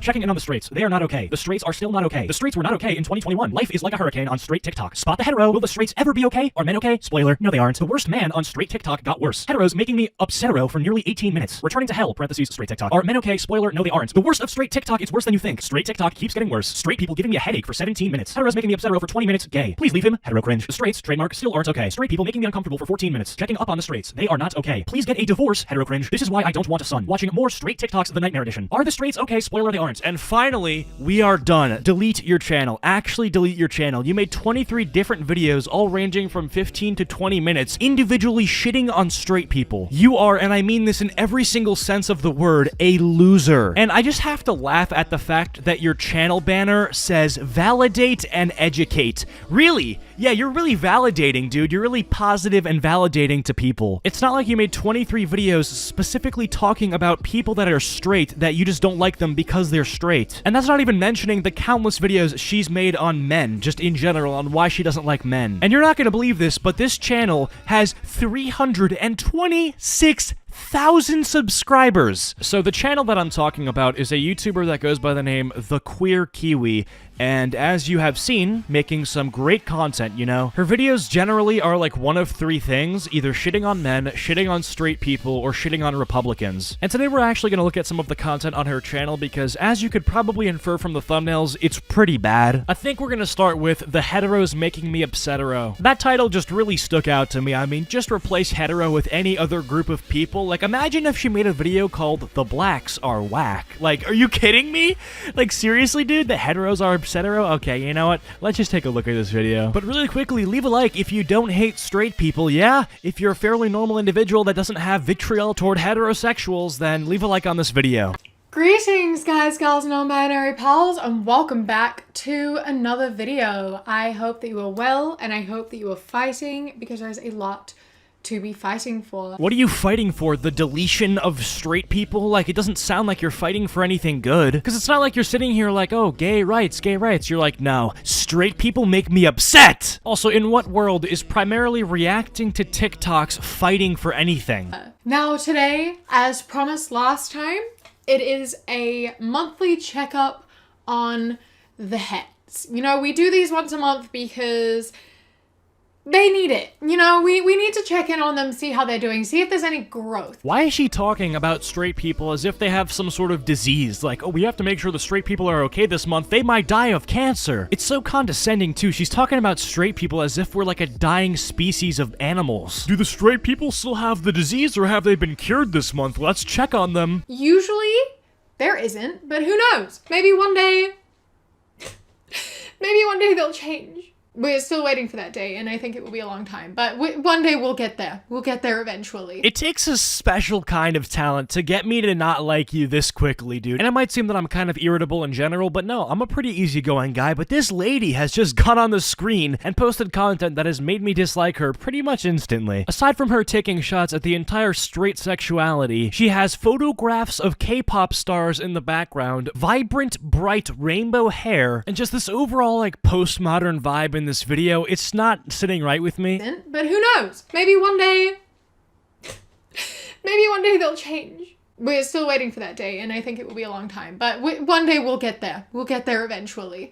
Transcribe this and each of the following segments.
Checking in on the straights. They are not okay. The straights are still not okay. The straights were not okay in 2021. Life is like a hurricane on straight TikTok. Spot the hetero. Will the straights ever be okay? Are men okay? Spoiler, no they aren't. The worst man on straight TikTok got worse. Heteros making me upsetero for nearly 18 minutes. Returning to hell, parentheses, straight TikTok. Are men okay? Spoiler, no they aren't. The worst of straight TikTok, it's worse than you think. Straight TikTok keeps getting worse. Straight people giving me a headache for 17 minutes. Heteros making me upsetero for 20 minutes. Gay. Please leave him. Hetero cringe. The straights, trademark, still aren't okay. Straight people making me uncomfortable for 14 minutes. Checking up on the straights. They are not okay. Please get a divorce. Hetero cringe. This is why I don't want a son. Watching more straight TikToks, the Nightmare Edition. Are the straights okay? Spoiler, they aren't. And finally, we are done. Delete your channel. Actually delete your channel. You made 23 different videos, all ranging from 15 to 20 minutes, individually shitting on straight people. You are, and I mean this in every single sense of the word, a loser. And I just have to laugh at the fact that your channel banner says validate and educate. Really? Yeah, you're really validating, dude. You're really positive and validating to people. It's not like you made 23 videos specifically talking about people that are straight, that you just don't like them because they're straight. And that's not even mentioning the countless videos she's made on men, just in general, on why she doesn't like men. And you're not gonna believe this, but this channel has 326,000 subscribers. So the channel that I'm talking about is a YouTuber that goes by the name The Queer Kiwi, and as you have seen, making some great content, you know. Her videos generally are like one of three things, either shitting on men, shitting on straight people, or shitting on Republicans. And today we're actually going to look at some of the content on her channel because, as you could probably infer from the thumbnails, it's pretty bad. I think we're going to start with The Heteros Making Me Upsetero. That title just really stuck out to me. I mean, just replace hetero with any other group of people. Like, imagine if she made a video called The Blacks Are Whack. Like, are you kidding me? Like, seriously, dude? The heteros are upsetero? Okay, you know what? Let's just take a look at this video. But really quickly, leave a like if you don't hate straight people, yeah? If you're a fairly normal individual that doesn't have vitriol toward heterosexuals, then leave a like on this video. Greetings guys, gals, and non-binary pals, and welcome back to another video. I hope that you are well, and I hope that you are fighting, because there's a lot to be fighting for. What are you fighting for? The deletion of straight people? Like, it doesn't sound like you're fighting for anything good. Because it's not like you're sitting here like, oh, gay rights, gay rights. You're like, no, straight people make me upset! Also, in what world is primarily reacting to TikToks fighting for anything? Now today, as promised last time, it is a monthly checkup on the heads. You know, we do these once a month because they need it. You know, we need to check in on them, see how they're doing, see if there's any growth. Why is she talking about straight people as if they have some sort of disease? Like, oh, we have to make sure the straight people are okay this month. They might die of cancer. It's so condescending, too. She's talking about straight people as if we're like a dying species of animals. Do the straight people still have the disease, or have they been cured this month? Let's check on them. Usually, there isn't, but who knows? Maybe one day... maybe one day they'll change. We're still waiting for that day, and I think it will be a long time. But one day we'll get there. We'll get there eventually. It takes a special kind of talent to get me to not like you this quickly, dude. And it might seem that I'm kind of irritable in general, but no, I'm a pretty easygoing guy. But this lady has just gone on the screen and posted content that has made me dislike her pretty much instantly. Aside from her taking shots at the entire straight sexuality, she has photographs of K-pop stars in the background, vibrant, bright rainbow hair, and just this overall, like, postmodern vibe in this video. It's not sitting right with me. But who knows? Maybe one day they'll change. We're still waiting for that day, and I think it will be a long time. But one day we'll get there. We'll get there eventually.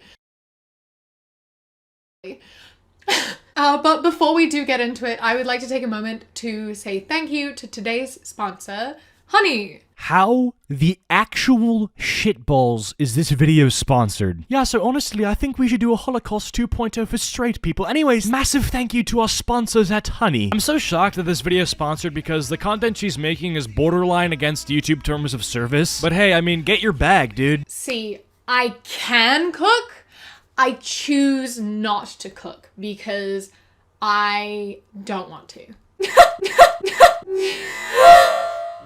But before we do get into it, I would like to take a moment to say thank you to today's sponsor, Honey. How the actual shitballs is this video sponsored? Yeah, so honestly, I think we should do a Holocaust 2.0 for straight people. Anyways, massive thank you to our sponsors at Honey. I'm so shocked that this video is sponsored because the content she's making is borderline against YouTube terms of service. But hey, I mean, get your bag, dude. See, I can cook. I choose not to cook because I don't want to.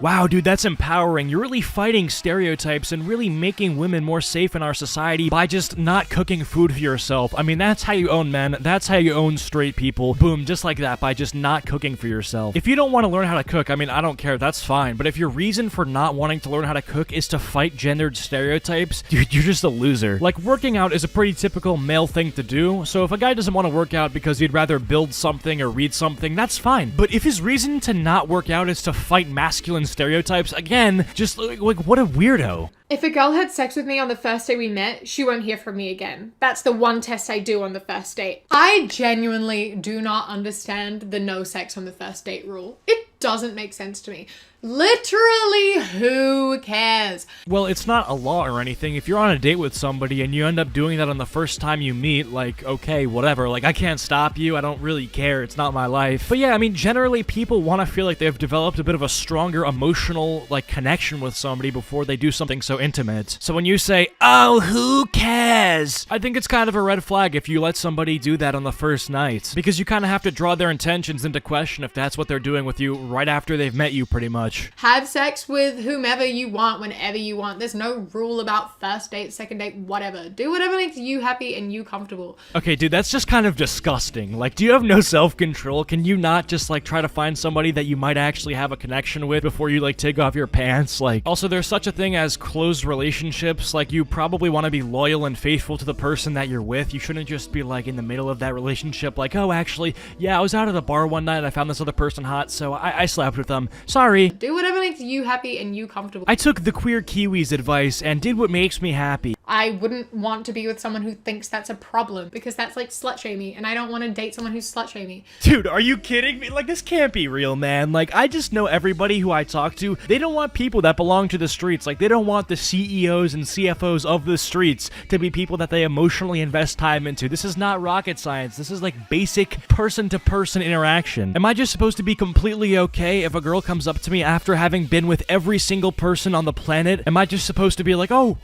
Wow, dude, that's empowering. You're really fighting stereotypes and really making women more safe in our society by just not cooking food for yourself. I mean, that's how you own men. That's how you own straight people. Boom, just like that, by just not cooking for yourself. If you don't want to learn how to cook, I mean, I don't care. That's fine. But if your reason for not wanting to learn how to cook is to fight gendered stereotypes, dude, you're just a loser. Like, working out is a pretty typical male thing to do. So if a guy doesn't want to work out because he'd rather build something or read something, that's fine. But if his reason to not work out is to fight masculine stereotypes. Again, just like what a weirdo. If a girl had sex with me on the first day we met, she won't hear from me again. That's the one test I do on the first date. I genuinely do not understand the no sex on the first date rule. It doesn't make sense to me. Literally, who cares? Well, it's not a law or anything. If you're on a date with somebody and you end up doing that on the first time you meet, like, okay, whatever. Like, I can't stop you. I don't really care. It's not my life. But yeah, I mean, generally people want to feel like they've developed a bit of a stronger emotional, like, connection with somebody before they do something so intimate. So when you say, oh, who cares? I think it's kind of a red flag if you let somebody do that on the first night. Because you kind of have to draw their intentions into question if that's what they're doing with you right after they've met you, pretty much. Have sex with whomever you want, whenever you want. There's no rule about first date, second date, whatever. Do whatever makes you happy and you comfortable. Okay, dude, that's just kind of disgusting. Like, do you have no self-control? Can you not just, like, try to find somebody that you might actually have a connection with before you, like, take off your pants? Like, also, there's such a thing as closed relationships. Like, you probably want to be loyal and faithful to the person that you're with. You shouldn't just be, like, in the middle of that relationship, like, oh, actually, yeah, I was out at a bar one night and I found this other person hot, so I slept with them. Sorry. Do whatever makes you happy and you comfortable. I took the Queer Kiwi's advice and did what makes me happy. I wouldn't want to be with someone who thinks that's a problem because that's like slut-shaming, and I don't want to date someone who's slut-shaming. Dude, are you kidding me? Like, this can't be real, man. Like, I just know everybody who I talk to, they don't want people that belong to the streets. Like, they don't want the CEOs and CFOs of the streets to be people that they emotionally invest time into. This is not rocket science. This is like basic person-to-person interaction. Am I just supposed to be completely okay if a girl comes up to me after having been with every single person on the planet? Am I just supposed to be like, oh,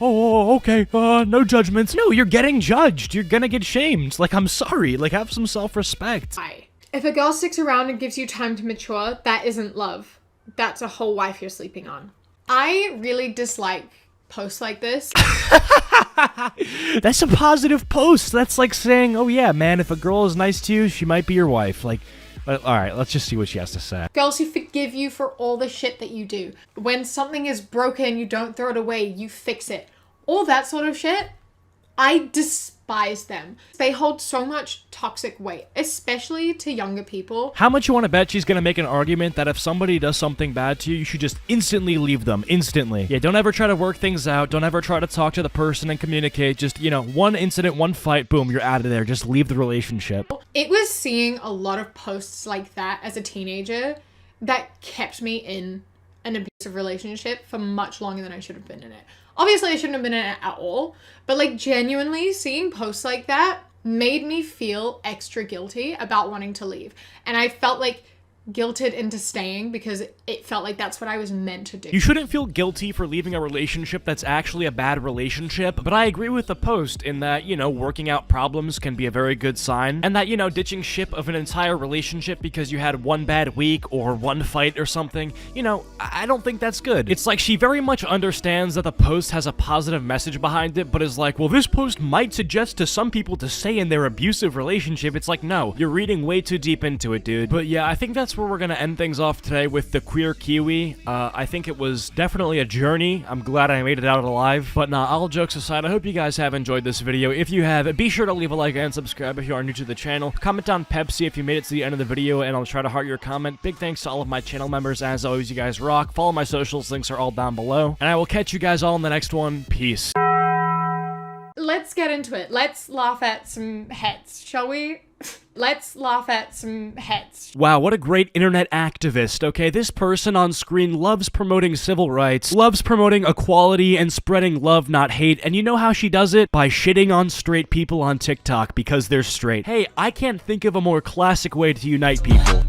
okay, no judgments? No, you're getting judged. You're gonna get shamed. Like, I'm sorry. Like, have some self-respect. If a girl sticks around and gives you time to mature, that isn't love. That's a whole wife you're sleeping on. I really dislike posts like this. That's a positive post. That's like saying, oh yeah, man, if a girl is nice to you, she might be your wife. Like, all right, let's just see what she has to say. Girls who forgive you for all the shit that you do. When something is broken, you don't throw it away, you fix it. All that sort of shit, I despise them. They hold so much toxic weight, especially to younger people. How much you want to bet she's going to make an argument that if somebody does something bad to you, you should just instantly leave them. Instantly. Yeah, don't ever try to work things out. Don't ever try to talk to the person and communicate. Just, you know, one incident, one fight, boom, you're out of there. Just leave the relationship. It was seeing a lot of posts like that as a teenager that kept me in an abusive relationship for much longer than I should have been in it. Obviously, I shouldn't have been in it at all, but like genuinely seeing posts like that made me feel extra guilty about wanting to leave. And I felt like guilted into staying because it felt like that's what I was meant to do. You shouldn't feel guilty for leaving a relationship that's actually a bad relationship, but I agree with the post in that, you know, working out problems can be a very good sign, and that, you know, ditching ship of an entire relationship because you had one bad week or one fight or something, you know, I don't think that's good. It's like she very much understands that the post has a positive message behind it, but is like, well, this post might suggest to some people to stay in their abusive relationship. It's like, no, you're reading way too deep into it, dude. But yeah, I think that's where we're gonna end things off today with the Queer Kiwi. I think it was definitely a journey. I'm glad I made it out alive. But nah, all jokes aside, I hope you guys have enjoyed this video. If you have, be sure to leave a like and subscribe if you are new to the channel. Comment down Pepsi if you made it to the end of the video, and I'll try to heart your comment. Big thanks to all of my channel members. As always, you guys rock. Follow my socials. Links are all down below. And I will catch you guys all in the next one. Peace. Let's get into it. Let's laugh at some heads, shall we? Let's laugh at some heads. Wow, what a great internet activist, okay? This person on screen loves promoting civil rights, loves promoting equality and spreading love, not hate, and you know how she does it? By shitting on straight people on TikTok because they're straight. Hey, I can't think of a more classic way to unite people.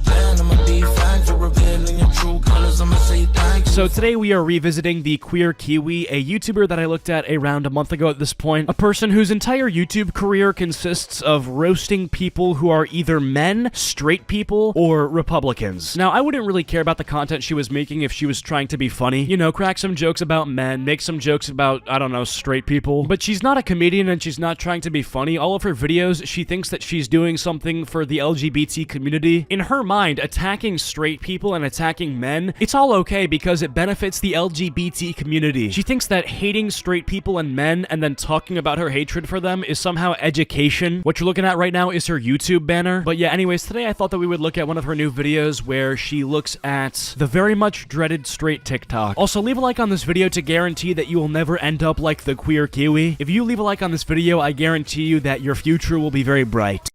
So today we are revisiting the Queer Kiwi, a YouTuber that I looked at around a month ago at this point. A person whose entire YouTube career consists of roasting people who are either men, straight people, or Republicans. Now, I wouldn't really care about the content she was making if she was trying to be funny. You know, crack some jokes about men, make some jokes about, I don't know, straight people. But she's not a comedian and she's not trying to be funny. All of her videos, she thinks that she's doing something for the LGBT community. In her mind, attacking straight people and attacking men, it's all okay because it benefits the LGBT community. She thinks that hating straight people and men and then talking about her hatred for them is somehow education. What you're looking at right now is her YouTube banner. But yeah, anyways, today I thought that we would look at one of her new videos where she looks at the very much dreaded straight TikTok. Also, leave a like on this video to guarantee that you will never end up like the Queer Kiwi. If you leave a like on this video, I guarantee you that your future will be very bright.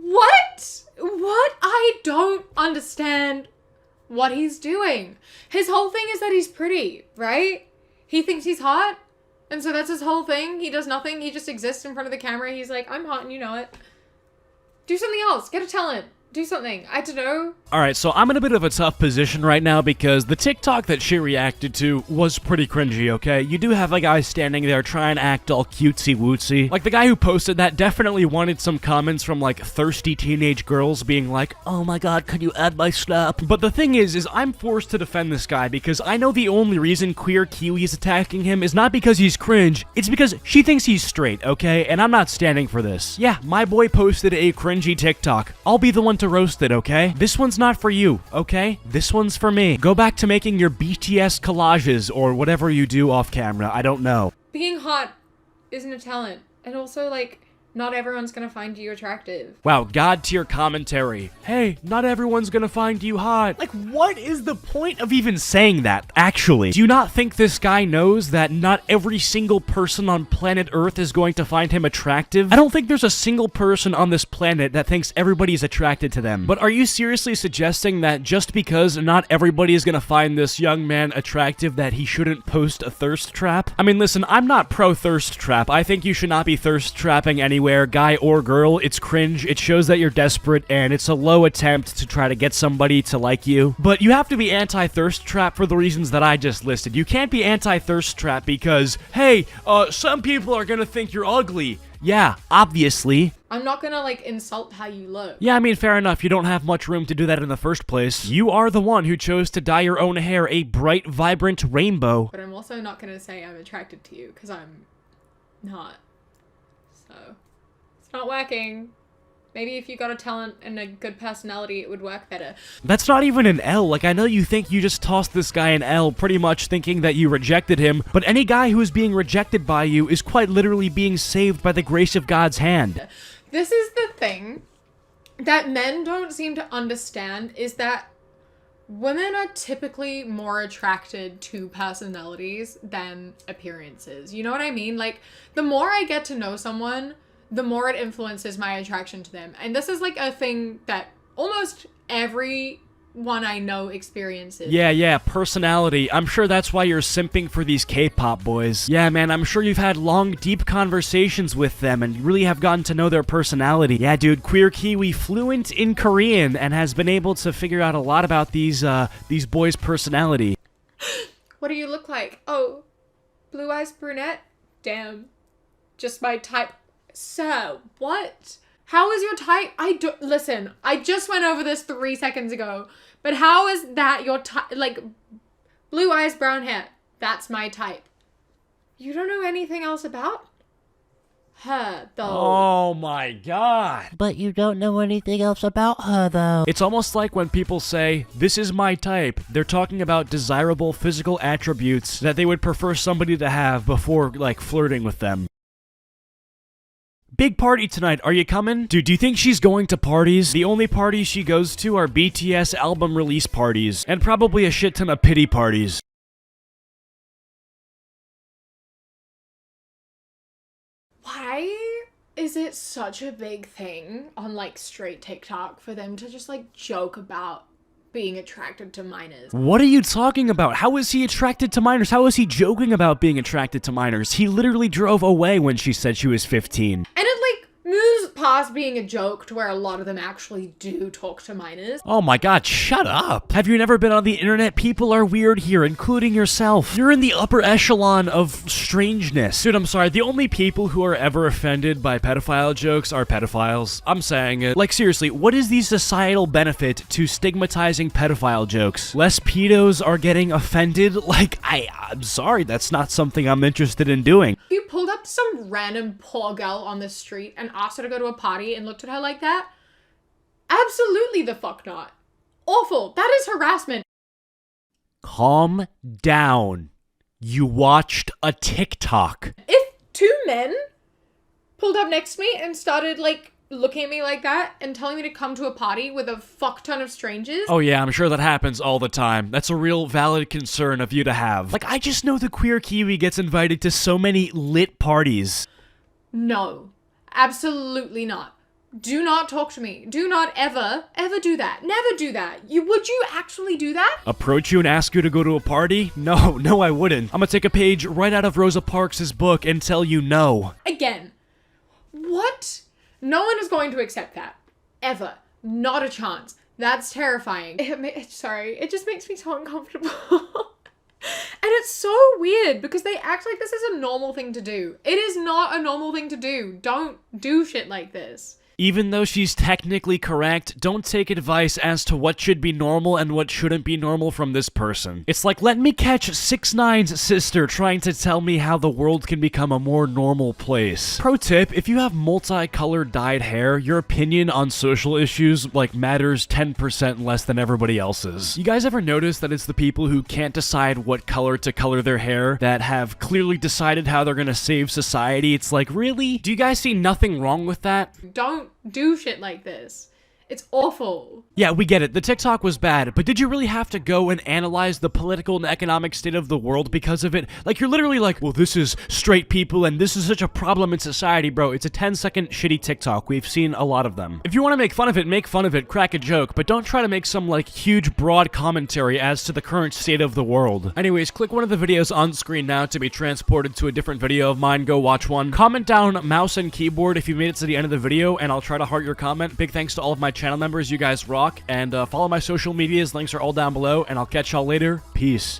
What? I don't understand what he's doing. His whole thing is that he's pretty, right? He thinks he's hot, and so that's his whole thing. He does nothing. He just exists in front of the camera. He's like, I'm hot and you know it. Do something else. Get a talent. Do something. I don't know. Alright, so I'm in a bit of a tough position right now because the TikTok that she reacted to was pretty cringy, okay? You do have a guy standing there trying to act all cutesy-wootsy. Like, the guy who posted that definitely wanted some comments from, like, thirsty teenage girls being like, oh my god, can you add my snap? But the thing is I'm forced to defend this guy because I know the only reason Queer Kiwi is attacking him is not because he's cringe, it's because she thinks he's straight, okay? And I'm not standing for this. Yeah, my boy posted a cringy TikTok. I'll be the one to roast it, okay? This one's not for you, okay? This one's for me. Go back to making your BTS collages or whatever you do off camera. I don't know. Being hot isn't a talent. And also, like, not everyone's gonna find you attractive. Wow, god tier commentary. Hey, not everyone's gonna find you hot. Like, what is the point of even saying that, actually? Do you not think this guy knows that not every single person on planet Earth is going to find him attractive? I don't think there's a single person on this planet that thinks everybody's attracted to them. But are you seriously suggesting that just because not everybody is gonna find this young man attractive that he shouldn't post a thirst trap? I mean, listen, I'm not pro thirst trap. I think you should not be thirst trapping anywhere, guy or girl. It's cringe, it shows that you're desperate, and it's a low attempt to try to get somebody to like you. But you have to be anti-thirst trap for the reasons that I just listed. You can't be anti-thirst trap because, hey, some people are gonna think you're ugly. Yeah, obviously. I'm not gonna, like, insult how you look. Yeah, I mean, fair enough. You don't have much room to do that in the first place. You are the one who chose to dye your own hair a bright, vibrant rainbow. But I'm also not gonna say I'm attracted to you, because I'm not. So, it's not working. Maybe if you got a talent and a good personality, it would work better. That's not even an L. Like, I know you think you just tossed this guy an L, pretty much thinking that you rejected him, but any guy who is being rejected by you is quite literally being saved by the grace of God's hand. This is the thing that men don't seem to understand, is that women are typically more attracted to personalities than appearances. You know what I mean? Like, the more I get to know someone, the more it influences my attraction to them. And this is like a thing that almost everyone I know experiences. Yeah, personality. I'm sure that's why you're simping for these K-pop boys. Yeah, man, I'm sure you've had long, deep conversations with them and you really have gotten to know their personality. Yeah, dude, Queer Kiwi fluent in Korean and has been able to figure out a lot about these boys' personality. What do you look like? Oh, blue eyes brunette? Damn. Just my type. So, what? How is your type? Listen, I just went over this 3 seconds ago, but how is that your type? Like, blue eyes, brown hair. That's my type. You don't know anything else about her, though. Oh my god. But you don't know anything else about her, though. It's almost like when people say, this is my type, they're talking about desirable physical attributes that they would prefer somebody to have before, like, flirting with them. Big party tonight, are you coming? Dude, do you think she's going to parties? The only parties she goes to are BTS album release parties, and probably a shit ton of pity parties. Why is it such a big thing on, like, straight TikTok for them to just, like, joke about being attracted to minors? What are you talking about? How is he attracted to minors? How is he joking about being attracted to minors? He literally drove away when she said she was 15. And it, like, moves past being a joke to where a lot of them actually do talk to minors. Oh my god, shut up. Have you never been on the internet? People are weird here, including yourself. You're in the upper echelon of strangeness. Dude, I'm sorry, the only people who are ever offended by pedophile jokes are pedophiles. I'm saying it. Like, seriously, what is the societal benefit to stigmatizing pedophile jokes? Less pedos are getting offended? Like, I'm sorry, that's not something I'm interested in doing. You pulled up some random poor girl on the street and asked her to go to a party and looked at her like that? Absolutely the fuck not. Awful. That is harassment. Calm down. You watched a TikTok. If two men pulled up next to me and started, like, looking at me like that and telling me to come to a party with a fuck ton of strangers. Oh yeah, I'm sure that happens all the time. That's a real valid concern of you to have. Like, I just know the Queer Kiwi gets invited to so many lit parties. No, absolutely not. Do not talk to me. Do not ever do that. Never do that. Would you actually do that? Approach you and ask you to go to a party? No, I wouldn't. I'm gonna take a page right out of Rosa Parks' book and tell you no. Again, what? No one is going to accept that. Ever. Not a chance. That's terrifying. Sorry, it just makes me so uncomfortable. And it's so weird because they act like this is a normal thing to do. It is not a normal thing to do. Don't do shit like this. Even though she's technically correct, don't take advice as to what should be normal and what shouldn't be normal from this person. It's like, let me catch 6ix9ine's sister trying to tell me how the world can become a more normal place. Pro tip, if you have multicolored dyed hair, your opinion on social issues, like, matters 10% less than everybody else's. You guys ever notice that it's the people who can't decide what color to color their hair that have clearly decided how they're gonna save society? It's like, really? Do you guys see nothing wrong with that? Don't do shit like this. It's awful. Yeah, we get it. The TikTok was bad, but did you really have to go and analyze the political and economic state of the world because of it? Like, you're literally like, well, this is straight people and this is such a problem in society, bro. It's a 10-second shitty TikTok. We've seen a lot of them. If you want to make fun of it, crack a joke, but don't try to make some, like, huge, broad commentary as to the current state of the world. Anyways, click one of the videos on screen now to be transported to a different video of mine. Go watch one. Comment down mouse and keyboard if you made it to the end of the video, and I'll try to heart your comment. Big thanks to all of my channel members. You guys rock. And follow my social medias. Links are all down below. And I'll catch y'all later. Peace.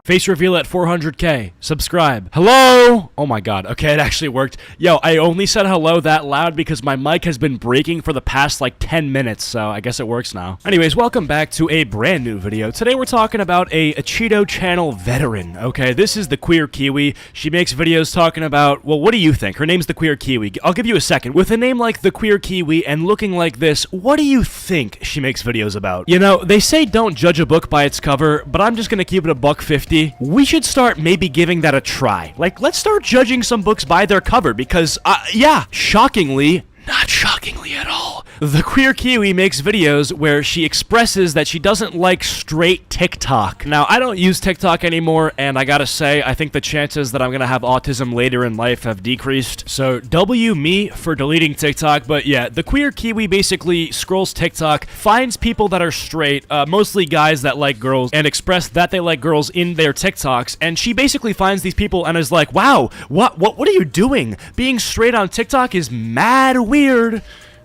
Face reveal at 400k. Subscribe. Hello? Oh my god. Okay, it actually worked. Yo, I only said hello that loud because my mic has been breaking for the past like 10 minutes, so I guess it works now. Anyways, welcome back to a brand new video. Today we're talking about a Acheeto channel veteran. Okay, this is the Queer Kiwi. She makes videos talking about, well, what do you think? Her name's the Queer Kiwi. I'll give you a second. With a name like the Queer Kiwi and looking like this, what do you think she makes videos about? You know, they say don't judge a book by its cover, but I'm just gonna keep it a $1.50. We should start maybe giving that a try. Like, let's start judging some books by their cover because, yeah, shockingly, not shockingly at all, the Queer Kiwi makes videos where she expresses that she doesn't like straight TikTok. Now, I don't use TikTok anymore, and I gotta say, I think the chances that I'm gonna have autism later in life have decreased. So, W me for deleting TikTok, but yeah, the Queer Kiwi basically scrolls TikTok, finds people that are straight, mostly guys that like girls, and express that they like girls in their TikToks, and she basically finds these people and is like, wow, what are you doing? Being straight on TikTok is mad weird.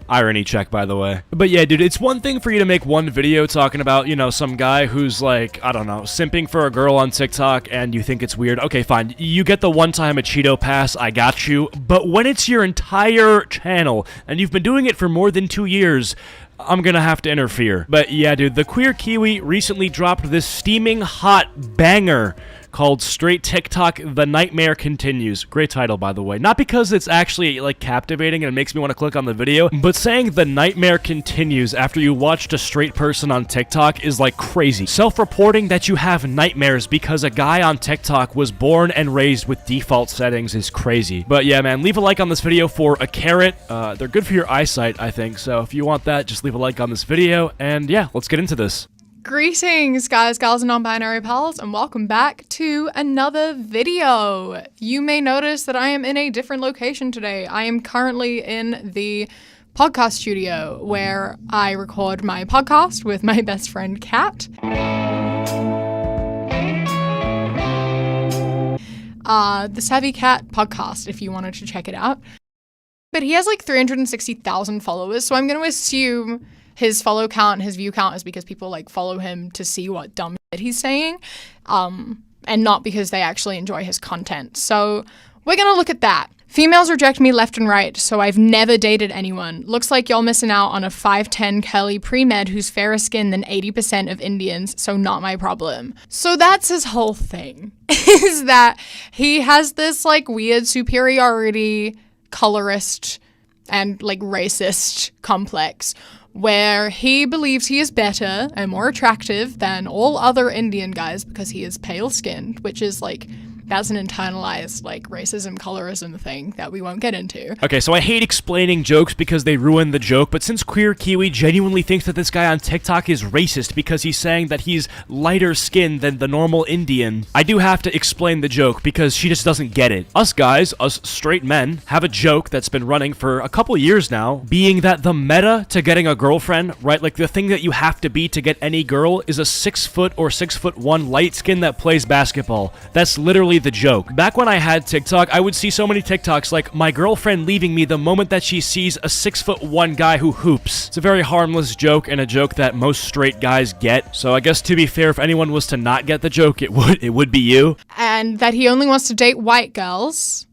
Irony check, by the way. But yeah, dude, it's one thing for you to make one video talking about, you know, some guy who's like, I don't know, simping for a girl on TikTok and you think it's weird. Okay, fine. You get the one-time Acheeto pass, I got you. But when it's your entire channel and you've been doing it for more than 2 years, I'm gonna have to interfere. But yeah, dude, the Queer Kiwi recently dropped this steaming hot banger called Straight TikTok, The Nightmare Continues. Great title, by the way. Not because it's actually, like, captivating and it makes me want to click on the video, but saying The Nightmare Continues after you watched a straight person on TikTok is, like, crazy. Self-reporting that you have nightmares because a guy on TikTok was born and raised with default settings is crazy. But yeah, man, leave a like on this video for a carrot. They're good for your eyesight, I think, so if you want that, just leave a like on this video, and yeah, let's get into this. Greetings, guys, gals, and non-binary pals, and welcome back to another video. You may notice that I am in a different location today. I am currently in the podcast studio where I record my podcast with my best friend, Kat. The Savvy Cat podcast, if you wanted to check it out. But he has like 360,000 followers, so I'm going to assume his follow count, his view count is because people like follow him to see what dumb shit he's saying, and not because they actually enjoy his content. So we're going to look at that. Females reject me left and right, so I've never dated anyone. Looks like y'all missing out on a 5'10" curly pre-med who's fairer skin than 80% of Indians, so not my problem. So that's his whole thing, is that he has this like weird superiority, colorist, and like racist complex where he believes he is better and more attractive than all other Indian guys because he is pale-skinned, which is like, that's an internalized, like, racism, colorism thing that we won't get into. Okay, so I hate explaining jokes because they ruin the joke, but since Queer Kiwi genuinely thinks that this guy on TikTok is racist because he's saying that he's lighter skinned than the normal Indian, I do have to explain the joke because she just doesn't get it. Us guys, us straight men, have a joke that's been running for a couple years now, being that the meta to getting a girlfriend, right, like the thing that you have to be to get any girl is a 6 foot or 6'1" light skin that plays basketball. That's literally the joke. Back when I had TikTok, I would see so many TikToks like my girlfriend leaving me the moment that she sees a 6'1" guy who hoops. It's a very harmless joke and a joke that most straight guys get. So I guess to be fair, if anyone was to not get the joke, it would be you. And that he only wants to date white girls,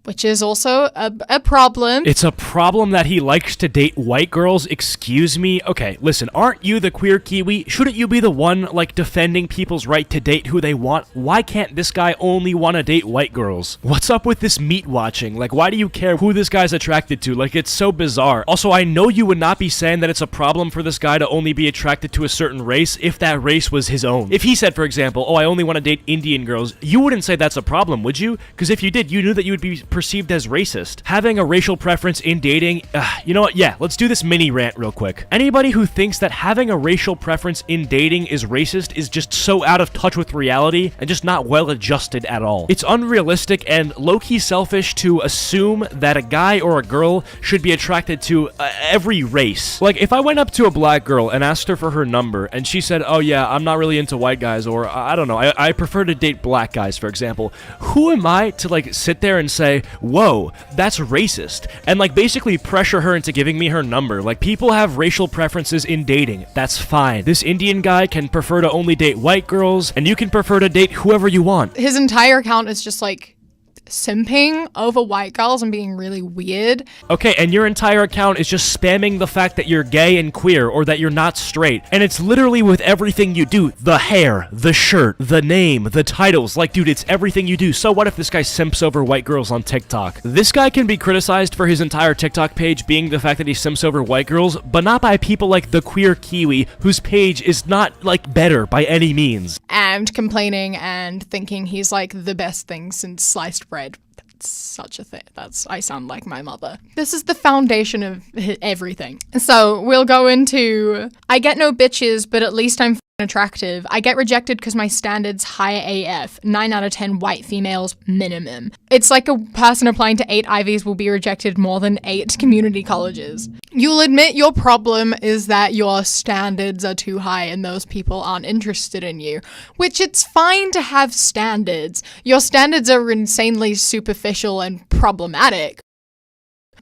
which is also a problem. It's a problem that he likes to date white girls? Excuse me? Okay, listen, aren't you the Queer Kiwi? Shouldn't you be the one, like, defending people's right to date who they want? Why can't this guy only want to date white girls? What's up with this meat watching? Like, why do you care who this guy's attracted to? Like, it's so bizarre. Also, I know you would not be saying that it's a problem for this guy to only be attracted to a certain race if that race was his own. If he said, for example, oh, I only want to date Indian girls, you wouldn't say that's a problem, would you? Because if you did, you knew that you would be perceived as racist. Having a racial preference in dating, you know what? Yeah, let's do this mini rant real quick. Anybody who thinks that having a racial preference in dating is racist is just so out of touch with reality and just not well adjusted at all. It's unrealistic and low-key selfish to assume that a guy or a girl should be attracted to every race. Like, if I went up to a black girl and asked her for her number and she said, oh yeah, I'm not really into white guys, or I don't know, I prefer to date black guys, for example, who am I to like sit there and say, whoa, that's racist, and like basically pressure her into giving me her number? Like, people have racial preferences in dating. That's fine. This Indian guy can prefer to only date white girls, and you can prefer to date whoever you want. His entire account is just like simping over white girls and being really weird. Okay, and your entire account is just spamming the fact that you're gay and queer or that you're not straight. And it's literally with everything you do. The hair, the shirt, the name, the titles. Like, dude, it's everything you do. So what if this guy simps over white girls on TikTok? This guy can be criticized for his entire TikTok page being the fact that he simps over white girls, but not by people like the Queer Kiwi, whose page is not, like, better by any means. And complaining and thinking he's like the best thing since sliced bread. That's such a thing. I sound like my mother. This is the foundation of everything. So we'll go into, I get no bitches, but at least I'm attractive. I get rejected because my standards high AF. 9 out of 10 white females minimum. It's like a person applying to 8 Ivies will be rejected more than 8 community colleges. You'll admit your problem is that your standards are too high and those people aren't interested in you, which it's fine to have standards. Your standards are insanely superficial and problematic.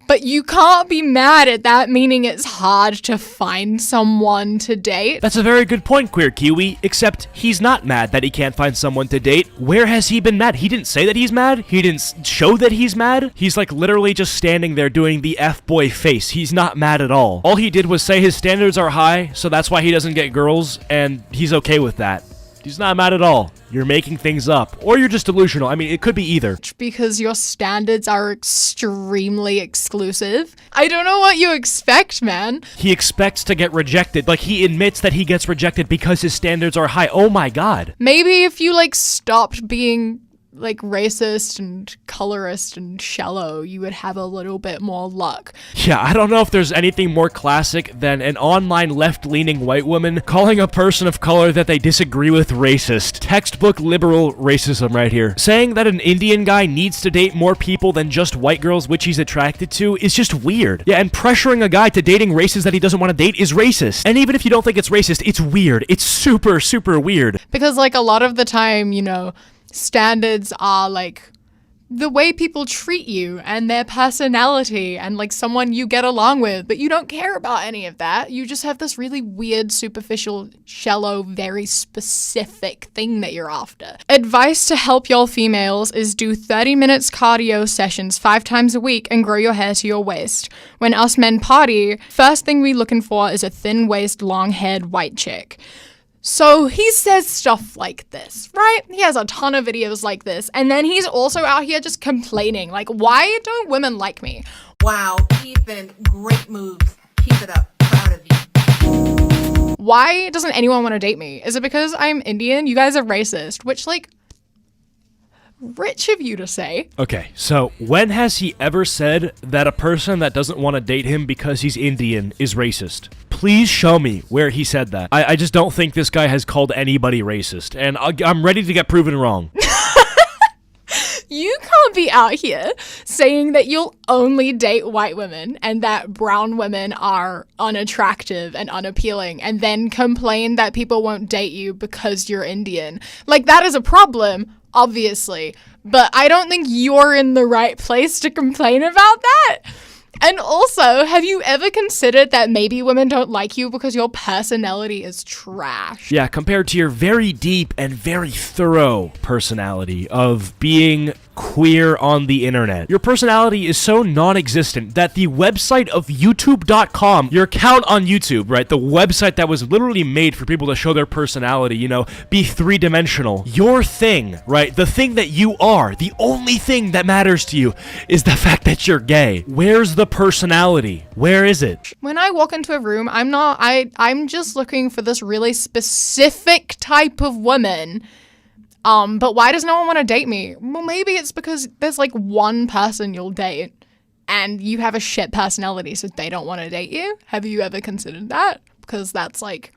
But you can't be mad at that, meaning it's hard to find someone to date. That's a very good point, Queer Kiwi, except he's not mad that he can't find someone to date. Where has he been mad? He didn't say that he's mad. He didn't show that he's mad. He's like literally just standing there doing the F-boy face. He's not mad at all. All he did was say his standards are high, so that's why he doesn't get girls, and he's okay with that. He's not mad at all. You're making things up. Or you're just delusional. I mean, it could be either. Because your standards are extremely exclusive. I don't know what you expect, man. He expects to get rejected. Like, he admits that he gets rejected because his standards are high. Oh my god. Maybe if you, like, stopped being, like, racist and colorist and shallow, you would have a little bit more luck. Yeah, I don't know if there's anything more classic than an online left-leaning white woman calling a person of color that they disagree with racist. Textbook liberal racism right here. Saying that an Indian guy needs to date more people than just white girls which he's attracted to is just weird. Yeah, and pressuring a guy to dating races that he doesn't want to date is racist. And even if you don't think it's racist, it's weird. It's super, super weird. Because, like, a lot of the time, you know, standards are, like, the way people treat you and their personality and like someone you get along with, but you don't care about any of that. You just have this really weird, superficial, shallow, very specific thing that you're after. Advice to help y'all females is do 30 minutes cardio sessions 5 times a week and grow your hair to your waist. When us men party, first thing we looking for is a thin waist, long haired white chick. So he says stuff like this, right? He has a ton of videos like this. And then he's also out here just complaining, like, why don't women like me? Wow, Ethan, great moves. Keep it up. Proud of you. Why doesn't anyone want to date me? Is it because I'm Indian? You guys are racist, which, like, rich of you to say. Okay, so when has he ever said that a person that doesn't want to date him because he's Indian is racist? Please show me where he said that. I just don't think this guy has called anybody racist, and I'm ready to get proven wrong. You can't be out here saying that you'll only date white women and that brown women are unattractive and unappealing and then complain that people won't date you because you're Indian. Like, that is a problem, obviously, but I don't think you're in the right place to complain about that. And also, have you ever considered that maybe women don't like you because your personality is trash? Yeah, compared to your very deep and very thorough personality of being queer on the internet. Your personality is so non-existent that the website of YouTube.com, your account on YouTube, right, the website that was literally made for people to show their personality, you know, be three-dimensional. Your thing, right, the thing that you are, the only thing that matters to you is the fact that you're gay. Where's the personality? Where is it? When I walk into a room, I'm just looking for this really specific type of woman. But why does no one want to date me? Well, maybe it's because there's like one person you'll date and you have a shit personality, so they don't want to date you. Have you ever considered that? Because that's like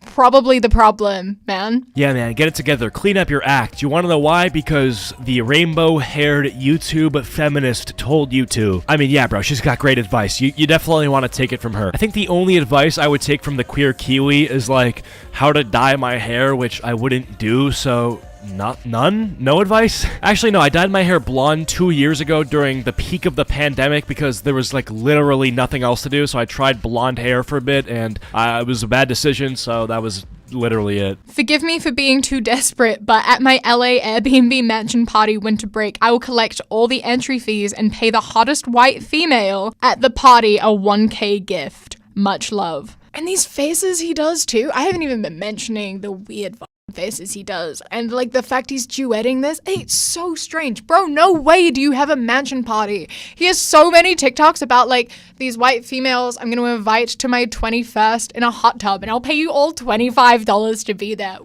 probably the problem, man. Yeah, man, get it together. Clean up your act. You want to know why? Because the rainbow-haired YouTube feminist told you to. I mean, yeah, bro, she's got great advice. You definitely want to take it from her. I think the only advice I would take from the Queer Kiwi is, like, how to dye my hair, which I wouldn't do, so... None? No advice? Actually, no, I dyed my hair blonde 2 years ago during the peak of the pandemic because there was, like, literally nothing else to do, so I tried blonde hair for a bit, and it was a bad decision, so that was literally it. Forgive me for being too desperate, but at my LA Airbnb mansion party winter break, I will collect all the entry fees and pay the hottest white female at the party a 1K gift. Much love. And these faces he does too. I haven't even been mentioning the weird faces he does, and like the fact he's duetting this, it's so strange, bro. No way do you have a mansion party. He has so many TikToks about like these white females I'm gonna invite to my 21st in a hot tub and I'll pay you all $25 to be there.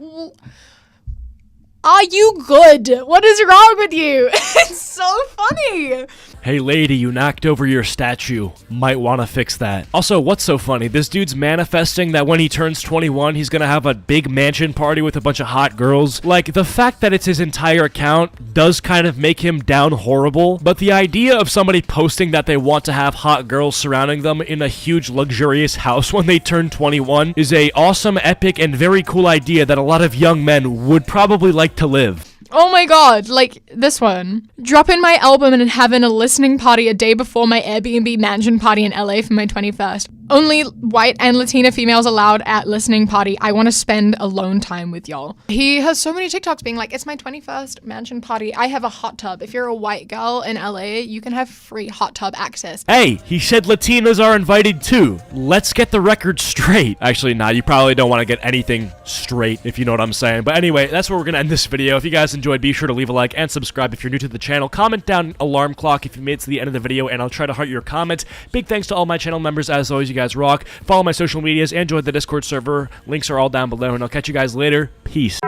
Are you good? What is wrong with you? It's so funny. Hey lady, you knocked over your statue. Might want to fix that. Also, what's so funny? This dude's manifesting that when he turns 21, he's gonna have a big mansion party with a bunch of hot girls. Like, the fact that it's his entire account does kind of make him down horrible, but the idea of somebody posting that they want to have hot girls surrounding them in a huge luxurious house when they turn 21 is a awesome, epic, and very cool idea that a lot of young men would probably like to live. Oh my god, like this one. Dropping my album and having a listening party a day before my Airbnb mansion party in LA for my 21st. Only white and Latina females allowed at listening party. I want to spend alone time with y'all. He has so many TikToks being like, it's my 21st mansion party. I have a hot tub. If you're a white girl in LA, you can have free hot tub access. Hey, he said Latinas are invited too. Let's get the record straight. Actually, nah, you probably don't want to get anything straight, if you know what I'm saying. But anyway, that's where we're going to end this video. If you guys enjoyed, be sure to leave a like and subscribe if you're new to the channel. Comment down alarm clock if you made it to the end of the video, and I'll try to heart your comment. Big thanks to all my channel members. As always, you guys rock. Follow my social medias and join the Discord server. Links are all down below, and I'll catch you guys later. Peace.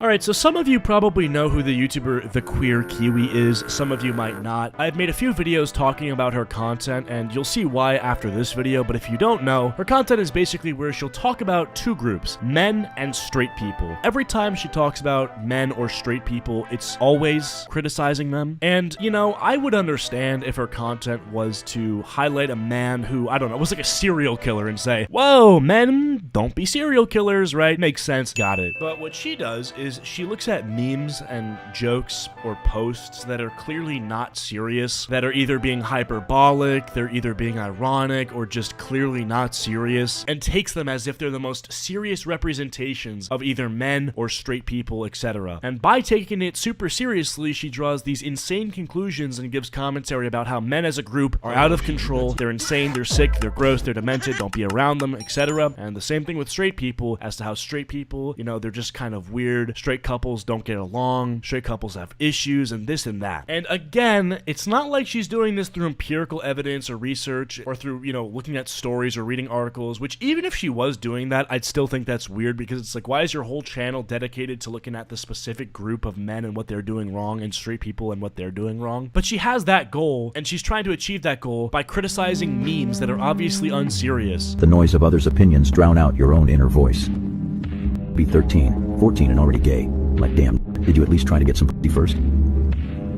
Alright, so some of you probably know who the YouTuber The Queer Kiwi is, some of you might not. I've made a few videos talking about her content, and you'll see why after this video, but if you don't know, her content is basically where she'll talk about two groups, men and straight people. Every time she talks about men or straight people, it's always criticizing them. And, you know, I would understand if her content was to highlight a man who, I don't know, was like a serial killer and say, whoa, men, don't be serial killers, right? Makes sense, got it. But what she does is she looks at memes and jokes or posts that are clearly not serious, that are either being hyperbolic, they're either being ironic, or just clearly not serious, and takes them as if they're the most serious representations of either men or straight people, etc. And by taking it super seriously, she draws these insane conclusions and gives commentary about how men as a group are out of control, they're insane, they're sick, they're gross, they're demented, don't be around them, etc. And the same thing with straight people, as to how straight people, you know, they're just kind of weird, straight couples don't get along, straight couples have issues, and this and that. And again, it's not like she's doing this through empirical evidence or research, or through, you know, looking at stories or reading articles, which even if she was doing that, I'd still think that's weird, because it's like, why is your whole channel dedicated to looking at the specific group of men and what they're doing wrong, and straight people and what they're doing wrong? But she has that goal, and she's trying to achieve that goal by criticizing memes that are obviously unserious. The noise of others' opinions drown out your own inner voice. Be 13, 14 and already gay. Like, damn, did you at least try to get some pussy first?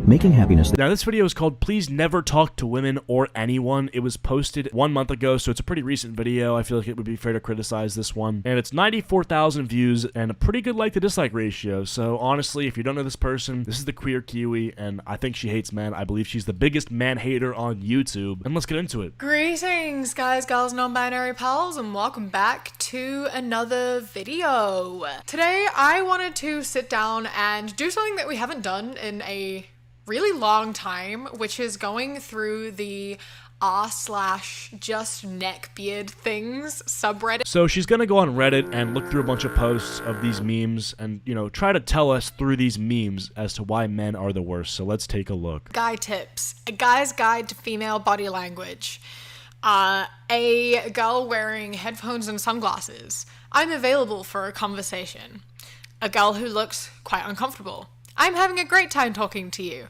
Making happiness... Now, this video is called Please Never Talk to Women or Anyone. It was posted 1 month ago, so it's a pretty recent video. I feel like it would be fair to criticize this one. And it's 94,000 views and a pretty good like to dislike ratio. So honestly, if you don't know this person, this is the Queer Kiwi, and I think she hates men. I believe she's the biggest man hater on YouTube. And let's get into it. Greetings, guys, gals, non-binary pals, and welcome back to another video. Today, I wanted to sit down and do something that we haven't done in a really long time, which is going through the r/just neckbeard things subreddit. So she's gonna go on Reddit and look through a bunch of posts of these memes and, you know, try to tell us through these memes as to why men are the worst. So let's take a look. Guy tips. A guy's guide to female body language. A girl wearing headphones and sunglasses. I'm available for a conversation. A girl who looks quite uncomfortable. I'm having a great time talking to you.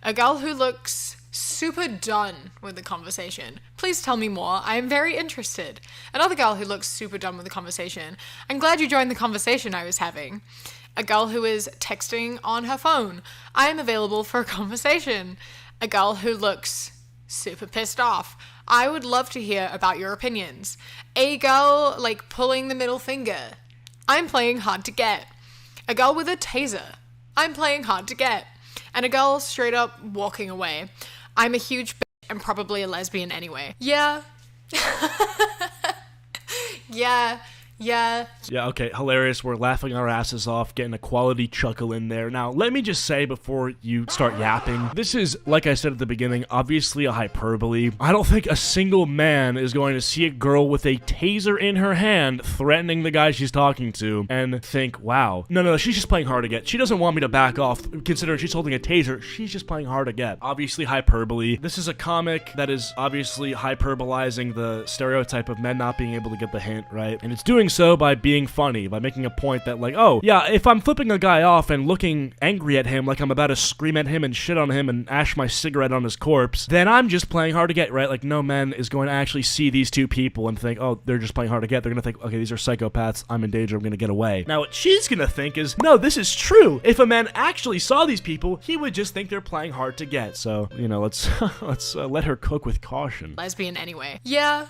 A girl who looks super done with the conversation. Please tell me more. I am very interested. Another girl who looks super done with the conversation. I'm glad you joined the conversation I was having. A girl who is texting on her phone. I am available for a conversation. A girl who looks super pissed off. I would love to hear about your opinions. A girl, like, pulling the middle finger. I'm playing hard to get. A girl with a taser. I'm playing hard to get. And a girl straight up walking away. I'm a huge bitch and probably a lesbian anyway. Yeah. Yeah, okay, hilarious. We're laughing our asses off, getting a quality chuckle in there. Now, let me just say before you start yapping, this is, like I said at the beginning, obviously a hyperbole. I don't think a single man is going to see a girl with a taser in her hand threatening the guy she's talking to and think, wow. No, she's just playing hard to get. She doesn't want me to back off, considering she's holding a taser. She's just playing hard to get. Obviously hyperbole. This is a comic that is obviously hyperbolizing the stereotype of men not being able to get the hint, right? And it's doing so by being funny, by making a point that, like, oh, yeah, if I'm flipping a guy off and looking angry at him like I'm about to scream at him and shit on him and ash my cigarette on his corpse, then I'm just playing hard to get, right? Like, no man is going to actually see these two people and think, oh, they're just playing hard to get. They're going to think, okay, these are psychopaths. I'm in danger. I'm going to get away. Now, what she's going to think is, no, this is true. If a man actually saw these people, he would just think they're playing hard to get. So, you know, let's let her cook with caution. Lesbian anyway. Yeah.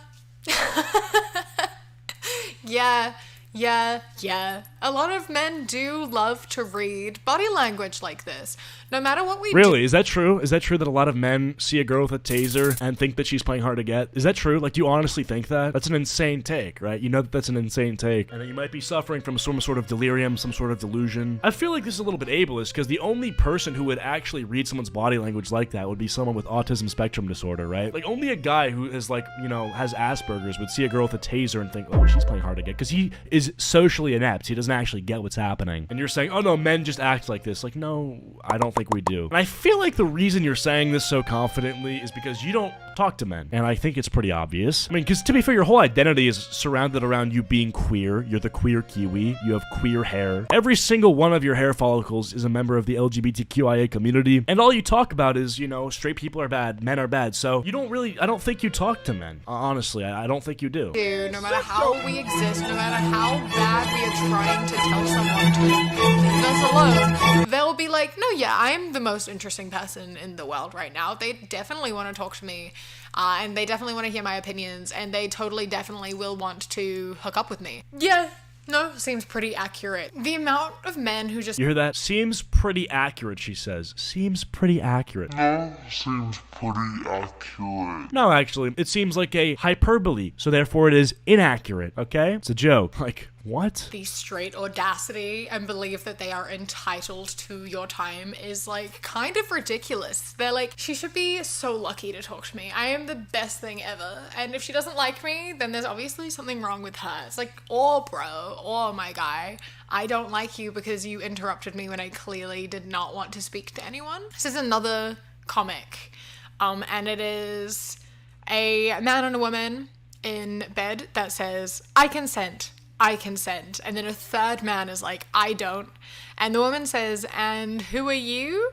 Yeah. A lot of men do love to read body language like this. No matter what we do. Really? Is that true? Is that true that a lot of men see a girl with a taser and think that she's playing hard to get? Is that true? Like, do you honestly think that? That's an insane take, right? You know that that's an insane take. And that you might be suffering from some sort of delirium, some sort of delusion. I feel like this is a little bit ableist, because the only person who would actually read someone's body language like that would be someone with autism spectrum disorder, right? Like, only a guy who is, like, you know, has Asperger's would see a girl with a taser and think, oh, she's playing hard to get, because he is socially inept. He doesn't actually get what's happening. And you're saying, oh no, men just act like this. Like, no, I don't think we do. And I feel like the reason you're saying this so confidently is because you don't talk to men. And I think it's pretty obvious. I mean, because to be fair, your whole identity is surrounded around you being queer. You're the Queer Kiwi. You have queer hair. Every single one of your hair follicles is a member of the LGBTQIA community. And all you talk about is, you know, straight people are bad, men are bad. So you don't really, I don't think you talk to men. Honestly, I don't think you do. Dude, no matter how we exist, no matter how bad we are trying to tell someone to leave us alone, they'll be like, no, yeah, I'm the most interesting person in the world right now. They definitely want to talk to me. And they definitely want to hear my opinions, and they totally definitely will want to hook up with me. Yeah, No, seems pretty accurate. The amount of men who just You hear that? Seems pretty accurate, she says. Seems pretty accurate. Seems pretty accurate. No, actually, it seems like a hyperbole, so therefore it is inaccurate, okay? It's a joke. Like, what? the straight audacity and believe that they are entitled to your time is like kind of ridiculous. They're like, she should be so lucky to talk to me. I am the best thing ever. And if she doesn't like me, then there's obviously something wrong with her. It's like, oh bro, oh my guy, I don't like you because you interrupted me when I clearly did not want to speak to anyone. This is another comic. And it is a man and a woman in bed that says, I consent. I consent. And then a third man is like, I don't. And the woman says, and who are you?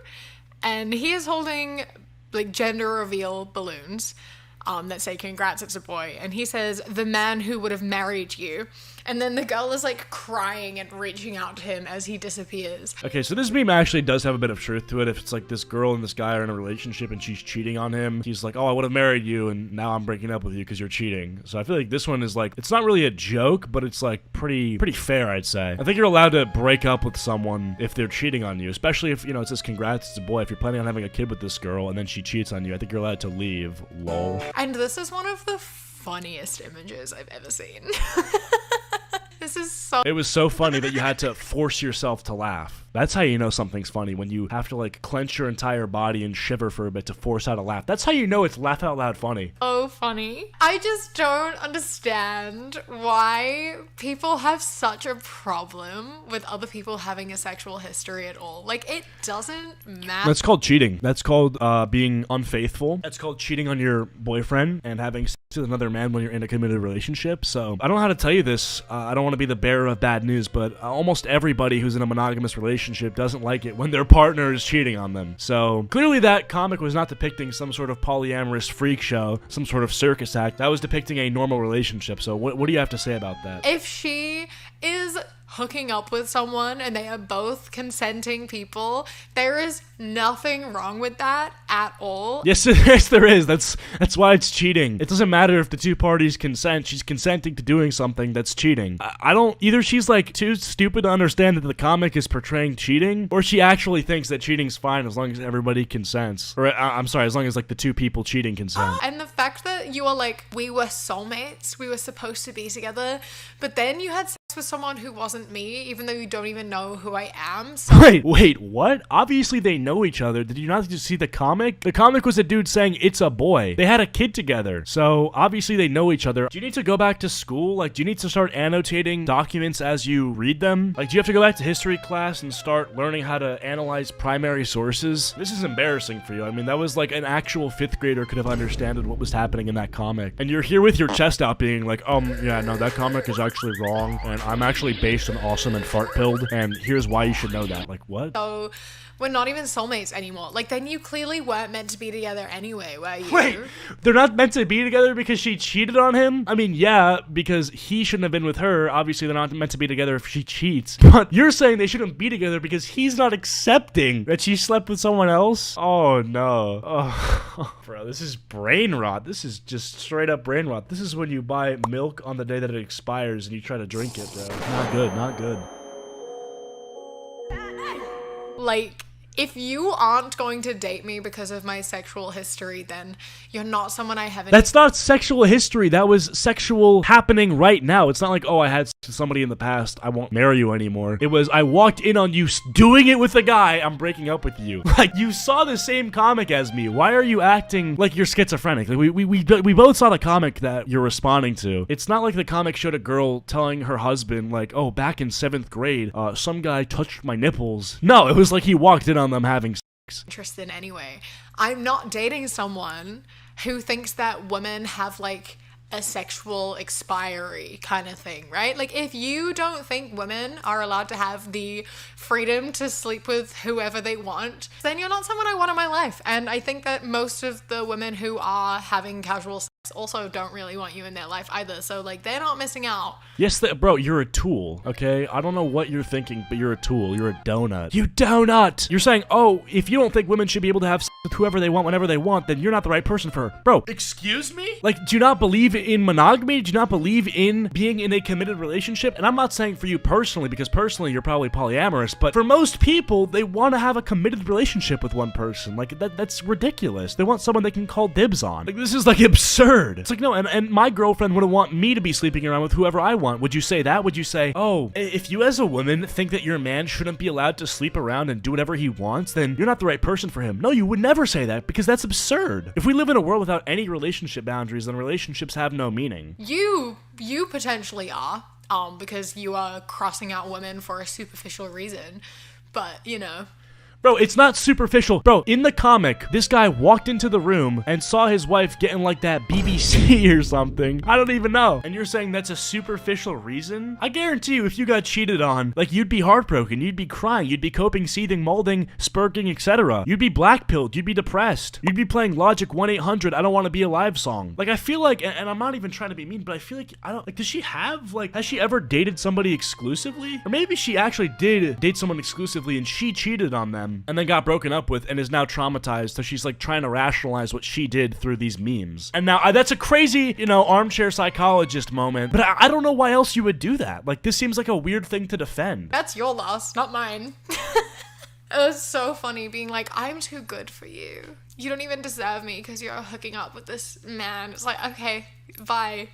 And he is holding like gender reveal balloons that say, congrats, it's a boy. And he says, the man who would have married you. And then the girl is like crying and reaching out to him as he disappears. Okay, so this meme actually does have a bit of truth to it. If it's like this girl and this guy are in a relationship and she's cheating on him, he's like, oh, I would have married you and now I'm breaking up with you because you're cheating. So I feel like this one is like, it's not really a joke, but it's like pretty fair, I'd say. I think you're allowed to break up with someone if they're cheating on you, especially if, you know, it says congrats, it's a boy. If you're planning on having a kid with this girl and then she cheats on you, I think you're allowed to leave. Lol. And this is one of the funniest images I've ever seen. This is so... It was so funny that you had to force yourself to laugh. That's how you know something's funny, when you have to like clench your entire body and shiver for a bit to force out a laugh. That's how you know it's laugh out loud funny. so funny. I just don't understand why people have such a problem with other people having a sexual history at all. Like, it doesn't matter. That's called cheating. That's called being unfaithful. That's called cheating on your boyfriend and having sex with another man when you're in a committed relationship. So I don't know how to tell you this. I don't want to be the bearer of bad news, but almost everybody who's in a monogamous relationship doesn't like it when their partner is cheating on them. So clearly that comic was not depicting some sort of polyamorous freak show, some sort of circus act. That was depicting a normal relationship. So what do you have to say about that? If she is hooking up with someone and they are both consenting people, there is nothing wrong with that at all. Yes, there is. That's why it's cheating. It doesn't matter if the two parties consent. She's consenting to doing something that's cheating. I don't... Either she's like too stupid to understand that the comic is portraying cheating, or she actually thinks that cheating's fine as long as everybody consents. Or, I'm sorry, as long as like the two people cheating consent. And the fact that you are like, we were soulmates, we were supposed to be together, but then you had sex with someone who wasn't me, even though you don't even know who I am. So Wait, what? Obviously they know each other. Did you not just see the comic? The comic was a dude saying it's a boy. They had a kid together. So obviously they know each other. Do you need to go back to school? Like, do you need to start annotating documents as you read them? Like, do you have to go back to history class and start learning how to analyze primary sources? This is embarrassing for you. I mean, that was like an actual 5th grader could have understood what was happening in that comic. And you're here with your chest out being like, yeah, no, that comic is actually wrong. And I'm actually based on Awesome and Fart Pilled, and here's why you should know that. Like, what? So we're not even soulmates anymore. Like, then you clearly weren't meant to be together anyway, were you? Wait, they're not meant to be together because she cheated on him? I mean, yeah, because he shouldn't have been with her. Obviously, they're not meant to be together if she cheats. But you're saying they shouldn't be together because he's not accepting that she slept with someone else? Oh, no. Oh, bro, this is brain rot. This is just straight up brain rot. This is when you buy milk on the day that it expires and you try to drink it, bro. Not good, not good. Like, if you aren't going to date me because of my sexual history, then you're not someone I haven't... That's not sexual history. That was sexual happening right now. It's not like, oh, I had sex with somebody in the past, I won't marry you anymore. It was, I walked in on you doing it with a guy, I'm breaking up with you. Like, you saw the same comic as me. Why are you acting like you're schizophrenic? Like, we both saw the comic that you're responding to. It's not like the comic showed a girl telling her husband, like, oh, back in 7th grade, some guy touched my nipples. No, it was like he walked in on them having sex. Interest in anyway. I'm not dating someone who thinks that women have like a sexual expiry kind of thing, right? Like, if you don't think women are allowed to have the freedom to sleep with whoever they want, then you're not someone I want in my life. And I think that most of the women who are having casual sex also don't really want you in their life either. So like they're not missing out. Yes, bro, you're a tool, okay? I don't know what you're thinking, but you're a tool. You're a donut. You donut! You're saying, oh, if you don't think women should be able to have sex with whoever they want whenever they want, then you're not the right person for her. Bro, excuse me? Like, do you not believe in monogamy? Do you not believe in being in a committed relationship? And I'm not saying for you personally, because personally you're probably polyamorous, but for most people, they want to have a committed relationship with one person. Like, that's ridiculous. They want someone they can call dibs on. Like, this is like absurd. It's like, no, and my girlfriend wouldn't want me to be sleeping around with whoever I want. Would you say that? Would you say, oh, if you as a woman think that your man shouldn't be allowed to sleep around and do whatever he wants, then you're not the right person for him? No, you would never say that, because that's absurd. If we live in a world without any relationship boundaries, then relationships have no meaning. You potentially are, because you are crossing out women for a superficial reason, but you know. Bro, it's not superficial. Bro, in the comic, this guy walked into the room and saw his wife getting like that BBC or something. I don't even know. And you're saying that's a superficial reason? I guarantee you, if you got cheated on, like, you'd be heartbroken, you'd be crying, you'd be coping, seething, molding, spurting, etc. You'd be blackpilled, you'd be depressed. You'd be playing Logic 1-800 I Don't Want to Be Alive song. Like, I feel like, and I'm not even trying to be mean, but I feel like, does she have, like, has she ever dated somebody exclusively? Or maybe she actually did date someone exclusively and she cheated on them and then got broken up with and is now traumatized, so she's like trying to rationalize what she did through these memes. And now that's a crazy, armchair psychologist moment, but I don't know why else you would do that. Like, this seems like a weird thing to defend. That's your loss, not mine. It was so funny being like, I'm too good for you. You don't even deserve me because you're hooking up with this man. It's like, okay, bye.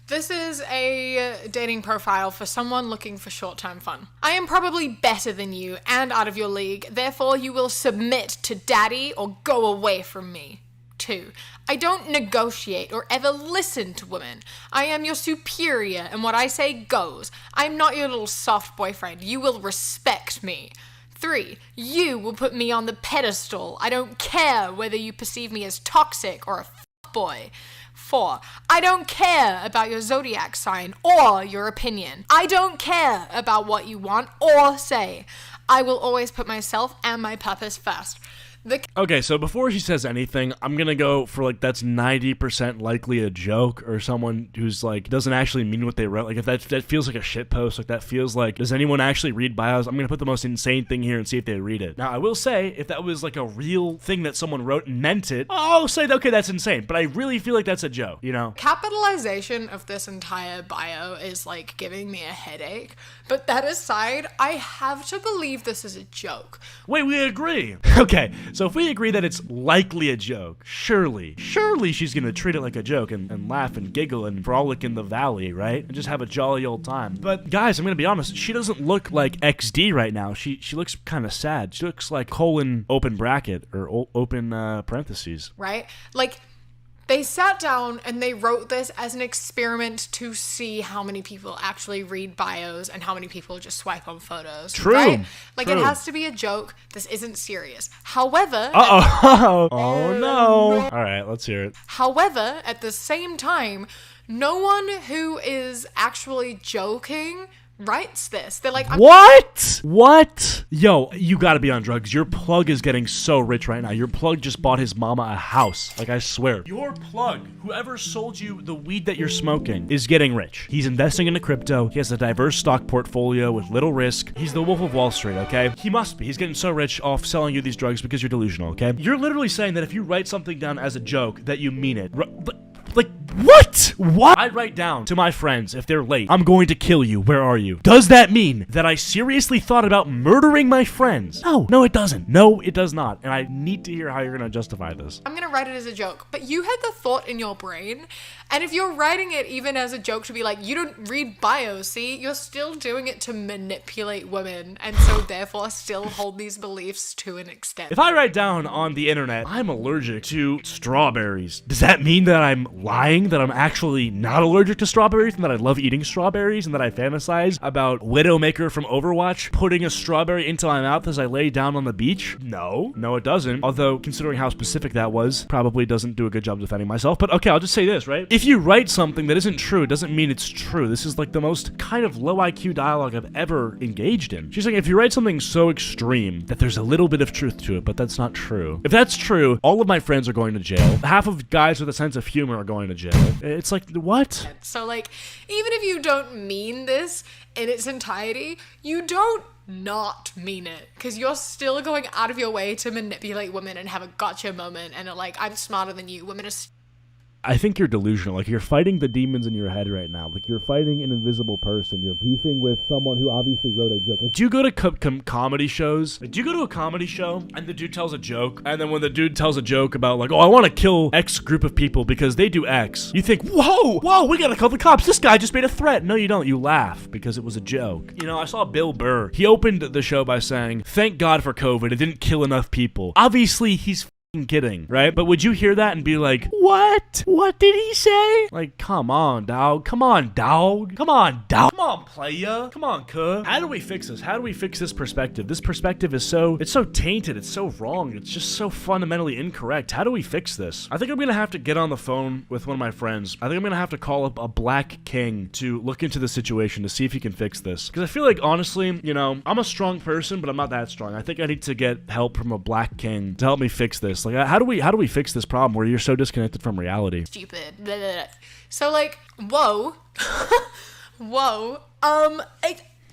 This is a dating profile for someone looking for short-term fun. I am probably better than you and out of your league, therefore you will submit to daddy or go away from me. 2. I don't negotiate or ever listen to women. I am your superior and what I say goes. I'm not your little soft boyfriend. You will respect me. 3. You will put me on the pedestal. I don't care whether you perceive me as toxic or a fuckboy. 4. I don't care about your zodiac sign or your opinion. I don't care about what you want or say. I will always put myself and my purpose first. Okay, so before she says anything, I'm gonna go for like that's 90% likely a joke or someone who's like doesn't actually mean what they wrote. Like if that feels like a shit post, like that feels like, does anyone actually read bios? I'm gonna put the most insane thing here and see if they read it. Now I will say, if that was like a real thing that someone wrote and meant it, I'll say okay, that's insane. But I really feel like that's a joke, Capitalization of this entire bio is like giving me a headache. But that aside, I have to believe this is a joke. Wait, we agree. Okay. So if we agree that it's likely a joke, surely she's gonna treat it like a joke and laugh and giggle and frolic in the valley, right? And just have a jolly old time. But guys, I'm gonna be honest, she doesn't look like XD right now. She looks kind of sad. She looks like colon open bracket or open parentheses. Right? Like, they sat down and they wrote this as an experiment to see how many people actually read bios and how many people just swipe on photos. True. Right? Like, True. It has to be a joke. This isn't serious. However... Oh no. All right, let's hear it. However, at the same time, no one who is actually joking writes this. They're like, What? Yo, you gotta be on drugs. Your plug is getting so rich right now. Your plug just bought his mama a house. Like, I swear. Your plug, whoever sold you the weed that you're smoking, is getting rich. He's investing into crypto. He has a diverse stock portfolio with little risk. He's the Wolf of Wall Street, okay? He must be. He's getting so rich off selling you these drugs because you're delusional, okay? You're literally saying that if you write something down as a joke, that you mean it. Like, what? What? I write down to my friends, if they're late, I'm going to kill you. Where are you? Does that mean that I seriously thought about murdering my friends? No, it doesn't. No, it does not. And I need to hear how you're going to justify this. I'm going to write it as a joke, but you had the thought in your brain. And if you're writing it even as a joke to be like, you don't read bios, see, you're still doing it to manipulate women. And so therefore still hold these beliefs to an extent. If I write down on the internet, I'm allergic to strawberries, does that mean that I'm lying thing that I'm actually not allergic to strawberries and that I love eating strawberries and that I fantasize about Widowmaker from Overwatch putting a strawberry into my mouth as I lay down on the beach? No, it doesn't. Although, considering how specific that was, probably doesn't do a good job defending myself. But okay, I'll just say this, right? If you write something that isn't true, it doesn't mean it's true. This is like the most kind of low IQ dialogue I've ever engaged in. She's saying if you write something so extreme that there's a little bit of truth to it, but that's not true. If that's true, all of my friends are going to jail. Half of guys with a sense of humor are going to jail. It's like, what? So, like, even if you don't mean this in its entirety, you don't not mean it, because you're still going out of your way to manipulate women and have a gotcha moment and like, I'm smarter than you. Women are I think you're delusional. Like, you're fighting the demons in your head right now. Like, you're fighting an invisible person. You're beefing with someone who obviously wrote a joke. Like, do you go to comedy shows? Like, do you go to a comedy show and the dude tells a joke, and then when the dude tells a joke about like, oh, I want to kill X group of people because they do X, you think, whoa, we gotta call the cops. This guy just made a threat. No, you don't. You laugh because it was a joke. You know, I saw Bill Burr. He opened the show by saying, thank God for COVID. It didn't kill enough people. Obviously, he's kidding, right? But would you hear that and be like, what? What did he say? Like, come on, dog. Come on, dog. Come on, dog. Come on, playa. Come on, cuh. How do we fix this? How do we fix this perspective? This perspective is it's so tainted. It's so wrong. It's just so fundamentally incorrect. How do we fix this? I think I'm gonna have to get on the phone with one of my friends. I think I'm gonna have to call up a black king to look into the situation to see if he can fix this. Because I feel like, honestly, you know, I'm a strong person, but I'm not that strong. I think I need to get help from a black king to help me fix this. Like, how do we fix this problem where you're so disconnected from reality? stupid. Blah, blah, blah. So, like, whoa.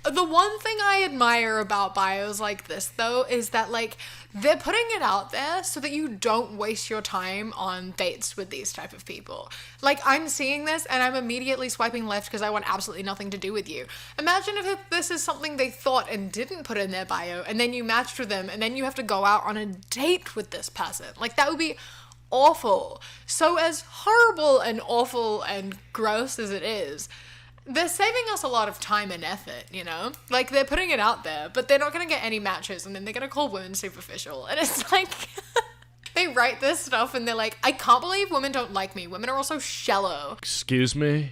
The one thing I admire about bios like this, though, is that, like, they're putting it out there so that you don't waste your time on dates with these type of people. Like, I'm seeing this and I'm immediately swiping left because I want absolutely nothing to do with you. Imagine if this is something they thought and didn't put in their bio, and then you matched with them, and then you have to go out on a date with this person. Like, that would be awful. So as horrible and awful and gross as it is, they're saving us a lot of time and effort, you know? Like, they're putting it out there, but they're not gonna get any matches, and then they're gonna call women superficial. And it's like, they write this stuff and they're like, I can't believe women don't like me. Women are also shallow. Excuse me?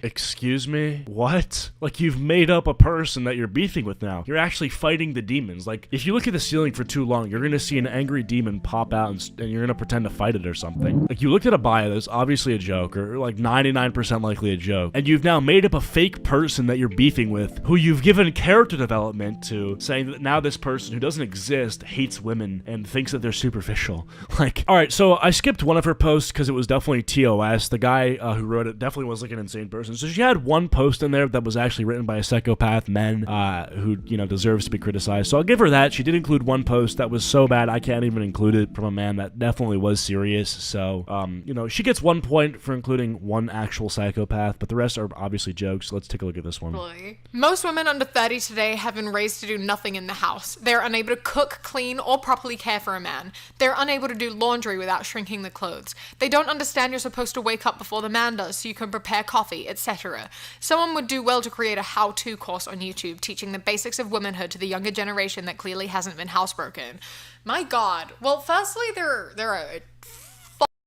What? Like, you've made up a person that you're beefing with now. You're actually fighting the demons. Like, if you look at the ceiling for too long, you're gonna see an angry demon pop out and you're gonna pretend to fight it or something. Like, you looked at a bio that's obviously a joke, or like 99% likely a joke, and you've now made up a fake person that you're beefing with, who you've given character development to, saying that now this person who doesn't exist hates women and thinks that they're superficial. Like, alright, so I skipped one of her posts because it was definitely TOS. The guy who wrote it definitely was like an insane person. So she had one post in there that was actually written by a psychopath man who, you know, deserves to be criticized. So I'll give her that. She did include one post that was so bad I can't even include it, from a man that definitely was serious. So, you know, she gets 1 point for including one actual psychopath, but the rest are obviously jokes. So let's take a look at this one. Most women under 30 today have been raised to do nothing in the house. They're unable to cook, clean, or properly care for a man. They're unable to do laundry without shrinking the clothes. They don't understand you're supposed to wake up before the man does so you can prepare coffee, etc. Someone would do well to create a how-to course on YouTube teaching the basics of womanhood to the younger generation that clearly hasn't been housebroken. My God. Well, firstly, there are a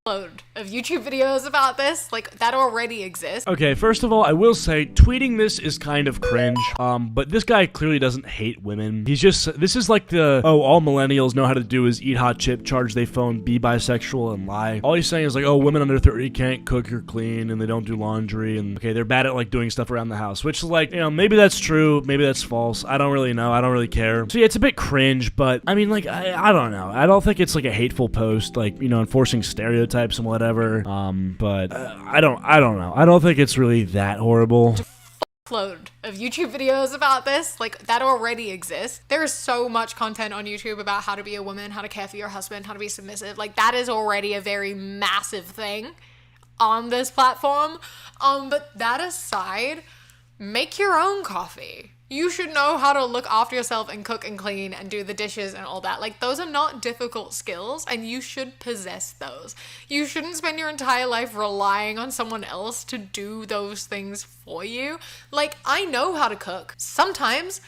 load of YouTube videos about this, like, that already exists. Okay, first of all, I will say tweeting this is kind of cringe, but this guy clearly doesn't hate women. He's just, this is like the, oh, all millennials know how to do is eat hot chip, charge their phone, be bisexual, and lie. All he's saying is like, oh, women under 30 can't cook or clean, and they don't do laundry, and okay, they're bad at like doing stuff around the house, which is like, you know, maybe that's true, maybe that's false. I don't really know. I don't really care. So yeah, it's a bit cringe, but I mean, like, I don't know. I don't think it's like a hateful post, like, you know, enforcing stereotypes and whatever. But I don't know. I don't think it's really that horrible. Load of YouTube videos about this, like, that already exists. There is so much content on YouTube about how to be a woman, how to care for your husband, how to be submissive. Like, that is already a very massive thing on this platform. But that aside, make your own coffee. You should know how to look after yourself and cook and clean and do the dishes and all that. Like, those are not difficult skills, and you should possess those. You shouldn't spend your entire life relying on someone else to do those things for you. Like, I know how to cook. Sometimes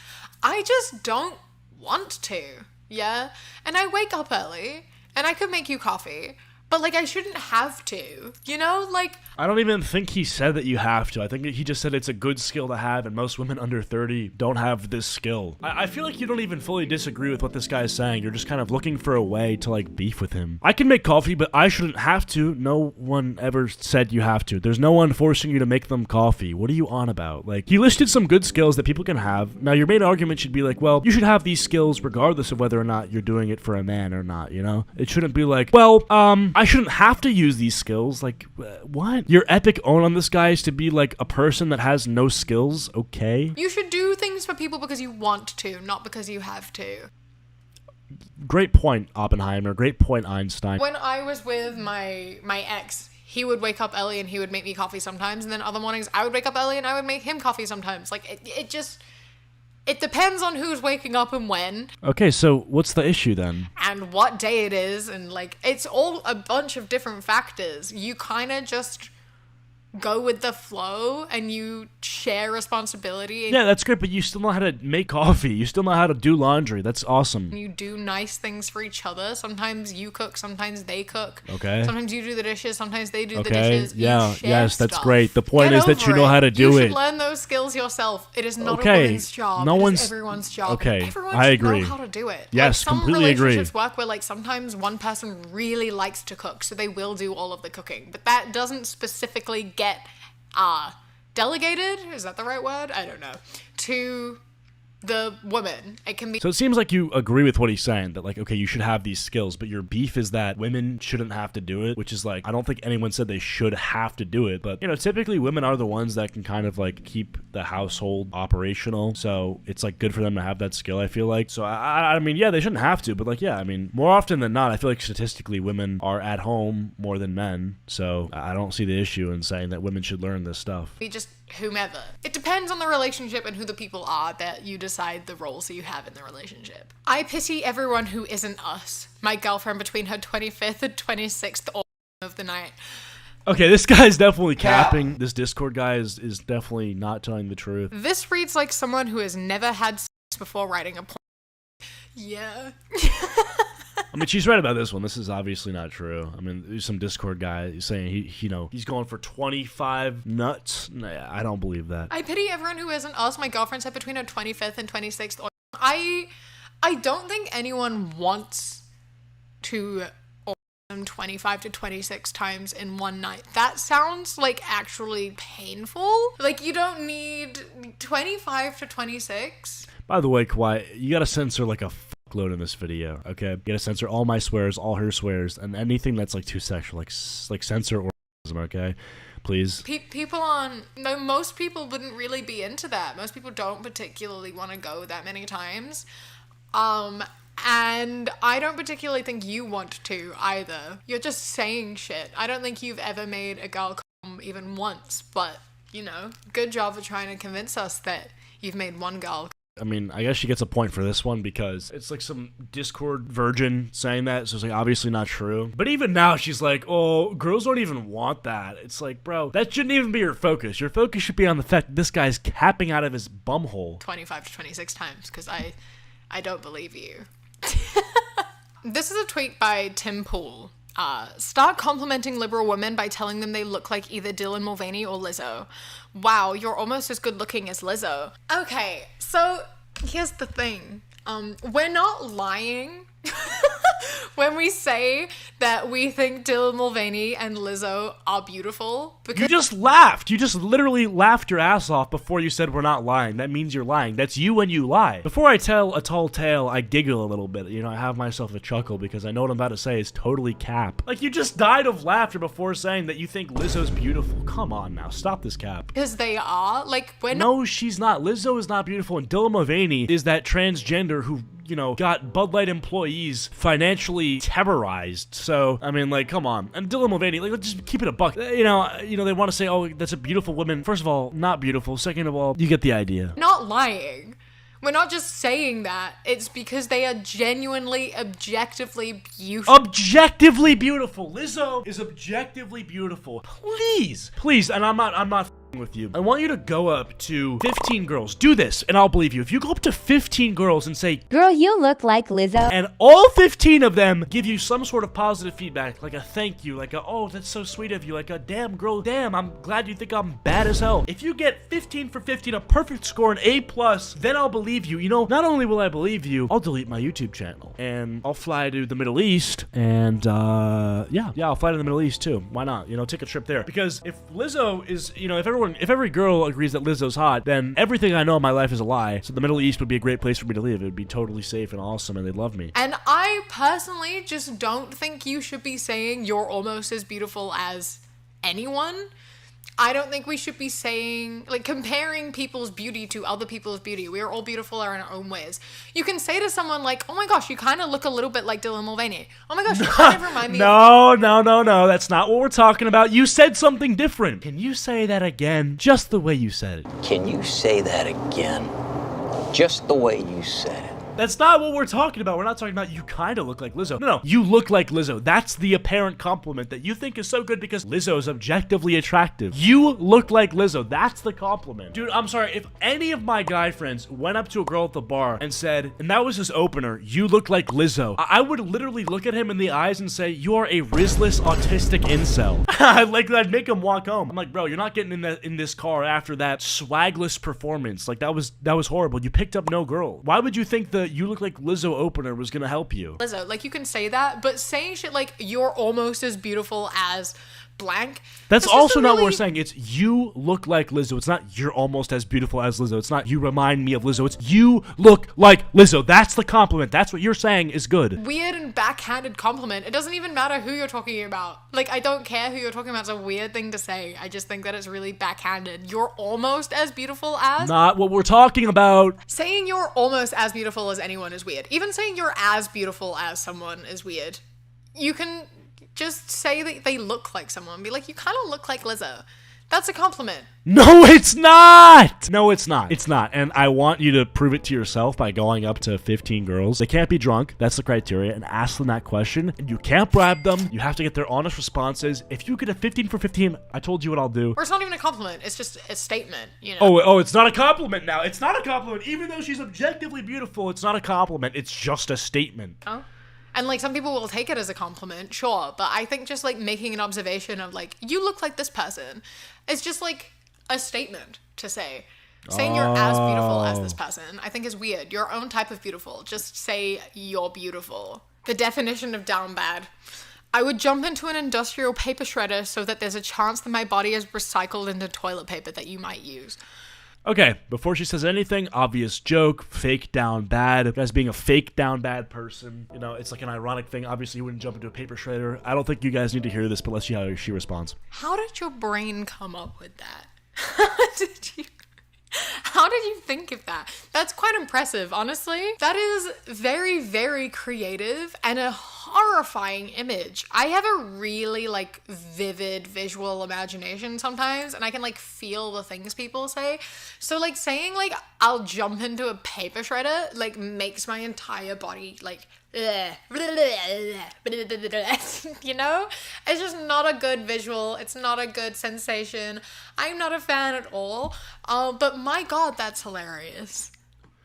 I just don't want to, yeah? And I wake up early, and I could make you coffee, But, like, I shouldn't have to, you know? Like, I don't even think he said that you have to. I think he just said it's a good skill to have, and most women under 30 don't have this skill. I feel like you don't even fully disagree with what this guy is saying. You're just kind of looking for a way to, like, beef with him. I can make coffee, but I shouldn't have to. No one ever said you have to. There's no one forcing you to make them coffee. What are you on about? Like, he listed some good skills that people can have. Now, your main argument should be like, well, you should have these skills regardless of whether or not you're doing it for a man or not, you know? It shouldn't be like, well, I shouldn't have to use these skills. Like, what? Your epic own on this guy is to be like a person that has no skills? Okay. you should do things for people because you want to, not because you have to. Great point, Oppenheimer. Great point, Einstein. When I was with my ex, he would wake up early and he would make me coffee sometimes, and then other mornings I would wake up early and I would make him coffee sometimes. Like, it depends on who's waking up and when. Okay, so what's the issue then? And what day it is, and, like, it's all a bunch of different factors. You kind of just go with the flow and you share responsibility. Yeah, that's great, but you still know how to make coffee. You still know how to do laundry. That's awesome. You do nice things for each other. Sometimes you cook, sometimes they cook. Okay. Sometimes you do the dishes, sometimes they do the Okay, dishes. yeah, You share yes, that's stuff. great. The point Get is that you over know it. how to do You it. should learn those skills yourself. It is not Okay, a woman's job. no It is one's- everyone's job. okay, Everyone I should agree. know how to do it. Yes, Some completely agree. relationships work where, like, sometimes one person really likes to cook, so they will do all of the cooking. But that doesn't specifically get delegated, is that the right word? I don't know, to the woman. It can be. So it seems like you agree with what he's saying, that like, okay, you should have these skills, but your beef is that women shouldn't have to do it, which is like, I don't think anyone said they should have to do it, but, you know, typically women are the ones that can kind of like keep the household operational, so it's like good for them to have that skill, I feel like. So I mean, yeah, they shouldn't have to, but like, yeah, I mean, more often than not, I feel like statistically women are at home more than men, so I don't see the issue in saying that women should learn this stuff. Be just whomever. It depends on the relationship and who the people are that you decide the roles that you have in the relationship. I pity everyone who isn't us. My girlfriend between her 25th and 26th of the night. Okay, this guy's definitely capping. This Discord guy is definitely not telling the truth. This reads like someone who has never had sex before writing a Yeah. I mean, she's right about this one. This is obviously not true. I mean, there's some Discord guy saying he's going for 25 nuts. Nah, I don't believe that. I pity everyone who isn't us. My girlfriend said between her 25th and 26th. I don't think anyone wants to orgasm 25 to 26 times in one night. That sounds like actually painful. Like, you don't need 25 to 26. By the way, Kawhi, you gotta censor like a fuckload in this video, okay? You gotta censor all my swears, all her swears, and anything that's like too sexual, like censor orgasm, okay? Please. Most people wouldn't really be into that. Most people don't particularly want to go that many times. And I don't particularly think you want to either. You're just saying shit. I don't think you've ever made a girl come even once, but, you know, good job for trying to convince us that you've made one girl. I mean, I guess she gets a point for this one because it's like some Discord virgin saying that, so it's like obviously not true. But even now, she's like, oh, girls don't even want that. It's like, bro, that shouldn't even be your focus. Your focus should be on the fact that this guy's capping out of his bumhole. 25 to 26 times, because I don't believe you. This is a tweet by Tim Pool. Start complimenting liberal women by telling them they look like either Dylan Mulvaney or Lizzo. Wow, you're almost as good looking as Lizzo. Okay, so here's the thing. We're not lying when we say that we think Dylan Mulvaney and Lizzo are beautiful. Because You just laughed. You just literally laughed your ass off before you said we're not lying. That means you're lying. That's you when you lie. Before I tell a tall tale, I giggle a little bit. You know, I have myself a chuckle because I know what I'm about to say is totally cap. Like, you just died of laughter before saying that you think Lizzo's beautiful. Come on now. Stop this cap. Because they are. Like, we're not. No, she's not. Lizzo is not beautiful, and Dylan Mulvaney is that transgender who, you know, got Bud Light employees financially terrorized. So, I mean, like, come on. And Dylan Mulvaney, like, let's just keep it a buck. You know, they want to say, oh, that's a beautiful woman. First of all, not beautiful. Second of all, you get the idea. Not lying. We're not just saying that. It's because they are genuinely, objectively beautiful. Objectively beautiful. Lizzo is objectively beautiful. Please, and I'm not with you. I want you to go up to 15 girls. Do this, and I'll believe you. If you go up to 15 girls and say, "Girl, you look like Lizzo," and all 15 of them give you some sort of positive feedback, like a thank you, like a, oh, that's so sweet of you, like a, damn, girl, damn, I'm glad you think I'm bad as hell. If you get 15 for 15, a perfect score, an A+, then I'll believe you. You know, not only will I believe you, I'll delete my YouTube channel, and I'll fly to the Middle East, and, yeah, I'll fly to the Middle East, too. Why not? You know, take a trip there. Because if Lizzo is, you know, if every girl agrees that Lizzo's hot, then everything I know in my life is a lie. So the Middle East would be a great place for me to live. It would be totally safe and awesome, and they'd love me. And I personally just don't think you should be saying you're almost as beautiful as anyone. I don't think we should be saying, like, comparing people's beauty to other people's beauty. We are all beautiful in our own ways. You can say to someone like, oh my gosh, you kind of look a little bit like Dylan Mulvaney. Oh my gosh, you kind of remind me No, that's not what we're talking about. You said something different. Can you say that again? Just the way you said it. Can you say that again? Just the way you said it. That's not what we're talking about. We're not talking about you kind of look like Lizzo. No, you look like Lizzo. That's the apparent compliment that you think is so good because Lizzo is objectively attractive. You look like Lizzo. That's the compliment. Dude, I'm sorry. If any of my guy friends went up to a girl at the bar and said, and that was his opener, you look like Lizzo, I would literally look at him in the eyes and say, you are a risless autistic incel. Like, I'd make him walk home. I'm like, bro, you're not getting in this car after that swagless performance. Like, that was horrible. You picked up no girl. Why would you think the you look like Lizzo opener was gonna help you? Lizzo, like, you can say that, but saying shit like you're almost as beautiful as blank. That's also not what we're saying. It's you look like Lizzo. It's not you're almost as beautiful as Lizzo. It's not you remind me of Lizzo. It's you look like Lizzo. That's the compliment. That's what you're saying is good. Weird and backhanded compliment. It doesn't even matter who you're talking about. Like, I don't care who you're talking about. It's a weird thing to say. I just think that it's really backhanded. You're almost as beautiful as... Not what we're talking about. Saying you're almost as beautiful as anyone is weird. Even saying you're as beautiful as someone is weird. You can just say that they look like someone. Be like, you kind of look like Lizzo. That's a compliment. No, it's not. No, it's not. It's not. And I want you to prove it to yourself by going up to 15 girls. They can't be drunk. That's the criteria. And ask them that question. And you can't bribe them. You have to get their honest responses. If you get a 15 for 15, I told you what I'll do. Or it's not even a compliment. It's just a statement, you know? Oh, it's not a compliment now. It's not a compliment. Even though she's objectively beautiful, it's not a compliment. It's just a statement. Oh. And, like, some people will take it as a compliment, sure. But I think just, like, making an observation of, like, you look like this person is just, like, a statement to say. Saying you're as beautiful as this person, I think is weird. Your own type of beautiful. Just say you're beautiful. The definition of down bad. I would jump into an industrial paper shredder so that there's a chance that my body is recycled into toilet paper that you might use. Okay, before she says anything, obvious joke, fake down bad. As being a fake down bad person, you know, it's like an ironic thing. Obviously, you wouldn't jump into a paper shredder. I don't think you guys need to hear this, but let's see how she responds. How did your brain come up with that? How did you think of that? That's quite impressive, honestly. That is very, very creative and a horrifying image. I have a really, like, vivid visual imagination sometimes, and I can, like, feel the things people say. So, like, saying, like, I'll jump into a paper shredder, like, makes my entire body, like, you know? It's just not a good visual. It's not a good sensation. I'm not a fan at all. But my God, that's hilarious.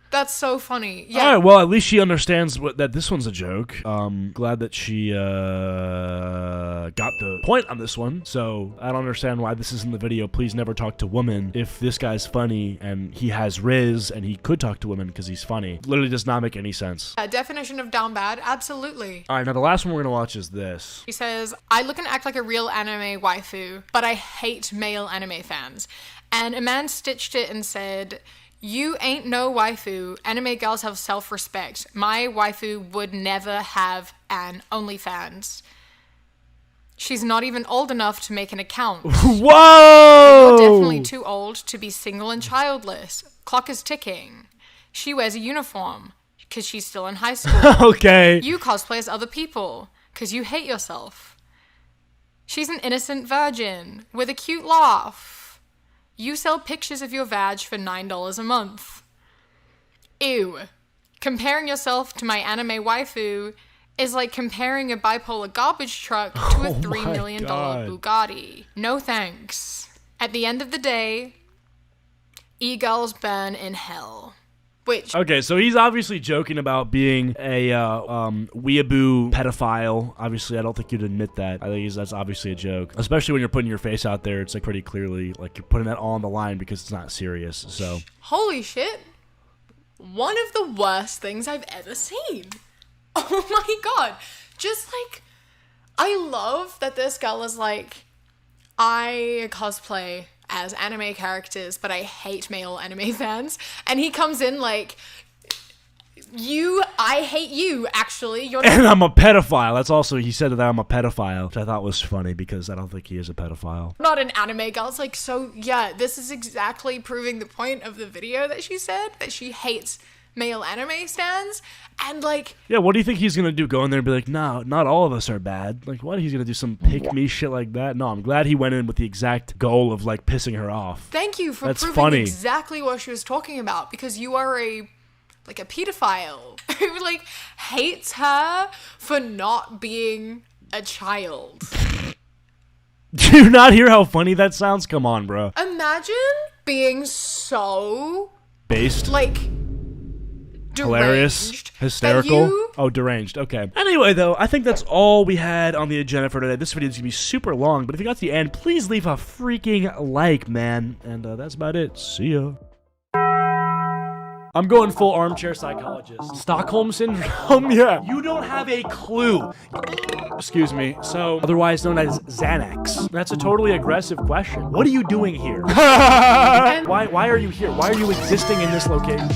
That's so funny. Yeah. All right, well, at least she understands that this one's a joke. Glad that she got the point on this one. So I don't understand why this is in the video. Please never talk to women. If this guy's funny and he has riz and he could talk to women because he's funny, literally does not make any sense. Definition of down bad, absolutely. All right, now the last one we're gonna watch is this. He says, I look and act like a real anime waifu, but I hate male anime fans. And a man stitched it and said, you ain't no waifu. Anime girls have self-respect. My waifu would never have an OnlyFans. She's not even old enough to make an account. Whoa! You're definitely too old to be single and childless. Clock is ticking. She wears a uniform because she's still in high school. Okay. You cosplay as other people because you hate yourself. She's an innocent virgin with a cute laugh. You sell pictures of your vag for $9 a month. Ew. Comparing yourself to my anime waifu is like comparing a bipolar garbage truck to a $3 million Bugatti. No thanks. At the end of the day, e-girls burn in hell. Which... Okay, so he's obviously joking about being a weeaboo pedophile. Obviously, I don't think you'd admit that. I think that's obviously a joke. Especially when you're putting your face out there, it's like pretty clearly like you're putting that all on the line because it's not serious, so. Holy shit. One of the worst things I've ever seen. Oh my god. Just like, I love that this girl is like, I cosplay as anime characters, but I hate male anime fans. And he comes in like, I hate you, actually. You're not- And I'm a pedophile. That's also, he said that I'm a pedophile, which I thought was funny because I don't think he is a pedophile. not an anime girl. It's like, so yeah, this is exactly proving the point of the video that she said, that she hates male anime stans. And like, yeah, what do you think he's gonna do? Go in there and be like, no, not all of us are bad. Like, what? He's gonna do some pick me shit like that? No, I'm glad he went in with the exact goal of like pissing her off. thank you for That's proving funny. exactly what she was talking about, because you are a pedophile who like hates her for not being a child. Do you not hear how funny that sounds? Come on, bro. Imagine being so Based. like Hilarious, deranged that hysterical. you- Oh, deranged. Okay. Anyway, though, I think that's all we had on the agenda for today. This video is gonna be super long, but if you got to the end, please leave a freaking like, man. And that's about it. See ya. I'm going full armchair psychologist. Stockholm syndrome? Yeah. You don't have a clue. Excuse me. So, otherwise known as Xanax. That's a totally aggressive question. What are you doing here? Why are you here? Why are you existing in this location?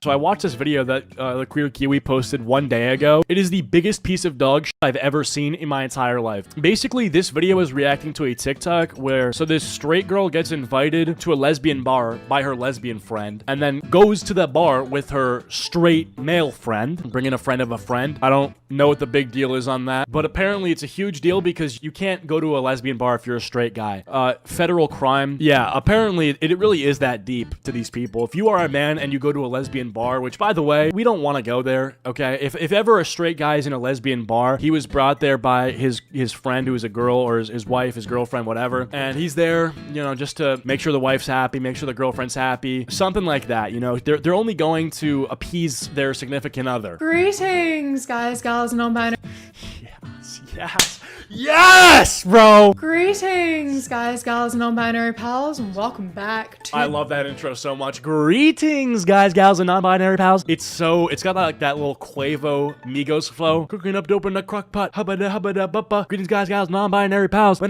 So I watched this video that the Queer Kiwi posted one day ago. It is the biggest piece of dog shit I've ever seen in my entire life. Basically, this video is reacting to a TikTok where, so this straight girl gets invited to a lesbian bar by her lesbian friend and then goes to the bar with her straight male friend, bringing a friend of a friend. I don't know what the big deal is on that, but apparently it's a huge deal because you can't go to a lesbian bar if you're a straight guy. Federal crime. Yeah, apparently it really is that deep to these people. If you are a man and you go to a lesbian bar, which by the way, we don't want to go there, okay? If ever a straight guy is in a lesbian bar, he was brought there by his friend who is a girl, or his wife, his girlfriend, whatever, and he's there, you know, just to make sure the wife's happy, make sure the girlfriend's happy, something like that, you know? They're only going to appease their significant other. Greetings, guys, gals, and non-binary. Yes, bro! Greetings, guys, gals, and non-binary pals, and welcome back to... I love that intro so much. Greetings, guys, gals, and non-binary pals. It's got like that little Quavo Migos flow. Cooking up dope in the crock pot. Hubba hubba bubba. Greetings, guys, gals, non-binary pals.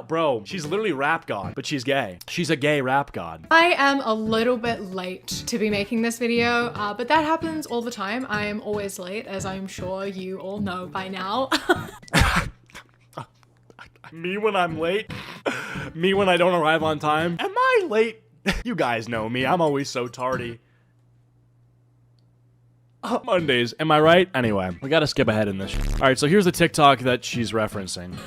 Bro, she's literally rap god, but she's gay. She's a gay rap god. I am a little bit late to be making this video, but that happens all the time. I am always late, as I'm sure you all know by now. Me when I'm late? Me when I don't arrive on time? Am I late? You guys know me. I'm always so tardy. Mondays. Am I right? Anyway, we gotta skip ahead in this. Alright, so here's the TikTok that she's referencing.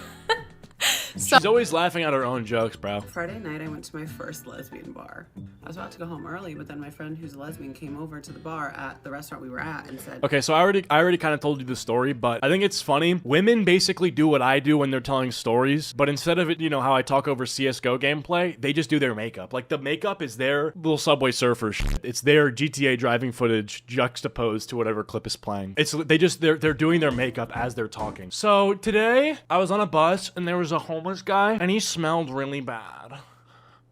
She's always laughing at her own jokes, bro. Friday night, I went to my first lesbian bar. I was about to go home early, but then my friend who's a lesbian came over to the bar at the restaurant we were at and said, Okay, so I already kind of told you the story, but I think it's funny. Women basically do what I do when they're telling stories, but instead of it, you know, how I talk over CSGO gameplay, they just do their makeup. Like, the makeup is their little Subway Surfer shit. It's their GTA driving footage juxtaposed to whatever clip is playing. They're doing their makeup as they're talking. So today, I was on a bus and there was a homeless guy and he smelled really bad.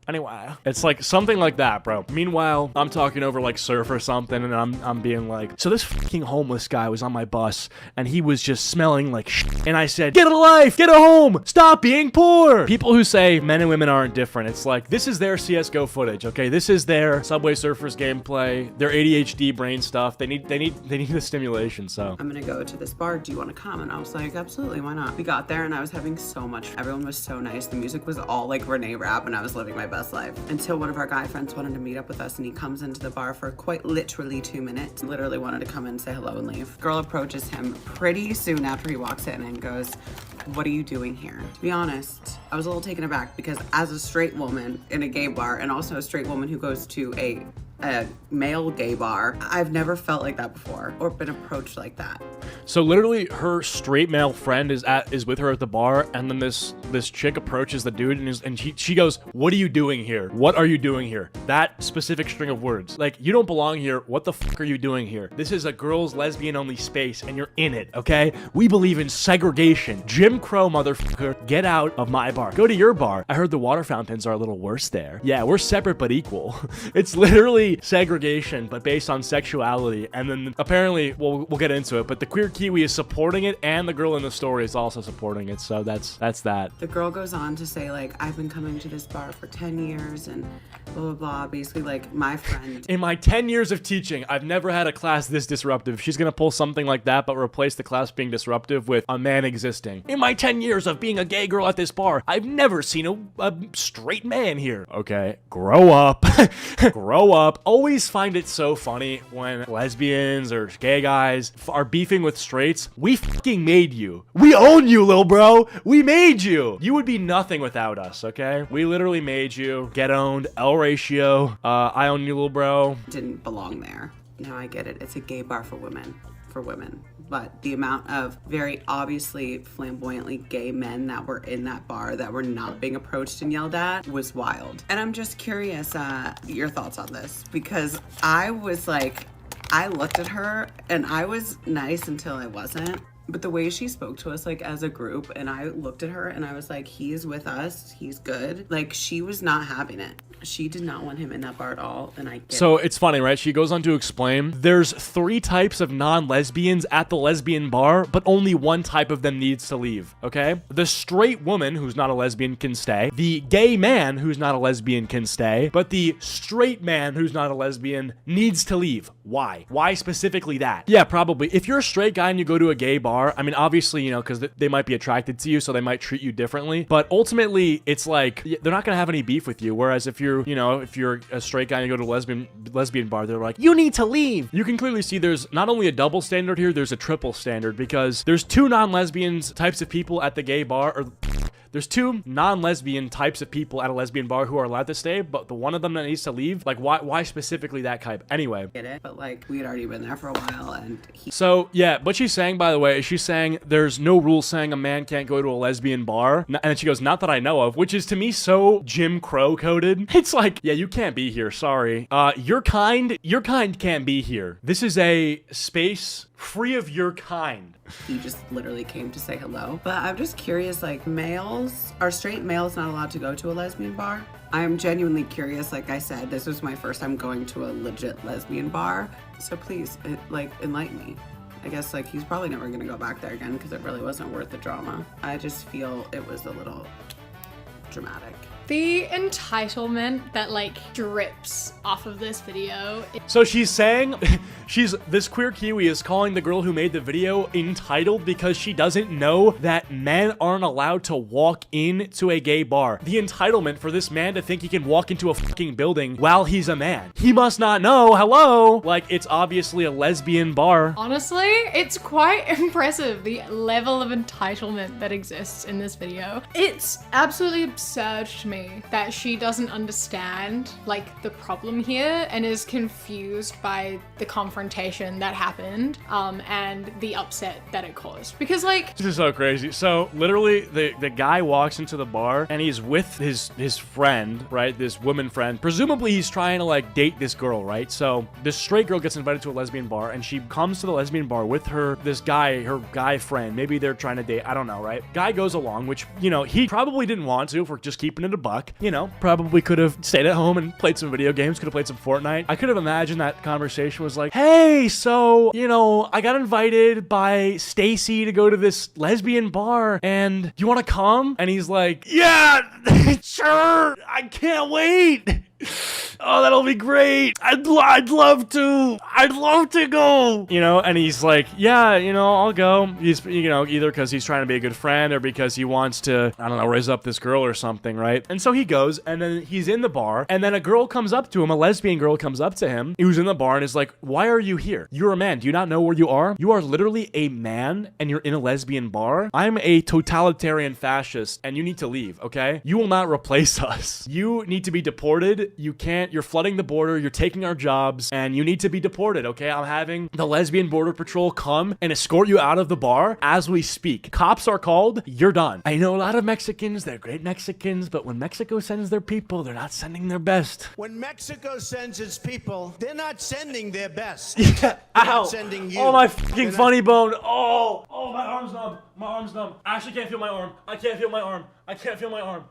Anyway, it's like something like that, bro. Meanwhile, I'm talking over like Surf or something, and I'm being like, so this fucking homeless guy was on my bus, and he was just smelling like shit. And I said, get a life, get a home, stop being poor. People who say men and women aren't different, it's like, this is their CSGO footage, okay? This is their Subway Surfers gameplay, their ADHD brain stuff. They need the stimulation, so. I'm gonna go to this bar, do you wanna come? And I was like, absolutely, why not? We got there and I was having so much, everyone was so nice. The music was all like Renee rap and I was living my best life until one of our guy friends wanted to meet up with us and he comes into the bar for quite literally 2 minutes. Literally wanted to come in, say hello and leave. Girl approaches him pretty soon after he walks in and goes, what are you doing here? To be honest, I was a little taken aback because as a straight woman in a gay bar and also a straight woman who goes to a a male gay bar. I've never felt like that before or been approached like that. So literally her straight male friend is with her at the bar, and then this chick approaches the dude and she goes, "What are you doing here? What are you doing here?" That specific string of words. Like, you don't belong here. What the fuck are you doing here? This is a girls lesbian only space and you're in it, okay? We believe in segregation. Jim Crow, motherfucker. Get out of my bar. Go to your bar. I heard the water fountains are a little worse there. Yeah, we're separate but equal. It's literally segregation, but based on sexuality. And then apparently, we'll get into it, but the Queer Kiwi is supporting it, and the girl in the story is also supporting it. So that's that. The girl goes on to say, like, I've been coming to this bar for 10 years and blah, blah, blah. Basically, like, my friend. In my 10 years of teaching, I've never had a class this disruptive. She's gonna pull something like that, but replace the class being disruptive with a man existing. In my 10 years of being a gay girl at this bar, I've never seen a straight man here. Okay, grow up. Grow up. Always find it so funny when lesbians or gay guys are beefing with straights. We fucking made you. We own you, lil bro. We made you. You would be nothing without us, okay? We literally made you. Get owned. L ratio. I own you, lil bro. Didn't belong there. Now I get it. It's a gay bar for women. But the amount of very obviously flamboyantly gay men that were in that bar that were not being approached and yelled at was wild. And I'm just curious, your thoughts on this, because I was like, I looked at her and I was nice until I wasn't. But the way she spoke to us, like, as a group, and I looked at her and I was like, he is with us, he's good. Like, she was not having it. She did not want him in that bar at all, and I get So it's funny, right? She goes on to explain, there's 3 types of non-lesbians at the lesbian bar, but only one type of them needs to leave, okay? The straight woman who's not a lesbian can stay. The gay man who's not a lesbian can stay, but the straight man who's not a lesbian needs to leave. Why? Why specifically that? Yeah, probably. If you're a straight guy and you go to a gay bar, I mean, obviously, you know, because they might be attracted to you, so they might treat you differently. But ultimately, it's like, they're not going to have any beef with you. Whereas if you're a straight guy and you go to a lesbian bar, they're like, you need to leave. You can clearly see there's not only a double standard here, there's a triple standard, because there's 2 non-lesbians types of people at the gay bar, or there's 2 non-lesbian types of people at a lesbian bar who are allowed to stay, but the one of them that needs to leave, like, why specifically that type? Anyway. Get it, but like, we had already been there for a while, and So, yeah, what she's saying, by the way, is she's saying there's no rule saying a man can't go to a lesbian bar, and then she goes, not that I know of, which is to me so Jim Crow coded. It's like, yeah, you can't be here, sorry. Your kind can't be here. This is a space free of your kind. He just literally came to say hello. But I'm just curious, like, are straight males not allowed to go to a lesbian bar? I'm genuinely curious. Like I said, this was my first time going to a legit lesbian bar. So please, enlighten me. I guess, like, he's probably never gonna go back there again because it really wasn't worth the drama. I just feel it was a little dramatic. The entitlement that, like, drips off of this video. So she's saying, this Queer Kiwi is calling the girl who made the video entitled because she doesn't know that men aren't allowed to walk into a gay bar. The entitlement for this man to think he can walk into a fucking building while he's a man. He must not know, hello? Like, it's obviously a lesbian bar. Honestly, it's quite impressive, the level of entitlement that exists in this video. It's absolutely absurd to me that she doesn't understand, like, the problem here and is confused by the confrontation that happened and the upset that it caused. Because, like, this is so crazy. So literally the guy walks into the bar and he's with his friend, right? This woman friend. Presumably he's trying to, like, date this girl, right? So this straight girl gets invited to a lesbian bar and she comes to the lesbian bar with her guy friend. Maybe they're trying to date, I don't know, right? Guy goes along, which, you know, he probably didn't want to, if we're just keeping it a buck. You know, probably could have stayed at home and played some video games, could have played some Fortnite. I could have imagined that conversation was like, hey, so, you know, I got invited by Stacy to go to this lesbian bar and you want to come? And he's like, yeah, sure, I can't wait. Oh, that'll be great. I'd love to go. You know, and he's like, yeah, you know, I'll go. He's, you know, either because he's trying to be a good friend or because he wants to, I don't know, raise up this girl or something, right? And so he goes, and then he's in the bar, and then a girl comes up to him, a lesbian girl comes up to him, who's in the bar and is like, why are you here? You're a man. Do you not know where you are? You are literally a man, and you're in a lesbian bar. I'm a totalitarian fascist, and you need to leave, okay? You will not replace us. You need to be deported you're flooding the border, you're taking our jobs, and you need to be deported, okay? I'm having the lesbian border patrol come and escort you out of the bar as we speak. Cops are called, you're done. I know a lot of Mexicans, they're great Mexicans, but when Mexico sends their people, they're not sending their best. When Mexico sends its people, they're not sending their best. Yeah, they're ow. not sending you. Oh, my fucking funny bone. Oh, my arm's numb. My arm's numb. I actually can't feel my arm. I can't feel my arm. I can't feel my arm.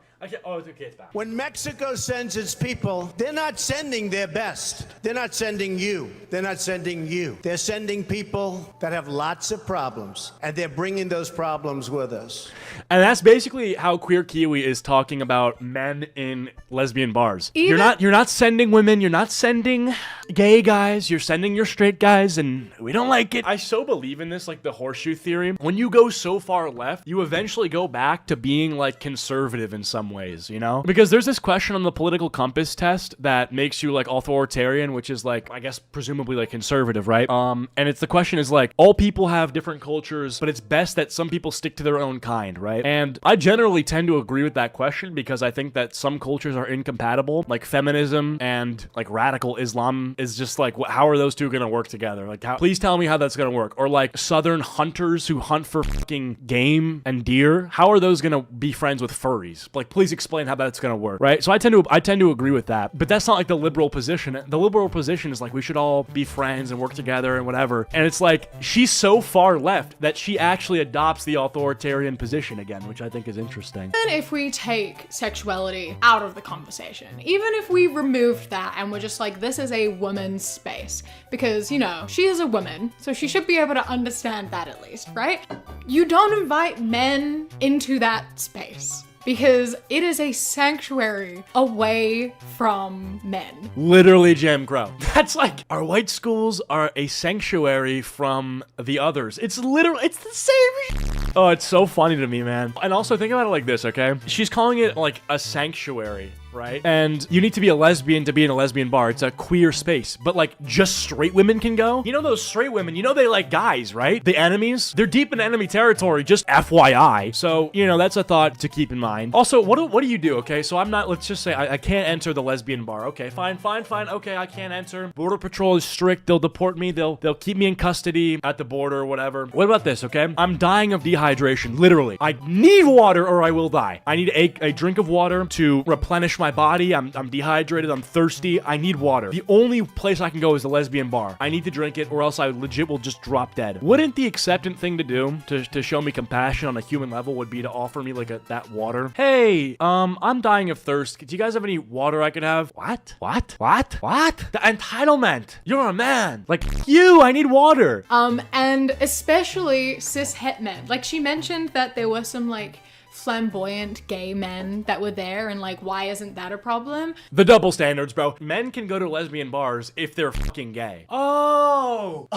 Oh, it's okay, it's back. When Mexico sends its people, they're not sending their best. They're not sending you. They're not sending you. They're sending people that have lots of problems, and they're bringing those problems with us. And that's basically how Queer Kiwi is talking about men in lesbian bars. You're not sending women, you're not sending gay guys, you're sending your straight guys, and we don't like it. I so believe in this, like the horseshoe theory. When you go so far left, you eventually go back to being like conservative in some ways, you know? Because there's this question on the political compass test that makes you like authoritarian, which is like, I guess, presumably like conservative, right? And it's the question is like, all people have different cultures, but it's best that some people stick to their own kind, right? And I generally tend to agree with that question because I think that some cultures are incompatible, like feminism and like radical Islam is just like, how are those two gonna work together? Like, please tell me how that's gonna work. Or like Southern hunters who hunt for fucking game and deer, how are those gonna be friends with furries? Like, please explain how that's gonna work, right? So I tend to agree with that, but that's not like the liberal position. The liberal position is like, we should all be friends and work together and whatever. And it's like, she's so far left that she actually adopts the authoritarian position again, which I think is interesting. And if we take sexuality out of the conversation, even if we removed that and we're just like, this is a woman's space, because, you know, she is a woman, so she should be able to understand that at least, right? You don't invite men into that space, because it is a sanctuary away from men. Literally Jim Crow. That's like, our white schools are a sanctuary from the others. It's literally, it's the same. Oh, it's so funny to me, man. And also think about it like this, okay? She's calling it like a sanctuary, right? And you need to be a lesbian to be in a lesbian bar. It's a queer space, but like just straight women can go. You know those straight women, you know they like guys, right? The enemies, they're deep in enemy territory, just FYI. So, you know, that's a thought to keep in mind. Also, what do you do, okay? So I'm not, let's just say I can't enter the lesbian bar. Okay, fine. Okay, I can't enter. Border Patrol is strict. They'll deport me. They'll keep me in custody at the border or whatever. What about this, okay? I'm dying of dehydration, literally. I need water or I will die. I need a drink of water to replenish my body. I'm dehydrated. I'm thirsty. I need water. The only place I can go is the lesbian bar. I need to drink it or else I legit will just drop dead. Wouldn't the acceptant thing to do to show me compassion on a human level would be to offer me like that water? Hey, I'm dying of thirst. Do you guys have any water I could have? What? The entitlement. You're a man. Like you, I need water. And especially cis het men. Like she mentioned that there were some like flamboyant gay men that were there, and like, why isn't that a problem? The double standards, bro. Men can go to lesbian bars if they're fucking gay. Oh,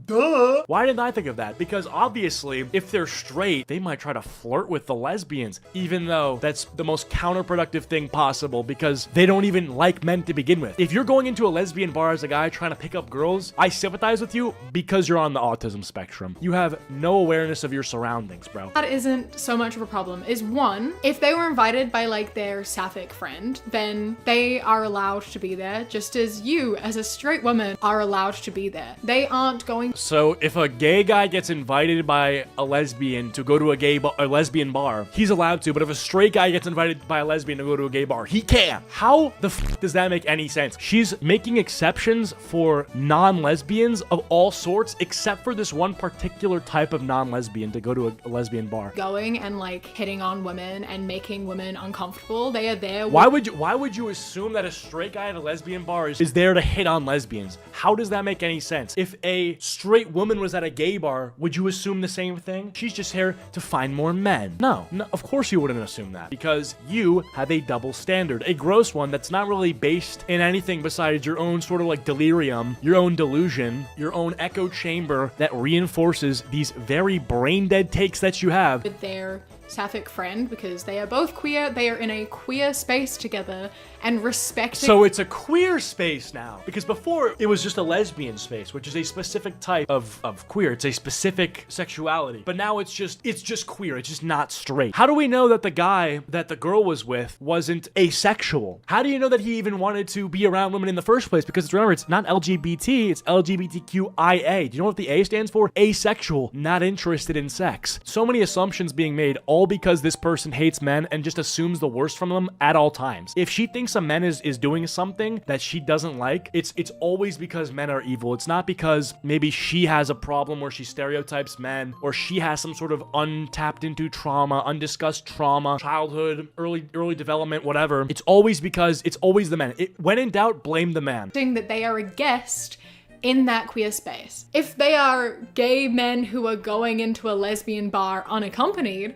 duh. Why didn't I think of that? Because obviously, if they're straight, they might try to flirt with the lesbians, even though that's the most counterproductive thing possible because they don't even like men to begin with. If you're going into a lesbian bar as a guy trying to pick up girls, I sympathize with you because you're on the autism spectrum. You have no awareness of your surroundings, bro. That isn't so much of a problem. Is one, if they were invited by like their sapphic friend, then they are allowed to be there, just as you as a straight woman are allowed to be there. They aren't going. So if a gay guy gets invited by a lesbian to go to a lesbian bar, he's allowed to, but if a straight guy gets invited by a lesbian to go to a gay bar, he can't. How the f does that make any sense? She's making exceptions for non-lesbians of all sorts, except for this one particular type of non-lesbian to go to a lesbian bar. Going and like hitting on women and making women uncomfortable. They are there. Why would you assume that a straight guy at a lesbian bar is there to hit on lesbians? How does that make any sense? If a straight woman was at a gay bar, would you assume the same thing? She's just here to find more men. No, of course you wouldn't assume that because you have a double standard, a gross one that's not really based in anything besides your own sort of like delirium, your own delusion, your own echo chamber that reinforces these very brain dead takes that you have. With their sapphic friend because they are both queer, they are in a queer space together and respecting. So it's a queer space now, because before it was just a lesbian space, which is a specific type of queer. It's a specific sexuality, but now it's just queer. It's just not straight. How do we know that the guy that the girl was with wasn't asexual? How do you know that he even wanted to be around women in the first place? Because remember, it's not LGBT, it's LGBTQIA. Do you know what the A stands for? Asexual, not interested in sex. So many assumptions being made, all because this person hates men and just assumes the worst from them at all times. If she thinks a man is doing something that she doesn't like, it's always because men are evil. It's not because maybe she has a problem where she stereotypes men, or she has some sort of untapped into trauma, undiscussed trauma, childhood, early development, whatever. It's always because it's always the men. When in doubt, blame the man. That they are a guest in that queer space. If they are gay men who are going into a lesbian bar unaccompanied,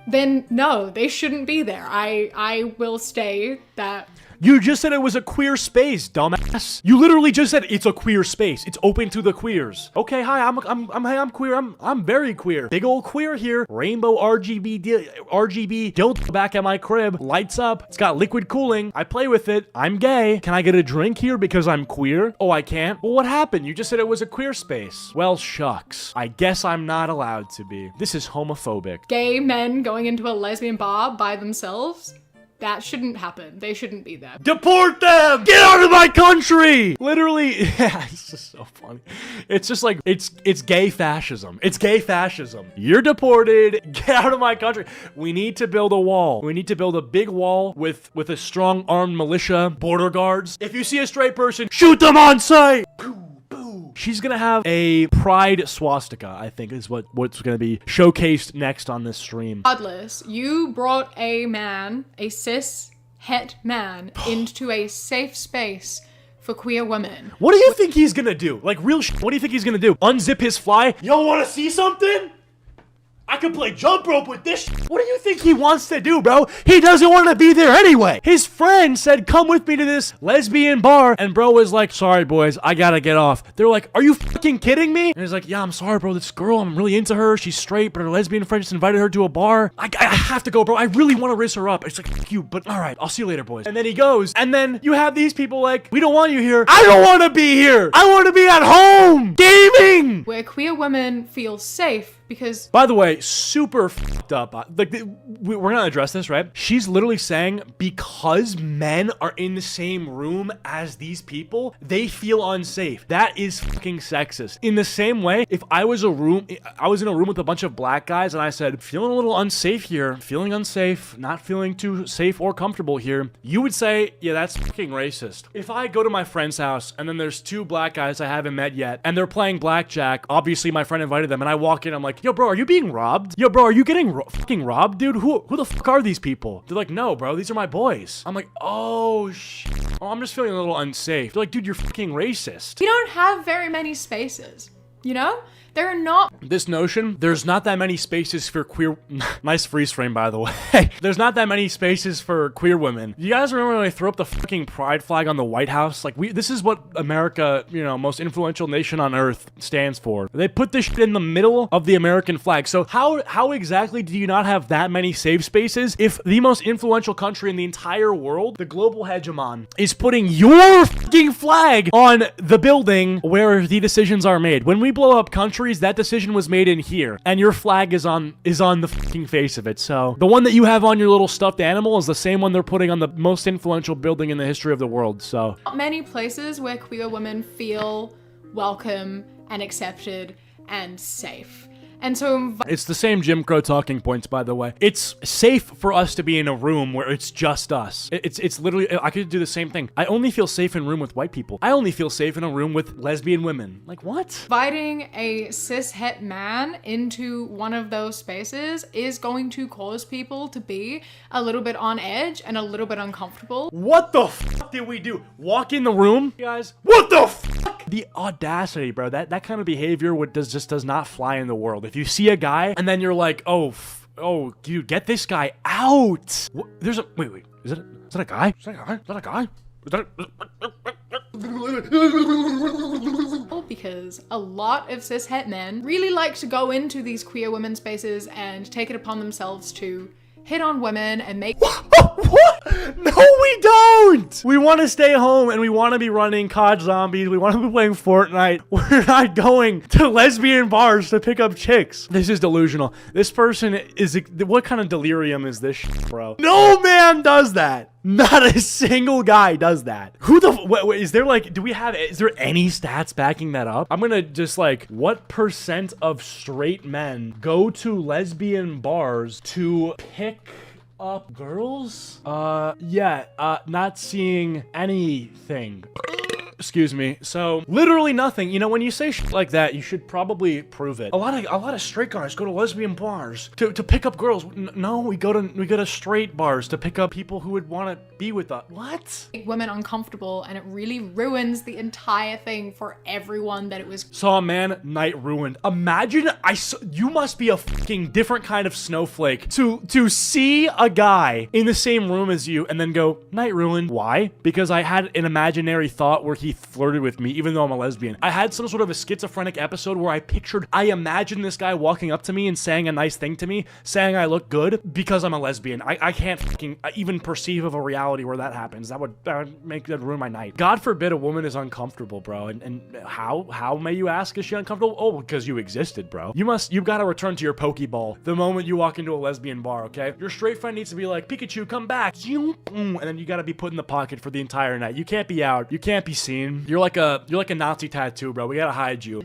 then no, they shouldn't be there. I will stay that. You just said it was a queer space, dumbass. You literally just said it's a queer space. It's open to the queers. Okay, hi, I'm queer. I'm very queer. Big old queer here. Rainbow RGB dildo back at my crib. Lights up. It's got liquid cooling. I play with it. I'm gay. Can I get a drink here because I'm queer? Oh, I can't? Well, what happened? You just said it was a queer space. Well, shucks. I guess I'm not allowed to be. This is homophobic. Gay men going into a lesbian bar by themselves? That shouldn't happen. They shouldn't be there. Deport them! Get out of my country! Literally, yeah, it's just so funny. It's just like, it's gay fascism. It's gay fascism. You're deported. Get out of my country. We need to build a wall. We need to build a big wall with a strong armed militia, border guards. If you see a straight person, shoot them on sight! She's gonna have a pride swastika, I think is what's gonna be showcased next on this stream. Regardless, you brought a man, a cis het man, into a safe space for queer women. What do you think he's gonna do? Like real shit, what do you think he's gonna do? Unzip his fly? Y'all wanna see something? I could play jump rope with this shit. What do you think he wants to do, bro? He doesn't want to be there anyway. His friend said, come with me to this lesbian bar. And bro was like, sorry, boys, I gotta get off. They're like, are you fucking kidding me? And he's like, yeah, I'm sorry, bro. This girl, I'm really into her. She's straight, but her lesbian friend just invited her to a bar. I have to go, bro. I really want to riz her up. It's like, fuck you, but all right, I'll see you later, boys. And then he goes. And then you have these people like, we don't want you here. I don't want to be here. I want to be at home gaming. Where queer women feel safe because, by the way, super fucked up. Like, we're gonna address this, right? She's literally saying because men are in the same room as these people, they feel unsafe. That is fucking sexist. In the same way, if I was in a room with a bunch of black guys and I said, feeling a little unsafe here, feeling unsafe, not feeling too safe or comfortable here, you would say, yeah, that's fucking racist. If I go to my friend's house and then there's two black guys I haven't met yet and they're playing blackjack, obviously my friend invited them, and I walk in, I'm like, yo, bro, are you being robbed? Yo, bro, are you getting fucking robbed, dude? Who the fuck are these people? They're like, no, bro, these are my boys. I'm like, oh, shit. Oh, I'm just feeling a little unsafe. They're like, dude, you're fucking racist. we don't have very many spaces, you know? There are not. This notion, there's not that many spaces for queer. Nice freeze frame, by the way. There's not that many spaces for queer women. You guys remember when they threw up the fucking pride flag on the White House? Like, this is what America, you know, most influential nation on earth stands for. They put this shit in the middle of the American flag. So how exactly do you not have that many safe spaces if the most influential country in the entire world, the global hegemon, is putting your fucking flag on the building where the decisions are made? When we blow up countries, that decision was made in here, and your flag is on the fucking face of it. So the one that you have on your little stuffed animal is the same one they're putting on the most influential building in the history of the world. So not many places where queer women feel welcome and accepted and safe. And so it's the same Jim Crow talking points, by the way. It's safe for us to be in a room where it's just us. It's literally, I could do the same thing. I only feel safe in a room with white people. I only feel safe in a room with lesbian women. Like, what? Inviting a cis het man into one of those spaces is going to cause people to be a little bit on edge and a little bit uncomfortable. What the fuck did we do? Walk in the room? You guys, what the fuck? The audacity, bro. That kind of behavior just does not fly in the world. If you see a guy and then you're like, oh, dude, get this guy out. There's a wait. Is that a guy? Is that a guy? Is that a guy? Is that a... because a lot of cis-het men really like to go into these queer women spaces and take it upon themselves to hit on women and make— What? No, we don't! We want to stay home and we want to be running COD Zombies. We want to be playing Fortnite. We're not going to lesbian bars to pick up chicks. This is delusional. This person is— what kind of delirium is this shit, bro? No man does that. Not a single guy does that. Who the— wait, is there like— is there any stats backing that up? I'm gonna just like, what percent of straight men go to lesbian bars to pick up girls? Not seeing anything. Excuse me. So literally nothing. You know, when you say shit like that, you should probably prove it. A lot of straight guys go to lesbian bars to pick up girls. No, we go to straight bars to pick up people who would want to be with us. What? make women uncomfortable, and it really ruins the entire thing for everyone that it was. Saw a man, night ruined. Imagine you must be a fucking different kind of snowflake to see a guy in the same room as you and then go, night ruined. Why? Because I had an imaginary thought where he flirted with me even though I'm a lesbian. I had some sort of a schizophrenic episode where I imagined this guy walking up to me and saying a nice thing to me, saying I look good because I'm a lesbian. I can't fucking even perceive of a reality where that happens. That would ruin my night. God forbid a woman is uncomfortable, bro. And how may you ask, is she uncomfortable? Oh, because you existed, bro. You've got to return to your Pokeball the moment you walk into a lesbian bar, okay? Your straight friend needs to be like, Pikachu, come back. And then you got to be put in the pocket for the entire night. You can't be out. You can't be seen. You're like a Nazi tattoo, bro. We gotta hide you.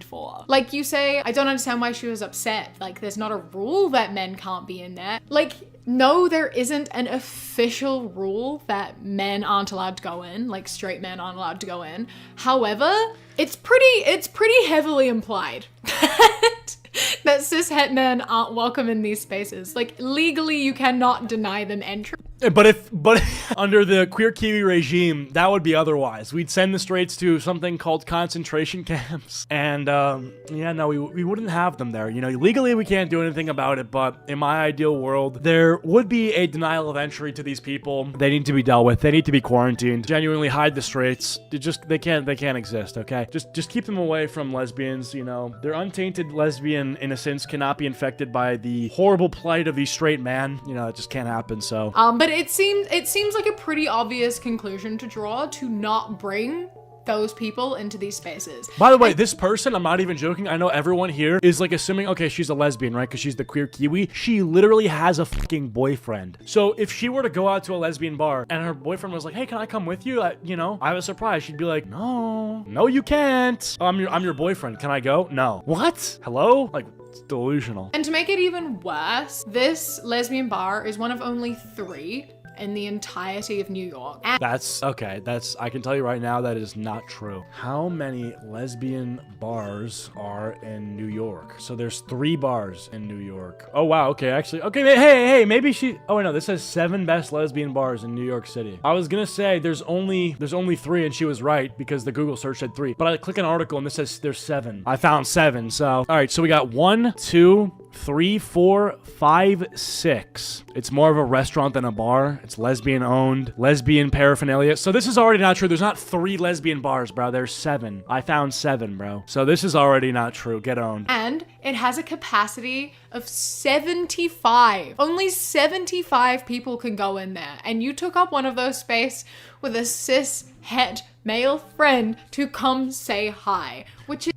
Like you say, I don't understand why she was upset. Like, there's not a rule that men can't be in there. Like, no, there isn't an official rule that men aren't allowed to go in, like straight men aren't allowed to go in. However, it's pretty heavily implied that cis-het men aren't welcome in these spaces. Like, legally, you cannot deny them entry. But under the Queer Kiwi regime, that would be otherwise. We'd send the straights to something called concentration camps. And, we wouldn't have them there. You know, legally we can't do anything about it, but in my ideal world, there would be a denial of entry to these people. They need to be dealt with. They need to be quarantined. Genuinely hide the straights. They can't exist, okay? Just keep them away from lesbians, you know. Their untainted lesbian innocence cannot be infected by the horrible plight of these straight men. You know, it just can't happen, so. But it seems like a pretty obvious conclusion to draw to not bring those people into these spaces. By the way, this person, I'm not even joking, I know everyone here is like assuming, okay, she's a lesbian, right? Because she's the Queer Kiwi. She literally has a fucking boyfriend. So if she were to go out to a lesbian bar and her boyfriend was like, hey, can I come with you? I have a surprise. She'd be like, no, you can't. I'm your boyfriend. Can I go? No. What? Hello? Like, it's delusional. And to make it even worse, this lesbian bar is one of only 3 in the entirety of New York. I can tell you right now that is not true. How many lesbian bars are in New York? So there's 3 bars in New York. Oh wow, okay, actually, okay, hey, maybe oh wait, no, this says 7 best lesbian bars in New York City. I was gonna say there's only 3, and she was right because the Google search said 3, but I click an article and this says there's 7. I found 7, so all right, so we got 1, 2, 3, 4, 5, 6. It's more of a restaurant than a bar. It's lesbian owned, lesbian paraphernalia. So this is already not true. There's not 3 lesbian bars, bro. There's 7. I found 7, bro. So this is already not true. Get owned. And it has a capacity of 75. Only 75 people can go in there. And you took up one of those space with a cis-het male friend to come say hi, which is—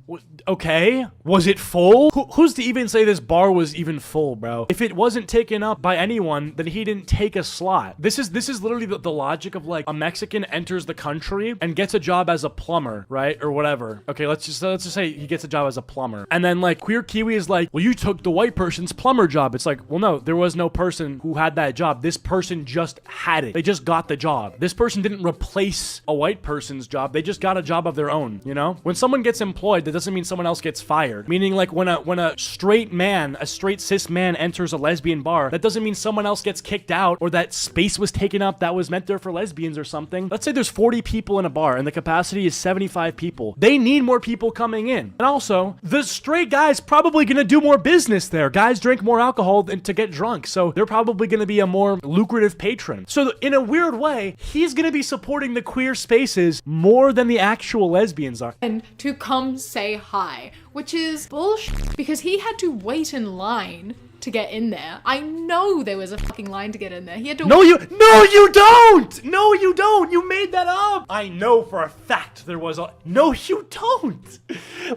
Okay, was it full? Who's to even say this bar was even full, bro? If it wasn't taken up by anyone, then he didn't take a slot. This is literally the logic of like a Mexican enters the country and gets a job as a plumber, right? Or whatever. Okay, let's just say he gets a job as a plumber. And then like Queer Kiwi is like, well, you took the white person's plumber job. It's like, well, no, there was no person who had that job. This person just had it. They just got the job. This person didn't replace a white person's job. They just got a job of their own, you know? When someone gets employed, that doesn't mean someone else gets fired. Meaning like when a straight cis man enters a lesbian bar, that doesn't mean someone else gets kicked out or that space was taken up that was meant there for lesbians or something. Let's say there's 40 people in a bar and the capacity is 75 people. They need more people coming in. And also, the straight guy's probably gonna do more business there. Guys drink more alcohol than to get drunk, so they're probably gonna be a more lucrative patron. So in a weird way, he's gonna be supporting the queer spaces more than the actual lesbians are. And to come say hi, which is bullshit because he had to wait in line to get in there. I know there was a fucking line to get in there. He had to No, you don't! No, you don't! You made that up! I know for a fact there was a... No, you don't!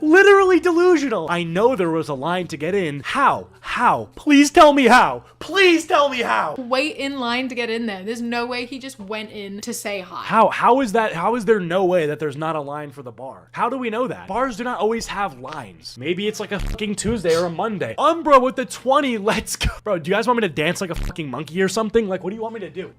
Literally delusional. I know there was a line to get in. How? How? Please tell me how. Please tell me how. wait in line to get in there. There's no way he just went in to say hi. How is that? How is there no way that there's not a line for the bar? How do we know that? Bars do not always have lines. Maybe it's like a fucking Tuesday or a Monday. Umbra with the 20, let's go. Bro, do you guys want me to dance like a fucking monkey or something? Like, what do you want me to do?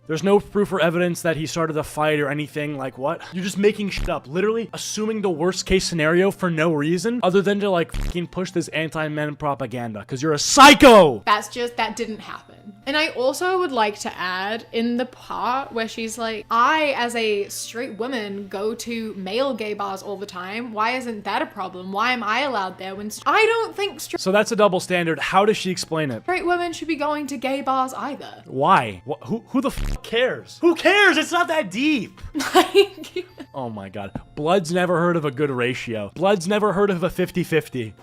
There's no proof or evidence that he started a fight or anything. Like, what? You're just making shit up. Literally assuming the worst case scenario for no reason other than to like fucking push this anti-men propaganda because you're a psycho. That didn't happen. And I also would like to add in the part where she's like, I as a straight woman go to male gay bars all the time. Why isn't that a problem? Why am I allowed there when I don't think So that's a double standard. How does she explain it? straight women should be going to gay bars either? Why? Who the fuck cares? Who cares? It's not that deep. Oh my god. Blood's never heard of a good ratio. Blood's never heard of a 50-50.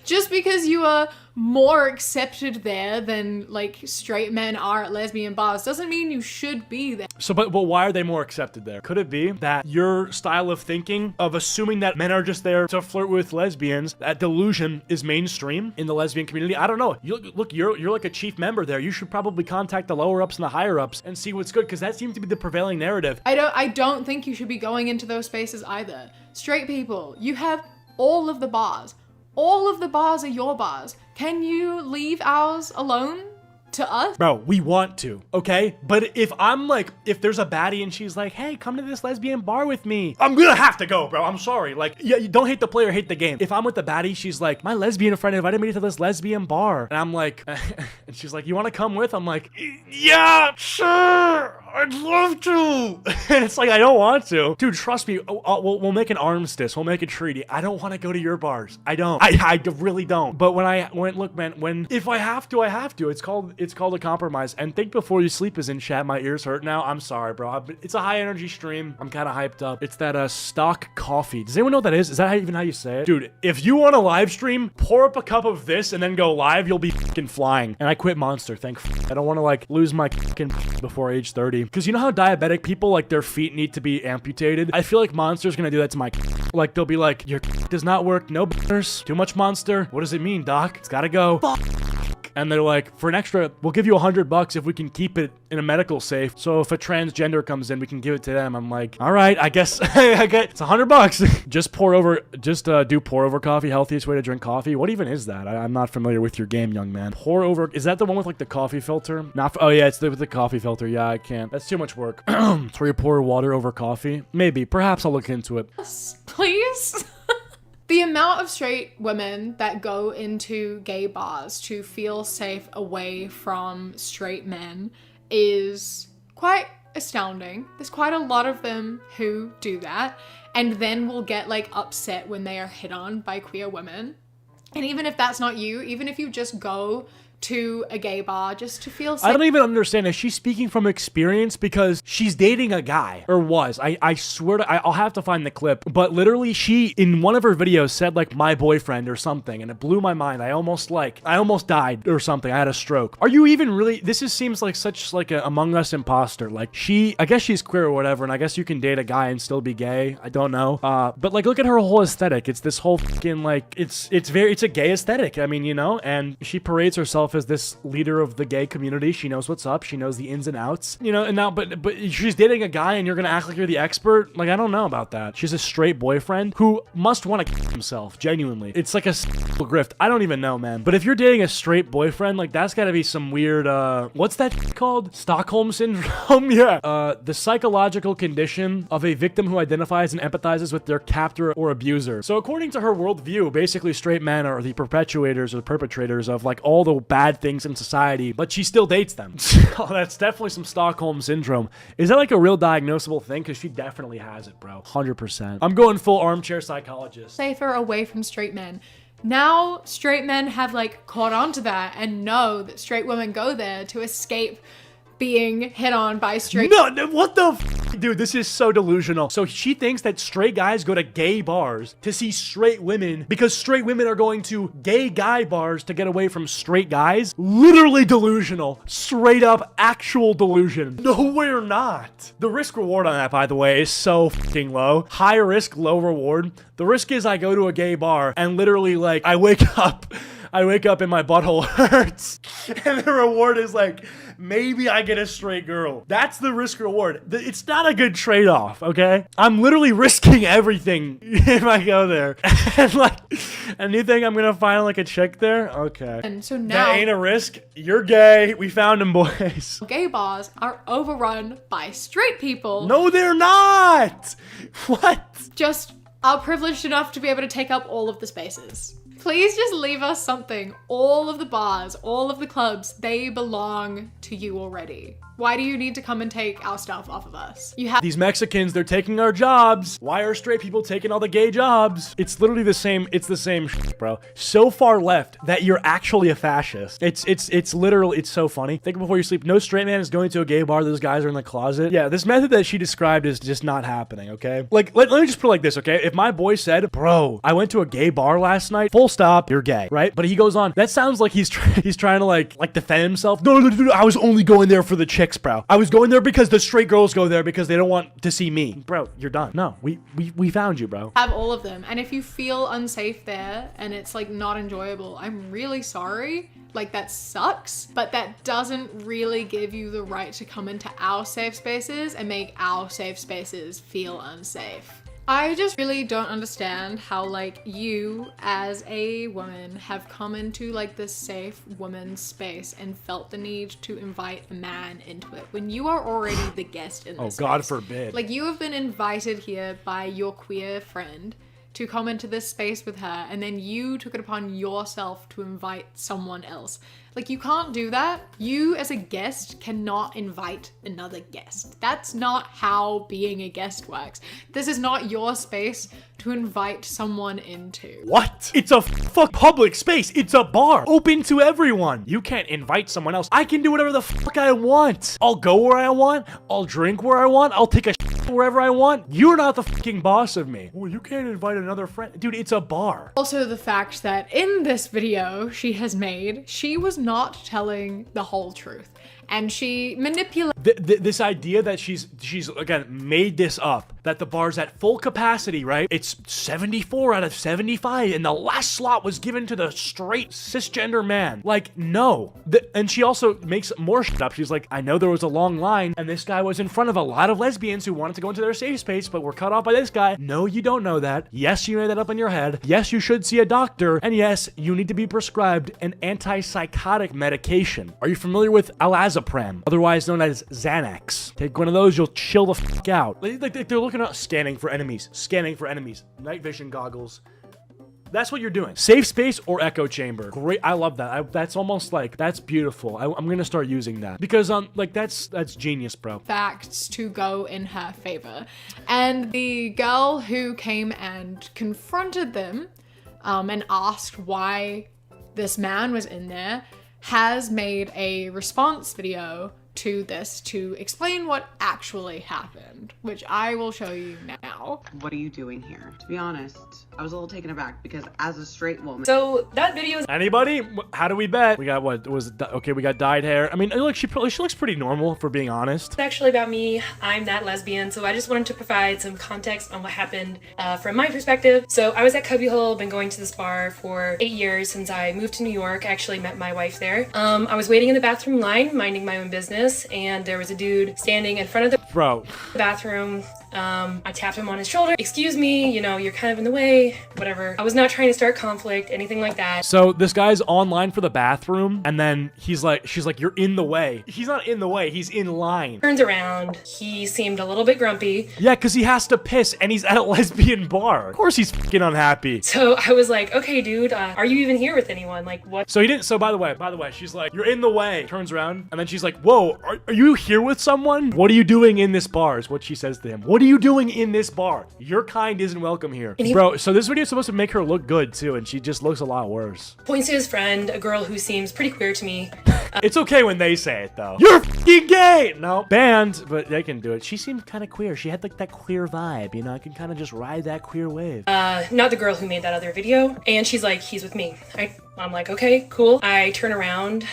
Just because you are more accepted there than like straight men are at lesbian bars doesn't mean you should be there. So, but why are they more accepted there? Could it be that your style of thinking of assuming that men are just there to flirt with lesbians, that delusion is mainstream in the lesbian community? I don't know. Look, you're like a chief member there. You should probably contact the lower ups and the higher ups and see what's good, because that seems to be the prevailing narrative. I don't think you should be going into those spaces either. Straight people, you have all of the bars. All of the bars are your bars. Can you leave ours alone to us? Bro, we want to, okay? But if there's a baddie and she's like, hey, come to this lesbian bar with me, I'm gonna have to go, bro. I'm sorry. Like, yeah, you don't hate the player, hate the game. If I'm with the baddie, she's like, my lesbian friend invited me to this lesbian bar. And I'm like, and she's like, you wanna come with? I'm like, yeah, sure. I'd love to. And it's like, I don't want to. Dude, trust me. We'll make an armistice. We'll make a treaty. I don't want to go to your bars. I don't. I really don't. But look, man, if I have to, I have to. It's called a compromise. And think before you sleep is in chat. My ears hurt now. I'm sorry, bro. It's a high energy stream. I'm kind of hyped up. It's that stock coffee. Does anyone know what that is? Is that even how you say it? Dude, if you want a live stream, pour up a cup of this and then go live, you'll be fucking flying. And I quit Monster. I don't want to like lose my fucking before age 30. Because you know how diabetic people, like, their feet need to be amputated? I feel like Monster's gonna do that to my like, they'll be like, your does not work, no burners, too much Monster. What does it mean, doc? It's gotta go. And they're like, for an extra, we'll give you $100 if we can keep it in a medical safe. So if a transgender comes in, we can give it to them. I'm like, all right, I guess I get it's $100. Just do pour over coffee. Healthiest way to drink coffee. What even is that? I'm not familiar with your game, young man. Pour over. Is that the one with like the coffee filter? Oh yeah, it's with the coffee filter. Yeah, I can't. That's too much work. It's where you pour water over coffee. Maybe. Perhaps I'll look into it. Please. The amount of straight women that go into gay bars to feel safe away from straight men is quite astounding. There's quite a lot of them who do that and then will get like upset when they are hit on by queer women. And even if that's not you, even if you just go to a gay bar just to feel safe. I don't even understand. Is she speaking from experience? Because she's dating a guy, or was. I swear to, I'll have to find the clip, but literally she, in one of her videos, said like my boyfriend or something, and it blew my mind. I almost died or something. I had a stroke. Are you even really, seems like such like a Among Us imposter. Like I guess she's queer or whatever, and I guess you can date a guy and still be gay. I don't know. But like, look at her whole aesthetic. It's this whole fucking like, it's a gay aesthetic. I mean, you know, and she parades herself as this leader of the gay community. She knows what's up. She knows the ins and outs, you know, and now, but she's dating a guy and you're going to act like you're the expert. Like, I don't know about that. She's a straight boyfriend who must want to kill himself. Genuinely. It's like a grift. I don't even know, man. But if you're dating a straight boyfriend, like that's gotta be some weird, what's that called? Stockholm syndrome? Yeah. The psychological condition of a victim who identifies and empathizes with their captor or abuser. So according to her worldview, basically straight men are the perpetuators or the perpetrators of like all the bad things in society, but she still dates them. Oh, that's definitely some Stockholm syndrome. Is that like a real diagnosable thing? Because she definitely has it, bro. 100%. I'm going full armchair psychologist. Safer away from straight men. Now straight men have like caught on to that and know that straight women go there to escape being hit on by straight. No, what the dude, this is so delusional. So she thinks that straight guys go to gay bars to see straight women because straight women are going to gay guy bars to get away from straight guys. Literally delusional. Straight up actual delusion. No, we're not. The risk reward on that, by the way, is so fucking low. High risk, low reward. The risk is I go to a gay bar and literally like I wake up and my butthole hurts. And the reward is like, maybe I get a straight girl. That's the risk reward. It's not a good trade-off, okay? I'm literally risking everything if I go there. And like, and you think I'm gonna find like a chick there? Okay. And so now that ain't a risk. You're gay. We found him, boys. gay bars are overrun by straight people. No, they're not. What? Just are privileged enough to be able to take up all of the spaces. Please just leave us something. All of the bars, all of the clubs, they belong to you already. Why do you need to come and take our stuff off of us? You have these Mexicans, they're taking our jobs. Why are straight people taking all the gay jobs? It's literally the same, it's the same shit, bro. So far left that you're actually a fascist. It's literally, it's so funny. Think before you sleep. No straight man is going to a gay bar. Those guys are in the closet. Yeah, this method that she described is just not happening, okay? Like, let me just put it like this, okay? If my boy said, bro, I went to a gay bar last night, full stop, you're gay, right? But he goes on, that sounds like he's trying to like defend himself. No, I was only going there for the chicks, bro. I was going there because the straight girls go there because they don't want to see me. Bro, you're done. No, we found you, bro. Have all of them. And if you feel unsafe there and it's like not enjoyable, I'm really sorry. Like that sucks, but that doesn't really give you the right to come into our safe spaces and make our safe spaces feel unsafe. I just really don't understand how like you as a woman have come into like this safe woman's space and felt the need to invite a man into it when you are already the guest in this Oh, God space. forbid. Like you have been invited here by your queer friend to come into this space with her, and then you took it upon yourself to invite someone else. Like you can't do that. You as a guest cannot invite another guest. That's not how being a guest works. This is not your space to invite someone into. What? It's a fuck public space. It's a bar open to everyone. You can't invite someone else. I can do whatever the fuck I want. I'll go where I want. I'll drink where I want. I'll take a wherever I want. You're not the fucking boss of me. Well, you can't invite another friend. Dude, it's a bar. Also the fact that in this video she has made, she was not telling the whole truth. And she manipulated this idea that she's again made this up, that the bar's at full capacity, right? It's 74 out of 75 and the last slot was given to the straight cisgender man. Like, no. And she also makes more shit up. She's like, I know there was a long line and this guy was in front of a lot of lesbians who wanted to go into their safe space but were cut off by this guy. No, you don't know that. Yes, you made that up in your head. Yes, you should see a doctor. And yes, you need to be prescribed an antipsychotic medication. Are you familiar with alazapram, otherwise known as Xanax? Take one of those, you'll chill the fuck out. Like they're looking at scanning for enemies, night vision goggles. That's what you're doing. Safe space or echo chamber. Great. I love that. That's almost like, that's beautiful. I'm going to start using that because like that's genius, bro. facts to go in her favor. And the girl who came and confronted them and asked why this man was in there has made a response video to this to explain what actually happened, which I will show you now. What are you doing here? To be honest, I was a little taken aback because as a straight woman. So that video is Anybody? How do we bet? We got what was it? Okay, we got dyed hair. I mean, look, she looks pretty normal for being honest. actually about me. I'm that lesbian, so I just wanted to provide some context on what happened from my perspective. So I was at Cubbyhole, been going to this bar for 8 years since I moved to New York. I actually met my wife there. I was waiting in the bathroom line, minding my own business, and there was a dude standing in front of the bathroom. I tapped him on his shoulder. Excuse me, you know, you're kind of in the way, whatever. I was not trying to start conflict, anything like that. So this guy's online for the bathroom and then she's like, you're in the way. He's not in the way, he's in line. Turns around, he seemed a little bit grumpy. Yeah, because he has to piss and he's at a lesbian bar. Of course he's fucking unhappy. So I was like, okay, dude, are you even here with anyone? Like, what? So he didn't, so by the way, she's like, you're in the way. Turns around and then she's like, whoa, are you here with someone? What are you doing in this bar is what she says to him. What are you doing in this bar? Your kind isn't welcome here. Bro, so this video is supposed to make her look good too, and she just looks a lot worse. Points to his friend, a girl who seems pretty queer to me. It's okay when they say it though. You're f***ing gay! No. Banned, but they can do it. She seemed kind of queer. She had like that queer vibe, you know? I can kind of just ride that queer wave. Not the girl who made that other video. And she's like, he's with me. I'm like, okay, cool. I turn around,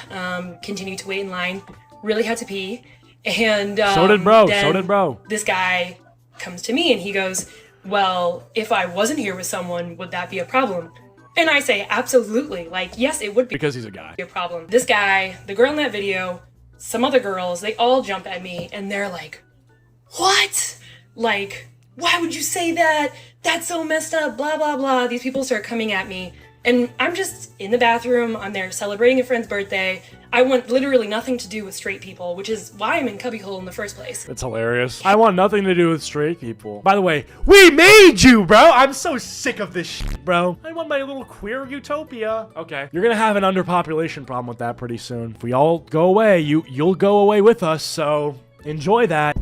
continue to wait in line, really had to pee. And so did bro. This guy comes to me and he goes, well, if I wasn't here with someone, would that be a problem? And I say, absolutely. Like, yes, it would be. Because he's a guy. A problem. This guy, the girl in that video, some other girls, they all jump at me and they're like, what? Like, why would you say that? That's so messed up, blah, blah, blah. These people start coming at me. And I'm just in the bathroom. I'm there celebrating a friend's birthday. I want literally nothing to do with straight people, which is why I'm in cubbyhole in the first place. That's hilarious. I want nothing to do with straight people. By the way, we made you, bro. I'm so sick of this shit, bro. I want my little queer utopia. Okay. You're gonna have an underpopulation problem with that pretty soon. If we all go away, you'll go away with us, so enjoy that.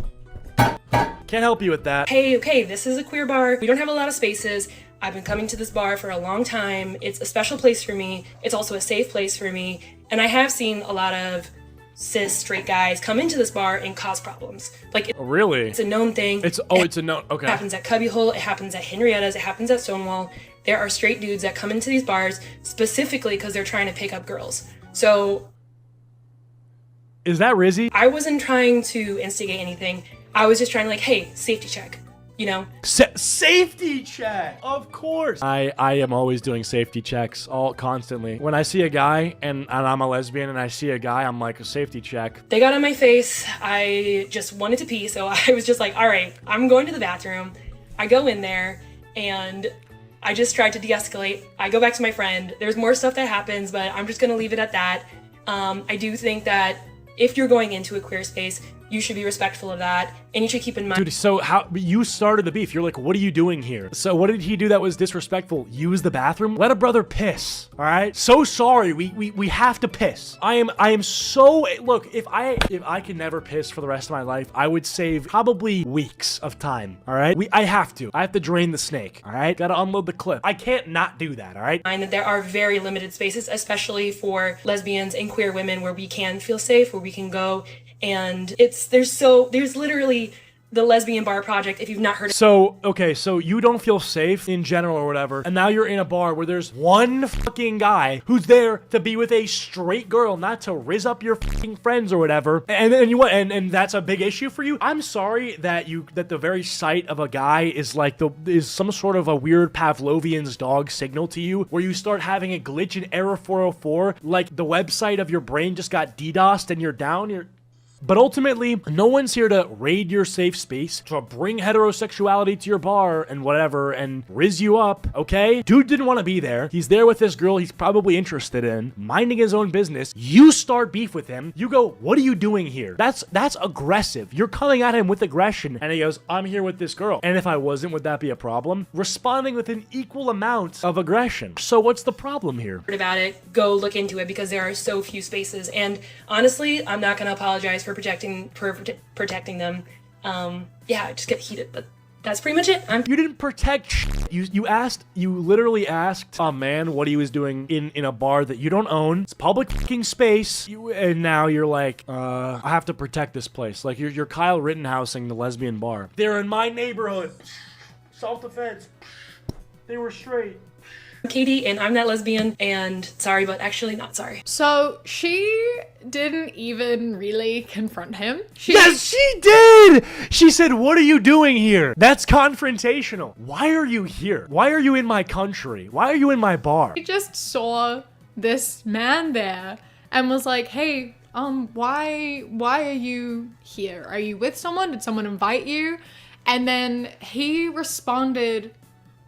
Can't help you with that. Hey, okay, this is a queer bar. We don't have a lot of spaces. I've been coming to this bar for a long time. It's a special place for me. It's also a safe place for me. And I have seen a lot of cis straight guys come into this bar and cause problems. Like, really? It's a known thing. It's a known, okay. It happens at Cubbyhole, it happens at Henrietta's, it happens at Stonewall. There are straight dudes that come into these bars specifically because they're trying to pick up girls. So... Is that Rizzy? I wasn't trying to instigate anything. I was just trying to like, hey, safety check. You know? Safety check! Of course! I am always doing safety checks, constantly. When I see a guy, and I'm a lesbian, and I see a guy, I'm like, a safety check. They got on my face. I just wanted to pee, so I was just like, all right, I'm going to the bathroom. I go in there, and I just tried to de-escalate. I go back to my friend. There's more stuff that happens, but I'm just gonna leave it at that. I do think that if you're going into a queer space, you should be respectful of that, and you should keep in mind. Dude, so how you started the beef? You're like, what are you doing here? So what did he do that was disrespectful? Use the bathroom? Let a brother piss. All right. So sorry. We have to piss. I am so look. If I can never piss for the rest of my life, I would save probably weeks of time. All right. I have to drain the snake. All right. Gotta unload the clip. I can't not do that. All right. And that there are very limited spaces, especially for lesbians and queer women, where we can feel safe, where we can go. And there's literally the Lesbian Bar Project, if you've not heard of it. So, okay, so you don't feel safe in general or whatever, and now you're in a bar where there's one fucking guy who's there to be with a straight girl, not to rizz up your fucking friends or whatever, and that's a big issue for you? I'm sorry that the very sight of a guy is like is some sort of a weird Pavlovian's dog signal to you, where you start having a glitch in error 404, like the website of your brain just got DDoSed and you're down, But ultimately, no one's here to raid your safe space, to bring heterosexuality to your bar and whatever, and rizz you up, okay? Dude didn't want to be there. He's there with this girl he's probably interested in, minding his own business. You start beef with him. You go, what are you doing here? That's aggressive. You're coming at him with aggression. And he goes, I'm here with this girl. And if I wasn't, would that be a problem? Responding with an equal amount of aggression. So what's the problem here? About it, go look into it, because there are so few spaces. And honestly, I'm not going to apologize for protecting them. Yeah, I just get heated, but that's pretty much it. You didn't protect shit. You literally asked a man what he was doing in a bar that you don't own. It's public fucking space. And now you're like, I have to protect this place. Like you're Kyle Rittenhousing the lesbian bar. They're in my neighborhood. Self-defense. They were straight. Katie, and I'm not lesbian, and sorry, but actually not sorry. So she didn't even really confront him. Yes, she did! She said, what are you doing here? That's confrontational. Why are you here? Why are you in my country? Why are you in my bar? She just saw this man there and was like, hey, why are you here? Are you with someone? Did someone invite you? And then he responded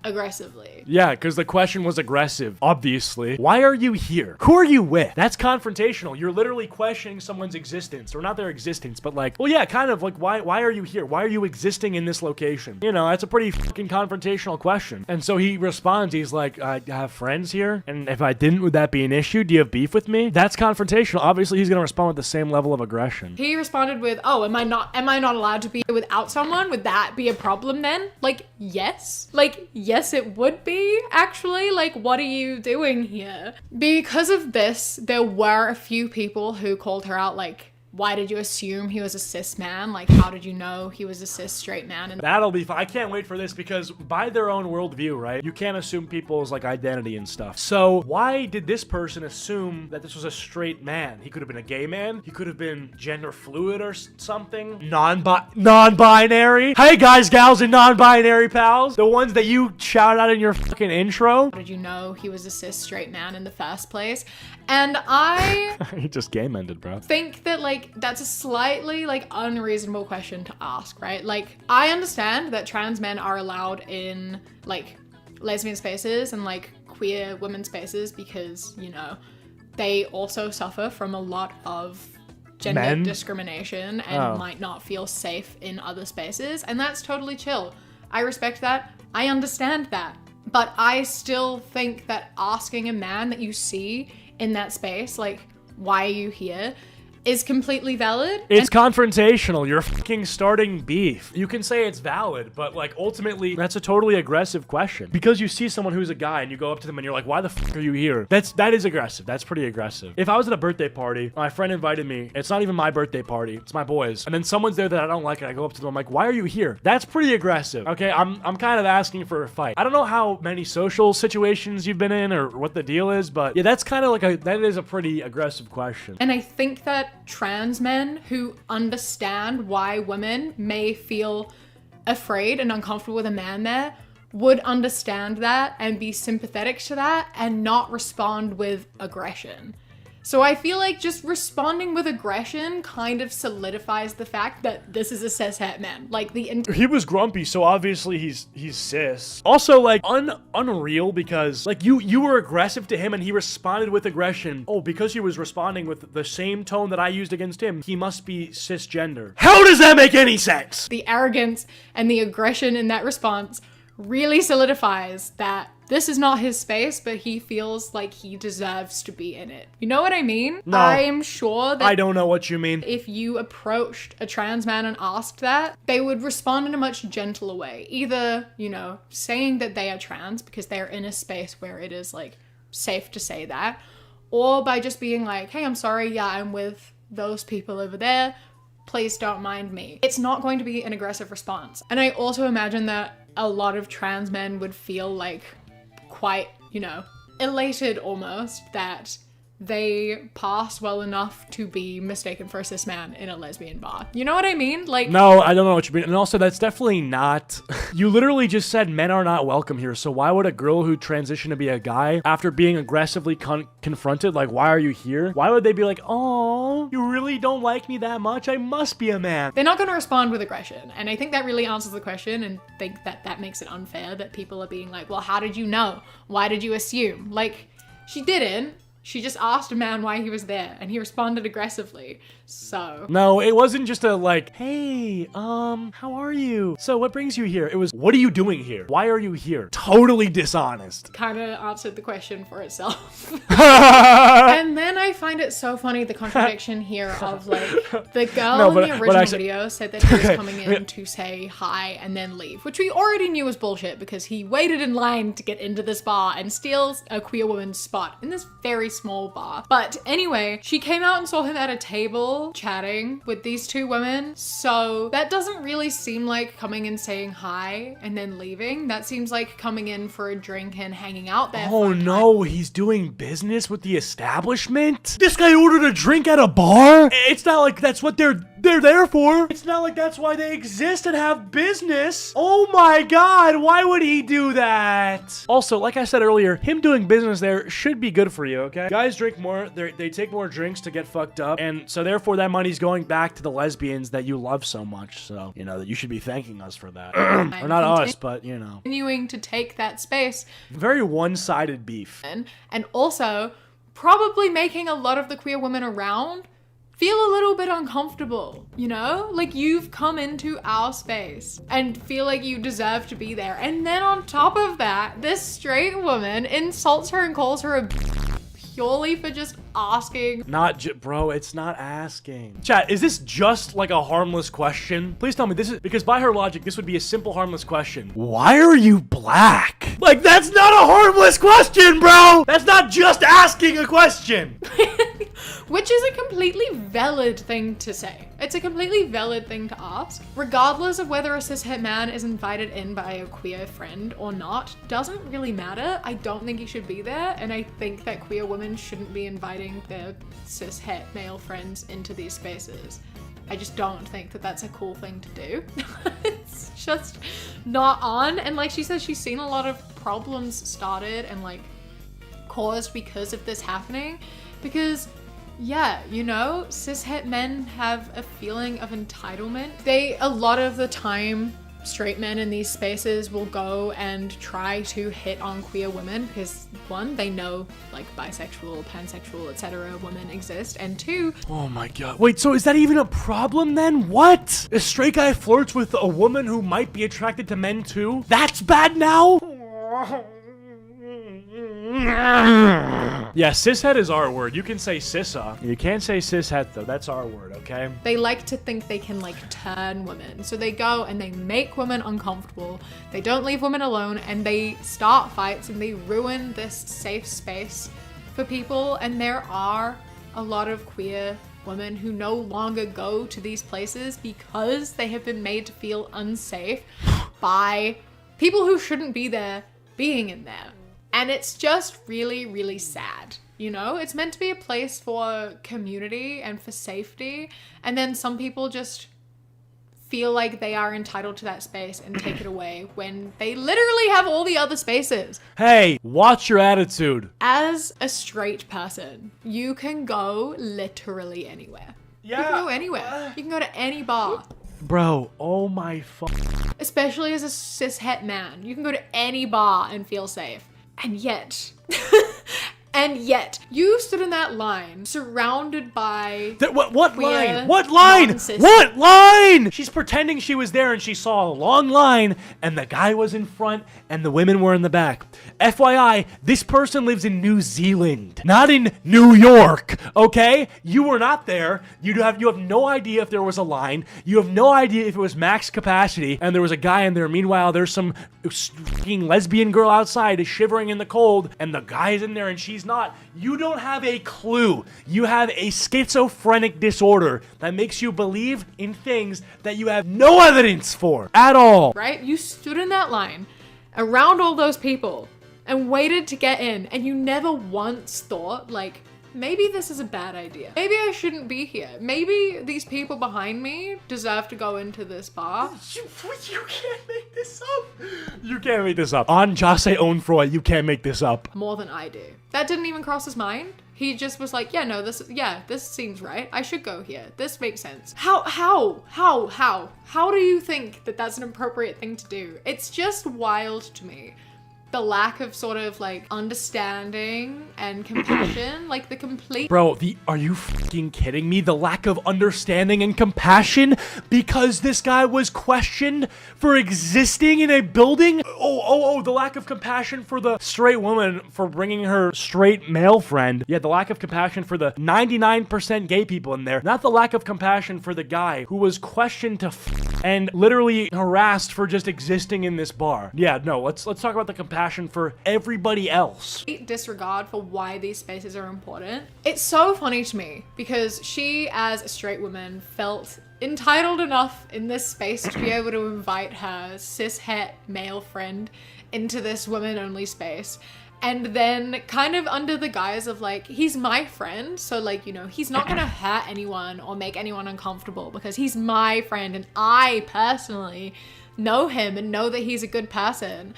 aggressively. Yeah, because the question was aggressive, obviously. Why are you here? Who are you with? That's confrontational. You're literally questioning someone's existence, or not their existence, but like, well, yeah, kind of like, why are you here? Why are you existing in this location? You know, that's a pretty fucking confrontational question. And so he responds, he's like, I have friends here, and if I didn't, would that be an issue? Do you have beef with me? That's confrontational. Obviously, he's gonna respond with the same level of aggression. He responded with, oh, am I not allowed to be here without someone? Would that be a problem then? Like, yes. Like, yes. yes, it would be, actually. Like, what are you doing here? Because of this, there were a few people who called her out, like, why did you assume he was a cis man? Like, how did you know he was a cis straight man? And that'll be fun. I can't wait for this because by their own worldview, right? You can't assume people's like identity and stuff. So why did this person assume that this was a straight man? He could have been a gay man. He could have been gender fluid or something. Non-binary. Hey guys, gals, and non-binary pals. The ones that you shout out in your fucking intro. How did you know he was a cis straight man in the first place? And I He just gay-mended, bro. think that like that's a slightly like unreasonable question to ask, right? Like, I understand that trans men are allowed in like lesbian spaces and like queer women spaces because, you know, they also suffer from a lot of gender discrimination and might not feel safe in other spaces, and that's totally chill. I respect that. I understand that. But I still think that asking a man that you see in that space, like, why are you here, is completely valid. It's confrontational. You're fucking starting beef. You can say it's valid, but like ultimately that's a totally aggressive question. Because you see someone who's a guy and you go up to them and you're like, why the fuck are you here? That is aggressive. That's pretty aggressive. If I was at a birthday party, my friend invited me, it's not even my birthday party, it's my boys, and then someone's there that I don't like and I go up to them, I'm like, why are you here? That's pretty aggressive. Okay, I'm kind of asking for a fight. I don't know how many social situations you've been in or what the deal is, but yeah, that's kind of like that is a pretty aggressive question. And I think that trans men who understand why women may feel afraid and uncomfortable with a man there would understand that and be sympathetic to that and not respond with aggression. So I feel like just responding with aggression kind of solidifies the fact that this is a cis het man. Like he was grumpy, so obviously he's cis. Also, like unreal because like you were aggressive to him and he responded with aggression. Oh, because he was responding with the same tone that I used against him, he must be cisgender. How does that make any sense? The arrogance and the aggression in that response really solidifies that this is not his space, but he feels like he deserves to be in it. You know what I mean? No. I'm sure that I don't know what you mean. If you approached a trans man and asked that, they would respond in a much gentler way. Either, you know, saying that they are trans because they're in a space where it is like safe to say that, or by just being like, hey, I'm sorry, yeah, I'm with those people over there. Please don't mind me. It's not going to be an aggressive response. And I also imagine that a lot of trans men would feel like quite, you know, elated almost that they passed well enough to be mistaken for a cis man in a lesbian bar. You know what I mean? Like, no, I don't know what you mean. And also, that's definitely not... You literally just said men are not welcome here. So why would a girl who transitioned to be a guy after being aggressively confronted, like, why are you here? Why would they be like, oh, you really don't like me that much? I must be a man. They're not going to respond with aggression. And I think that really answers the question, and think that that makes it unfair that people are being like, well, how did you know? Why did you assume? Like, she didn't. She just asked a man why he was there, and he responded aggressively, so... No, it wasn't just a like, hey, how are you? So what brings you here? It was, what are you doing here? Why are you here? Totally dishonest. Kind of answered the question for itself. And then I find it so funny, the contradiction here of like, the girl in the original video said that he was coming in to say hi and then leave, which we already knew was bullshit because he waited in line to get into this bar and steals a queer woman's spot in this very small bar. But anyway, she came out and saw him at a table chatting with these two women. So that doesn't really seem like coming and saying hi and then leaving. That seems like coming in for a drink and hanging out there. Oh no, he's doing business with the establishment? This guy ordered a drink at a bar? It's not like that's what they're there for. It's not like that's why they exist and have business. Oh my god, why would he do that? Also, like I said earlier, him doing business there should be good for you, okay? Guys drink more, they take more drinks to get fucked up, and so therefore that money's going back to the lesbians that you love so much, so, you know, that you should be thanking us for that. Or not us, but, you know. Continuing to take that space. Very one-sided beef. And also, probably making a lot of the queer women around feel a little bit uncomfortable, you know? Like, you've come into our space and feel like you deserve to be there. And then on top of that, this straight woman insults her and calls her a purely for just asking. Bro, it's not asking. Chat, is this just like a harmless question? Please tell me this is, because by her logic, this would be a simple harmless question. Why are you black? Like, that's not a harmless question, bro! That's not just asking a question! Which is a completely valid thing to say. It's a completely valid thing to ask. Regardless of whether a cishet man is invited in by a queer friend or not, doesn't really matter. I don't think he should be there, and I think that queer women shouldn't be inviting their cishet male friends into these spaces. I just don't think that that's a cool thing to do. It's just not on. And like she says, she's seen a lot of problems started and like caused because of this happening. Because yeah, you know, cishet men have a feeling of entitlement. A lot of the time, straight men in these spaces will go and try to hit on queer women because one, they know like bisexual, pansexual, etc. women exist, and two, oh my god. Wait, so is that even a problem then? What? A straight guy flirts with a woman who might be attracted to men too? That's bad now? Yeah, cishet is our word. You can say cissa. You can't say cishet though. That's our word, okay? they like to think they can like turn women. So they go and they make women uncomfortable. They don't leave women alone and they start fights and they ruin this safe space for people. And there are a lot of queer women who no longer go to these places because they have been made to feel unsafe by people who shouldn't be there being in there. And it's just really, really sad. You know, it's meant to be a place for community and for safety. And then some people just feel like they are entitled to that space and take it away when they literally have all the other spaces. Hey, watch your attitude. As a straight person, you can go literally anywhere. Yeah. You can go anywhere. You can go to any bar. Bro, oh my Especially as a cishet man, you can go to any bar and feel safe. And yet, you stood in that line surrounded by what line? What line? non-cis- What line? She's pretending she was there and she saw a long line and the guy was in front and the women were in the back. FYI, this person lives in New Zealand, not in New York, okay? You were not there. You have no idea if there was a line. You have no idea if it was max capacity and there was a guy in there. Meanwhile, there's some fucking lesbian girl outside shivering in the cold and the guy's in there and she's not. You don't have a clue. You have a schizophrenic disorder that makes you believe in things that you have no evidence for at all. Right? You stood in that line around all those people and waited to get in, and you never once thought, like, maybe this is a bad idea. Maybe I shouldn't be here. Maybe these people behind me deserve to go into this bar. You can't make this up. You can't make this up. On Jase Onfroy, you can't make this up. More than I do. That didn't even cross his mind. He just was like, yeah, no, this seems right. I should go here. This makes sense. How do you think that that's an appropriate thing to do? It's just wild to me. The lack of sort of like understanding and compassion, like the complete— Bro, are you fucking kidding me? The lack of understanding and compassion because this guy was questioned for existing in a building? The lack of compassion for the straight woman for bringing her straight male friend. Yeah, the lack of compassion for the 99% gay people in there. Not the lack of compassion for the guy who was questioned to and literally harassed for just existing in this bar. Yeah, no, let's talk about the compassion for everybody else. Disregard for why these spaces are important. It's so funny to me because she, as a straight woman, felt entitled enough in this space to be able to invite her cishet male friend into this women-only space. And then kind of under the guise of like, he's my friend, so like, you know, he's not gonna hurt anyone or make anyone uncomfortable because he's my friend and I personally know him and know that he's a good person.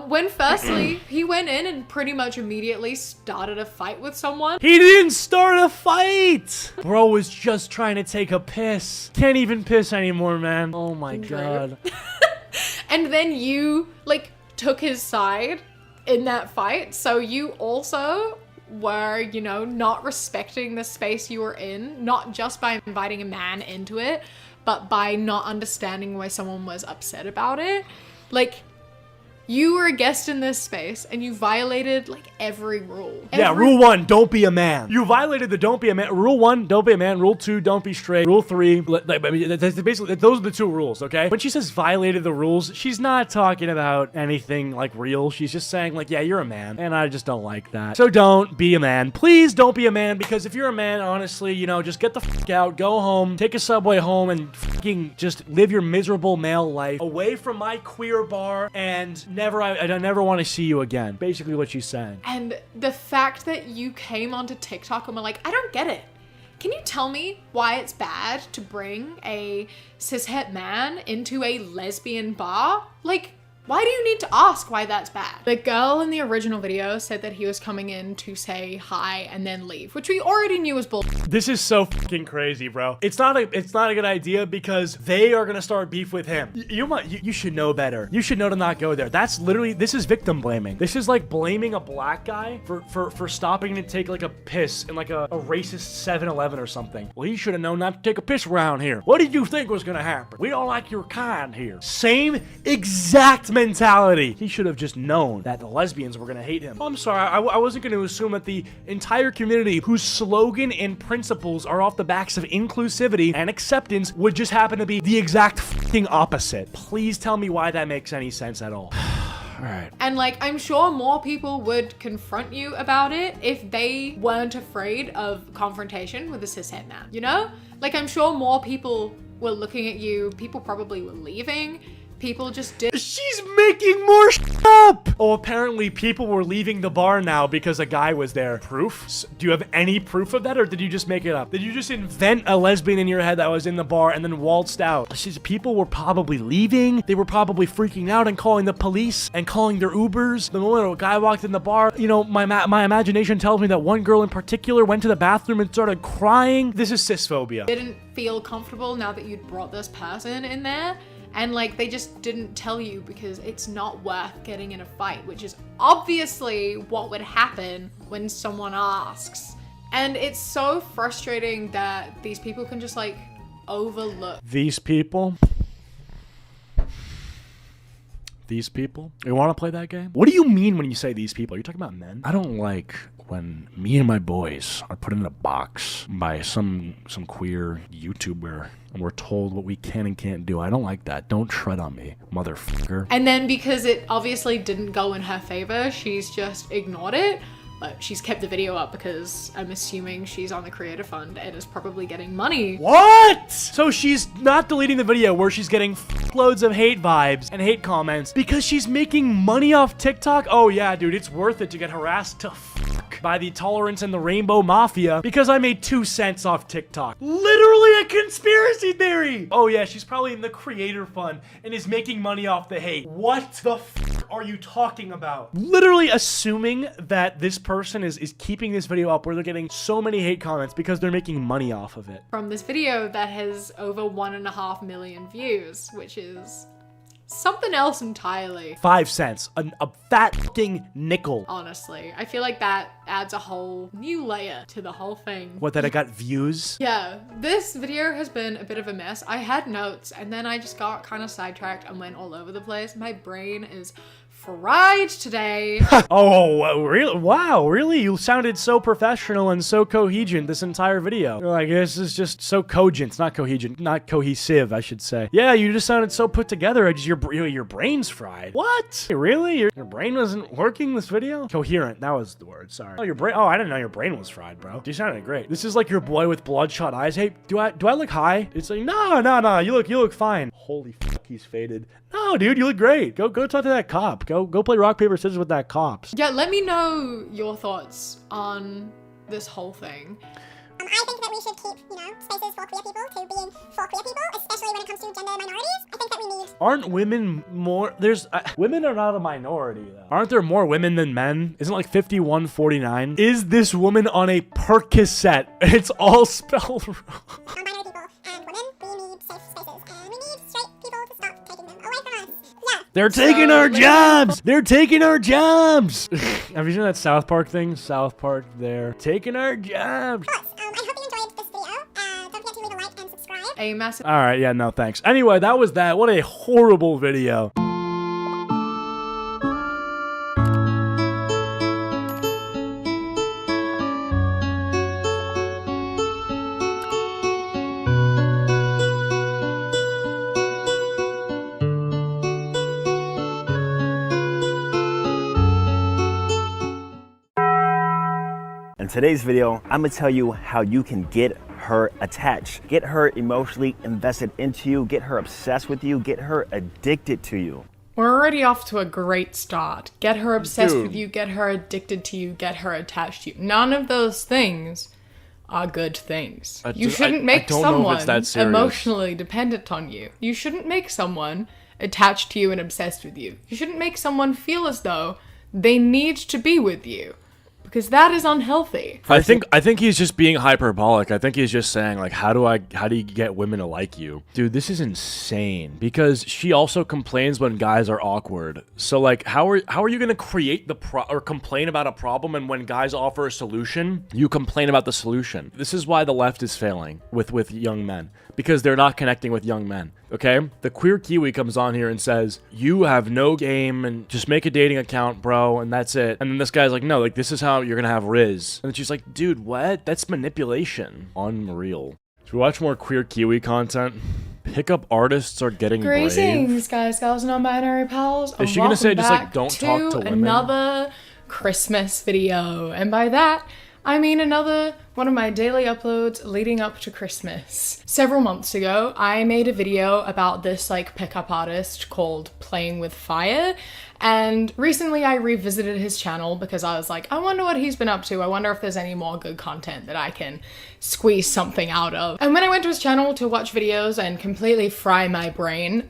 When firstly, he went in and pretty much immediately started a fight with someone. He didn't start a fight! Bro was just trying to take a piss. Can't even piss anymore, man. Oh my god. And then you, like, took his side in that fight. So you also were, you know, not respecting the space you were in, not just by inviting a man into it, but by not understanding why someone was upset about it. Like, You were a guest in this space and you violated like every rule. Yeah, rule 1, don't be a man. You violated the don't be a man. Rule 1, don't be a man. Rule 2, don't be straight. Rule 3, that's basically, those are the 2 rules, okay? When she says violated the rules, she's not talking about anything like real. She's just saying like, yeah, you're a man. And I just don't like that. So don't be a man. Please don't be a man, because if you're a man, honestly, you know, just get the fuck out, go home, take a subway home, and fucking just live your miserable male life away from my queer bar, and I never want to see you again. Basically what she's saying. And the fact that you came onto TikTok and were like, I don't get it. Can you tell me why it's bad to bring a cishet man into a lesbian bar? Like, why do you need to ask why that's bad? The girl in the original video said that he was coming in to say hi and then leave, which we already knew was bull. This is so fucking crazy, bro. It's not a good idea, because they are gonna start beef with him. You should know better. You should know to not go there. That's literally, this is victim blaming. This is like blaming a black guy for stopping to take like a piss in like a racist 7-Eleven or something. Well, he should have known not to take a piss around here. What did you think was gonna happen? We don't like your kind here. Same exact mentality. He should have just known that the lesbians were gonna hate him. I'm sorry, I wasn't gonna assume that the entire community whose slogan and principles are off the backs of inclusivity and acceptance would just happen to be the exact fucking opposite. Please tell me why that makes any sense at all. Alright. And like, I'm sure more people would confront you about it if they weren't afraid of confrontation with a cishet man, you know? Like, I'm sure more people were looking at you, people probably were leaving. People just did. She's making more up! Oh, apparently people were leaving the bar now because a guy was there. Proof? Do you have any proof of that, or did you just make it up? Did you just invent a lesbian in your head that was in the bar and then waltzed out? People were probably leaving. They were probably freaking out and calling the police and calling their Ubers. The moment a guy walked in the bar, you know, my imagination tells me that one girl in particular went to the bathroom and started crying. This is cisphobia. Didn't feel comfortable now that you'd brought this person in there. And like, they just didn't tell you because it's not worth getting in a fight, which is obviously what would happen when someone asks. And it's so frustrating that these people can just like overlook. These people? These people? You want to play that game? What do you mean when you say these people? Are you talking about men? I don't like when me and my boys are put in a box by some queer YouTuber and we're told what we can and can't do. I don't like that. Don't tread on me, motherfucker. And then because it obviously didn't go in her favor, she's just ignored it. But she's kept the video up because I'm assuming she's on the creator fund and is probably getting money. What? So she's not deleting the video where she's getting loads of hate vibes and hate comments because she's making money off TikTok? Oh yeah, dude, it's worth it to get harassed to fuck by the tolerance and the rainbow mafia because I made 2 cents off TikTok. Literally a conspiracy theory. Oh yeah, she's probably in the creator fund and is making money off the hate. What the fuck are you talking about? Literally assuming that this person is keeping this video up where they're getting so many hate comments because they're making money off of it. From this video that has over 1.5 million views, which is something else entirely. 5 cents. A fat fucking nickel. Honestly, I feel like that adds a whole new layer to the whole thing. What, that I got views? Yeah, this video has been a bit of a mess. I had notes and then I just got kind of sidetracked and went all over the place. My brain is fried today. Oh, really? Wow, really? You sounded so professional and so coherent this entire video. You're like, this is just so cogent, not coherent, not cohesive, I should say. Yeah, you just sounded so put together. Your brain's fried. What? Really? Your brain wasn't working this video? Coherent, that was the word, sorry. Oh, your brain, oh, I didn't know your brain was fried, bro. You sounded great. This is like your boy with bloodshot eyes. Hey, do I look high? It's like, no, you look fine. Holy fuck, he's faded. No, dude, you look great. Go talk to that cop. Go play rock, paper, scissors with that cops. Yeah, let me know your thoughts on this whole thing. I think that we should keep, spaces for queer people to being for queer people, especially when it comes to gender minorities. I think that we need... Aren't women more... women are not a minority, though. Aren't there more women than men? Isn't it like 51-49? Is this woman on a Percocet? It's all spelled wrong. Non-binary people and women, we need safe spaces, and we need straight people to stop taking them away from us. Yeah. They're taking our jobs! They're taking our jobs! Have you seen that South Park thing? South Park, they're taking our jobs. I hope you enjoyed this video. Don't forget to leave a like and subscribe. A massive... Alright, yeah, no thanks. Anyway, that was that. What a horrible video. In today's video, I'm gonna tell you how you can get her attached, get her emotionally invested into you, get her obsessed with you, get her addicted to you. We're already off to a great start. Get her obsessed Dude. with you, get her addicted to you, get her attached to you. None of those things are good things. You shouldn't make don't know if someone it's that serious. emotionally dependent on you. You shouldn't make someone attached to you and obsessed with you. You shouldn't make someone feel as though they need to be with you, because that is unhealthy. I think he's just being hyperbolic. I think he's just saying like, how do you get women to like you? Dude, this is insane, because she also complains when guys are awkward. So like, how are you gonna create or complain about a problem, and when guys offer a solution, you complain about the solution? This is why the left is failing with young men, because they're not connecting with young men. Okay? The Queer Kiwi comes on here and says, you have no game and just make a dating account, bro, and that's it. And then this guy's like, no, like this is how you're gonna have Riz. And then she's like, dude, what? That's manipulation. Unreal. Should we watch more Queer Kiwi content? Pickup artists are getting brave. Greetings, guys, gals, non-binary pals. Is she gonna say just like, don't talk to women? Another Christmas video. And by that, I mean another one of my daily uploads leading up to Christmas. Several months ago, I made a video about this like pickup artist called Playing with Fire. And recently I revisited his channel because I was like, I wonder what he's been up to. I wonder if there's any more good content that I can squeeze something out of. And when I went to his channel to watch videos and completely fry my brain,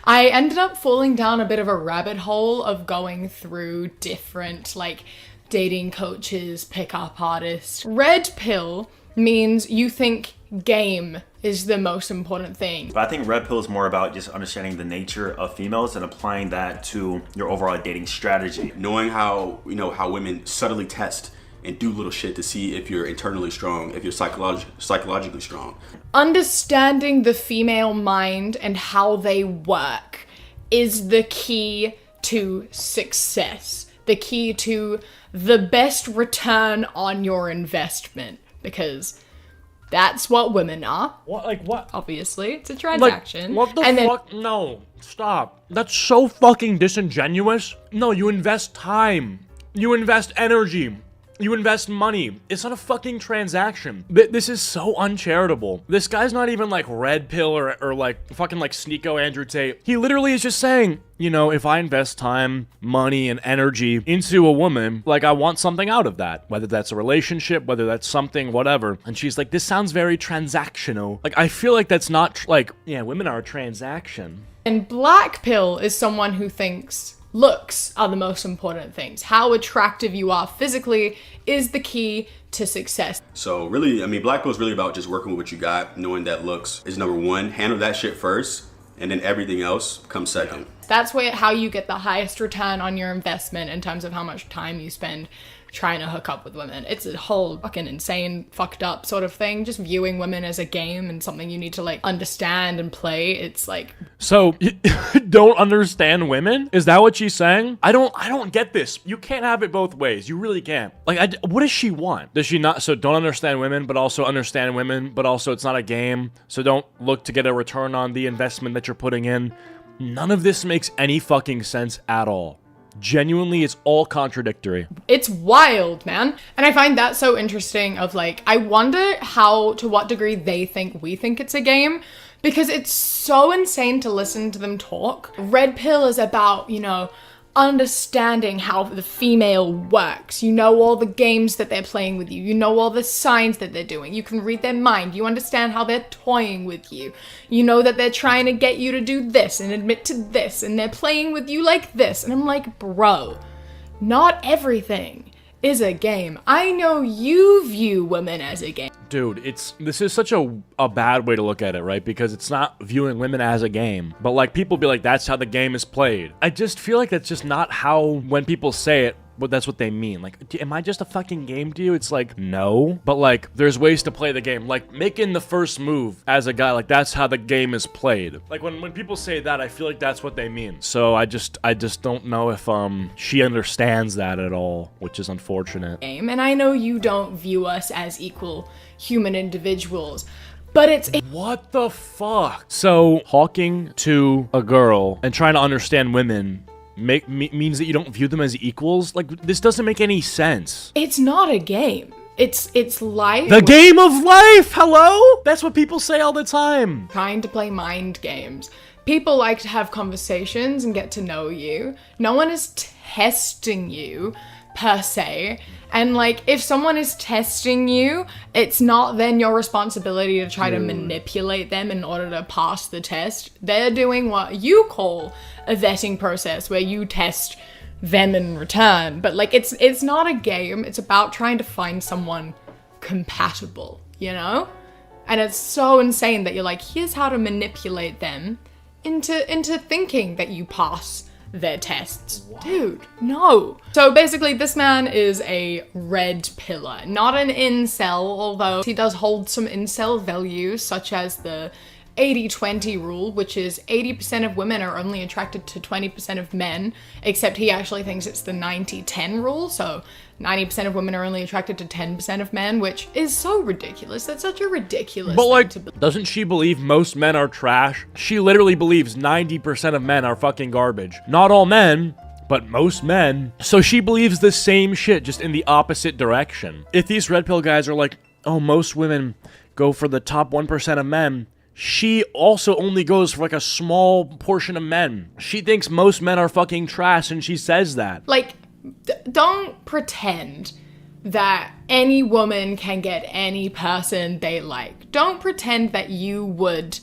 I ended up falling down a bit of a rabbit hole of going through different like dating coaches, pickup artists. Red pill means you think game is the most important thing. But I think red pill is more about just understanding the nature of females and applying that to your overall dating strategy. Knowing how, how women subtly test and do little shit to see if you're internally strong, if you're psychologically strong. Understanding the female mind and how they work is the key to success. The key to the best return on your investment, because that's what women are. What? Like what? Obviously, it's a transaction. Like, what the fuck? No, stop. That's so fucking disingenuous. No, you invest time. You invest energy. You invest money. It's not a fucking transaction. This is so uncharitable. This guy's not even like red pill or like fucking like Sneeko Andrew Tate. He literally is just saying, if I invest time, money, and energy into a woman, like I want something out of that. Whether that's a relationship, whether that's something, whatever. And she's like, this sounds very transactional. Like, I feel like that's not women are a transaction. And black pill is someone who thinks looks are the most important things. How attractive you are physically is the key to success. So really, black pill is really about just working with what you got, knowing that looks is number one, handle that shit first, and then everything else comes second. That's how you get the highest return on your investment in terms of how much time you spend trying to hook up with women. It's a whole fucking insane, fucked up sort of thing. Just viewing women as a game and something you need to like understand and play. It's like, so don't understand women? Is that what she's saying? I don't get this. You can't have it both ways. You really can't. Like, what does she want? Does she not? So don't understand women, but also understand women, but also it's not a game. So don't look to get a return on the investment that you're putting in. None of this makes any fucking sense at all. Genuinely, it's all contradictory. It's wild, man. And I find that so interesting of like, I wonder to what degree they think we think it's a game, because it's so insane to listen to them talk. Red pill is about, understanding how the female works. You know all the games that they're playing with you. You know all the signs that they're doing. You can read their mind. You understand how they're toying with you. You know that they're trying to get you to do this and admit to this, and they're playing with you like this. And I'm like, bro, not everything is a game. I know you view women as a game. Dude, this is such a bad way to look at it, right? Because it's not viewing women as a game. But like, people be like, that's how the game is played. I just feel like that's just not how, when people say it, but that's what they mean. Like, am I just a fucking game to you? It's like, no. But like, there's ways to play the game. Like, making the first move as a guy, like that's how the game is played. Like when people say that, I feel like that's what they mean. So I just don't know if she understands that at all, which is unfortunate. And I know you don't view us as equal human individuals, but it's what the fuck? So talking to a girl and trying to understand women means that you don't view them as equals? Like, this doesn't make any sense. It's not a game. It's life. The game of life! Hello? That's what people say all the time. Trying to play mind games. People like to have conversations and get to know you. No one is testing you, per se. And like, if someone is testing you, it's not then your responsibility to try to manipulate them in order to pass the test. They're doing what you call a vetting process, where you test them in return. But like, it's not a game. It's about trying to find someone compatible, you know? And it's so insane that you're like, here's how to manipulate them into thinking that you pass their tests. What? Dude, no. So basically, this man is a red pillar, not an incel, although he does hold some incel values, such as the 80-20 rule, which is 80% of women are only attracted to 20% of men, except he actually thinks it's the 90-10 rule, so 90% of women are only attracted to 10% of men, which is so ridiculous. That's such a ridiculous But like, thing to doesn't she believe most men are trash? She literally believes 90% of men are fucking garbage. Not all men, but most men. So she believes the same shit, just in the opposite direction. If these red pill guys are like, oh, most women go for the top 1% of men, she also only goes for like a small portion of men. She thinks most men are fucking trash, and she says that. Like, don't pretend that any woman can get any person they like. Don't pretend that you would,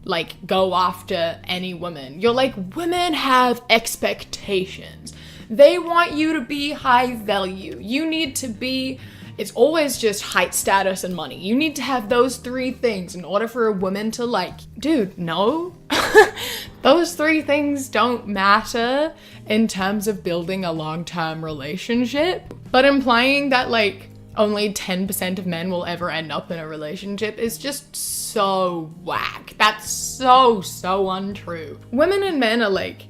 like, go after any woman. You're like, women have expectations. They want you to be high value. You need to be... It's always just height, status, and money. You need to have those three things in order for a woman to like. Dude, no. Those three things don't matter in terms of building a long-term relationship. But implying that like only 10% of men will ever end up in a relationship is just so whack. That's so untrue. Women and men are like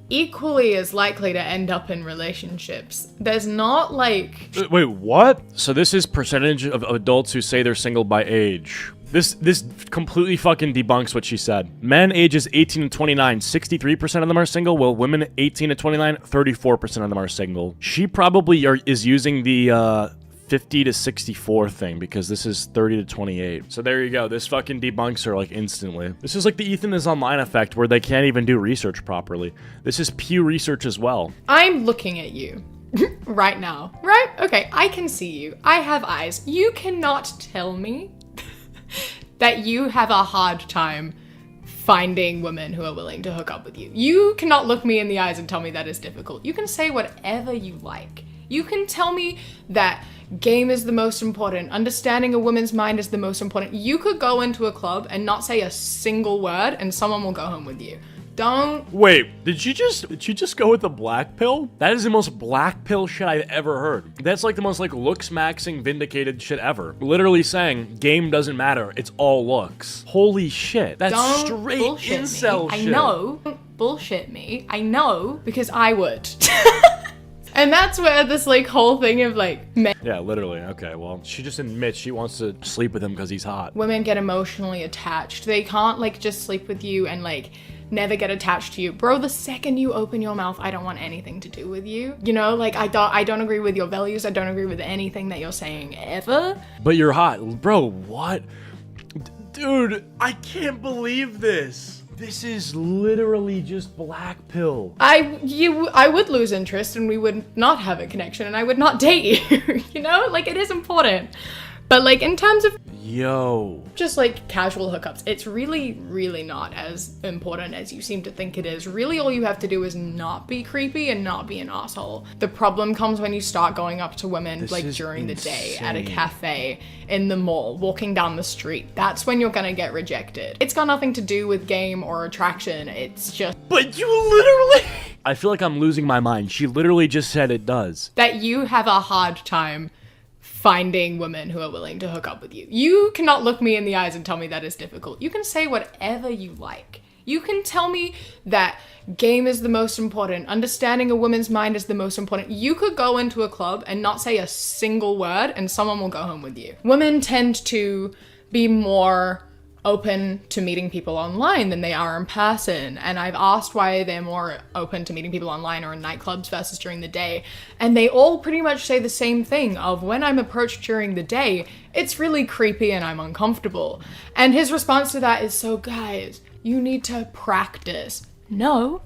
equally as likely to end up in relationships. There's not like... Wait, what? So this is percentage of adults who say they're single by age. This completely fucking debunks what she said. Men ages 18 to 29, 63% of them are single, while women 18 to 29, 34% of them are single. She probably is using the 50 to 64 thing, because this is 30 to 28. So there you go. This fucking debunks her like instantly. This is like the Ethan is Online effect, where they can't even do research properly. This is Pew Research as well. I'm looking at you right now, right? Okay, I can see you. I have eyes. You cannot tell me that you have a hard time finding women who are willing to hook up with you. You cannot look me in the eyes and tell me that is difficult. You can say whatever you like. You can tell me that game is the most important. Understanding a woman's mind is the most important. You could go into a club and not say a single word and someone will go home with you. Don't... Wait, did you just go with the black pill? That is the most black pill shit I've ever heard. That's like the most like looks maxing vindicated shit ever. Literally saying game doesn't matter. It's all looks. Holy shit. That's Don't straight bullshit incel me. shit. I know. Don't bullshit me. I know because I would. And that's where this like whole thing of like men. Yeah, literally. Okay, well, she just admits she wants to sleep with him because he's hot. Women get emotionally attached. They can't like just sleep with you and like never get attached to you. Bro, the second you open your mouth, I don't want anything to do with you. You know, like I don't agree with your values. I don't agree with anything that you're saying ever. But you're hot. Bro, what? Dude, I can't believe this. This is literally just black pill. I would lose interest and we would not have a connection and I would not date you. You know, like it is important. But like in terms of just like casual hookups, it's really not as important as you seem to think it is. Really all you have to do is not be creepy and not be an asshole. The problem comes when you start going up to women like during the day at a cafe, in the mall, walking down the street. That's when you're gonna get rejected. It's got nothing to do with game or attraction. It's just... But you literally... I feel like I'm losing my mind. She literally just said it does. That you have a hard time finding women who are willing to hook up with you. You cannot look me in the eyes and tell me that is difficult. You can say whatever you like. You can tell me that game is the most important. Understanding a woman's mind is the most important. You could go into a club and not say a single word and someone will go home with you. Women tend to be more open to meeting people online than they are in person. And I've asked why they're more open to meeting people online or in nightclubs versus during the day. And they all pretty much say the same thing of, when I'm approached during the day, it's really creepy and I'm uncomfortable. And his response to that is, so guys, you need to practice. No,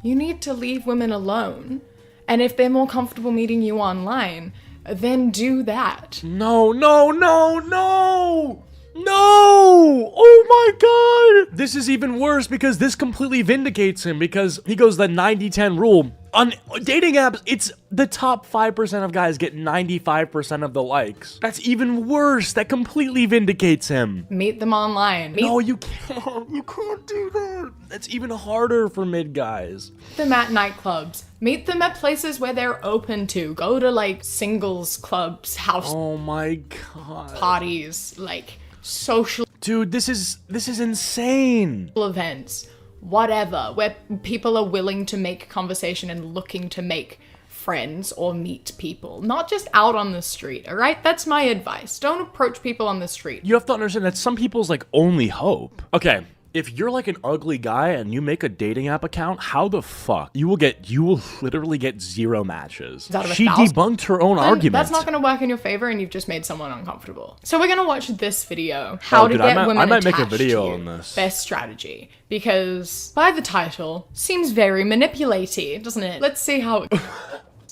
you need to leave women alone. And if they're more comfortable meeting you online, then do that. No, no, no, no! No! Oh my god! This is even worse because this completely vindicates him, because he goes the 90-10 rule. On dating apps, it's the top 5% of guys get 95% of the likes. That's even worse. That completely vindicates him. Meet them online. No, you can't. You can't do that. That's even harder for mid guys. Meet them at nightclubs. Meet them at places where they're open to. Go to like singles clubs, house. Oh my god. Parties, like social. Dude, this is insane. Events, whatever, where people are willing to make conversation and looking to make friends or meet people, not just out on the street, all right? That's my advice. Don't approach people on the street. You have to understand that some people's like only hope. Okay, if you're like an ugly guy and you make a dating app account, how the fuck? You will literally get 0 matches. She debunked her own argument. That's not going to work in your favor, and you've just made someone uncomfortable. So we're going to watch this video, how to get women attached make a video to you. on this. Best strategy. Because by the title, seems very manipulative, doesn't it? Let's see how it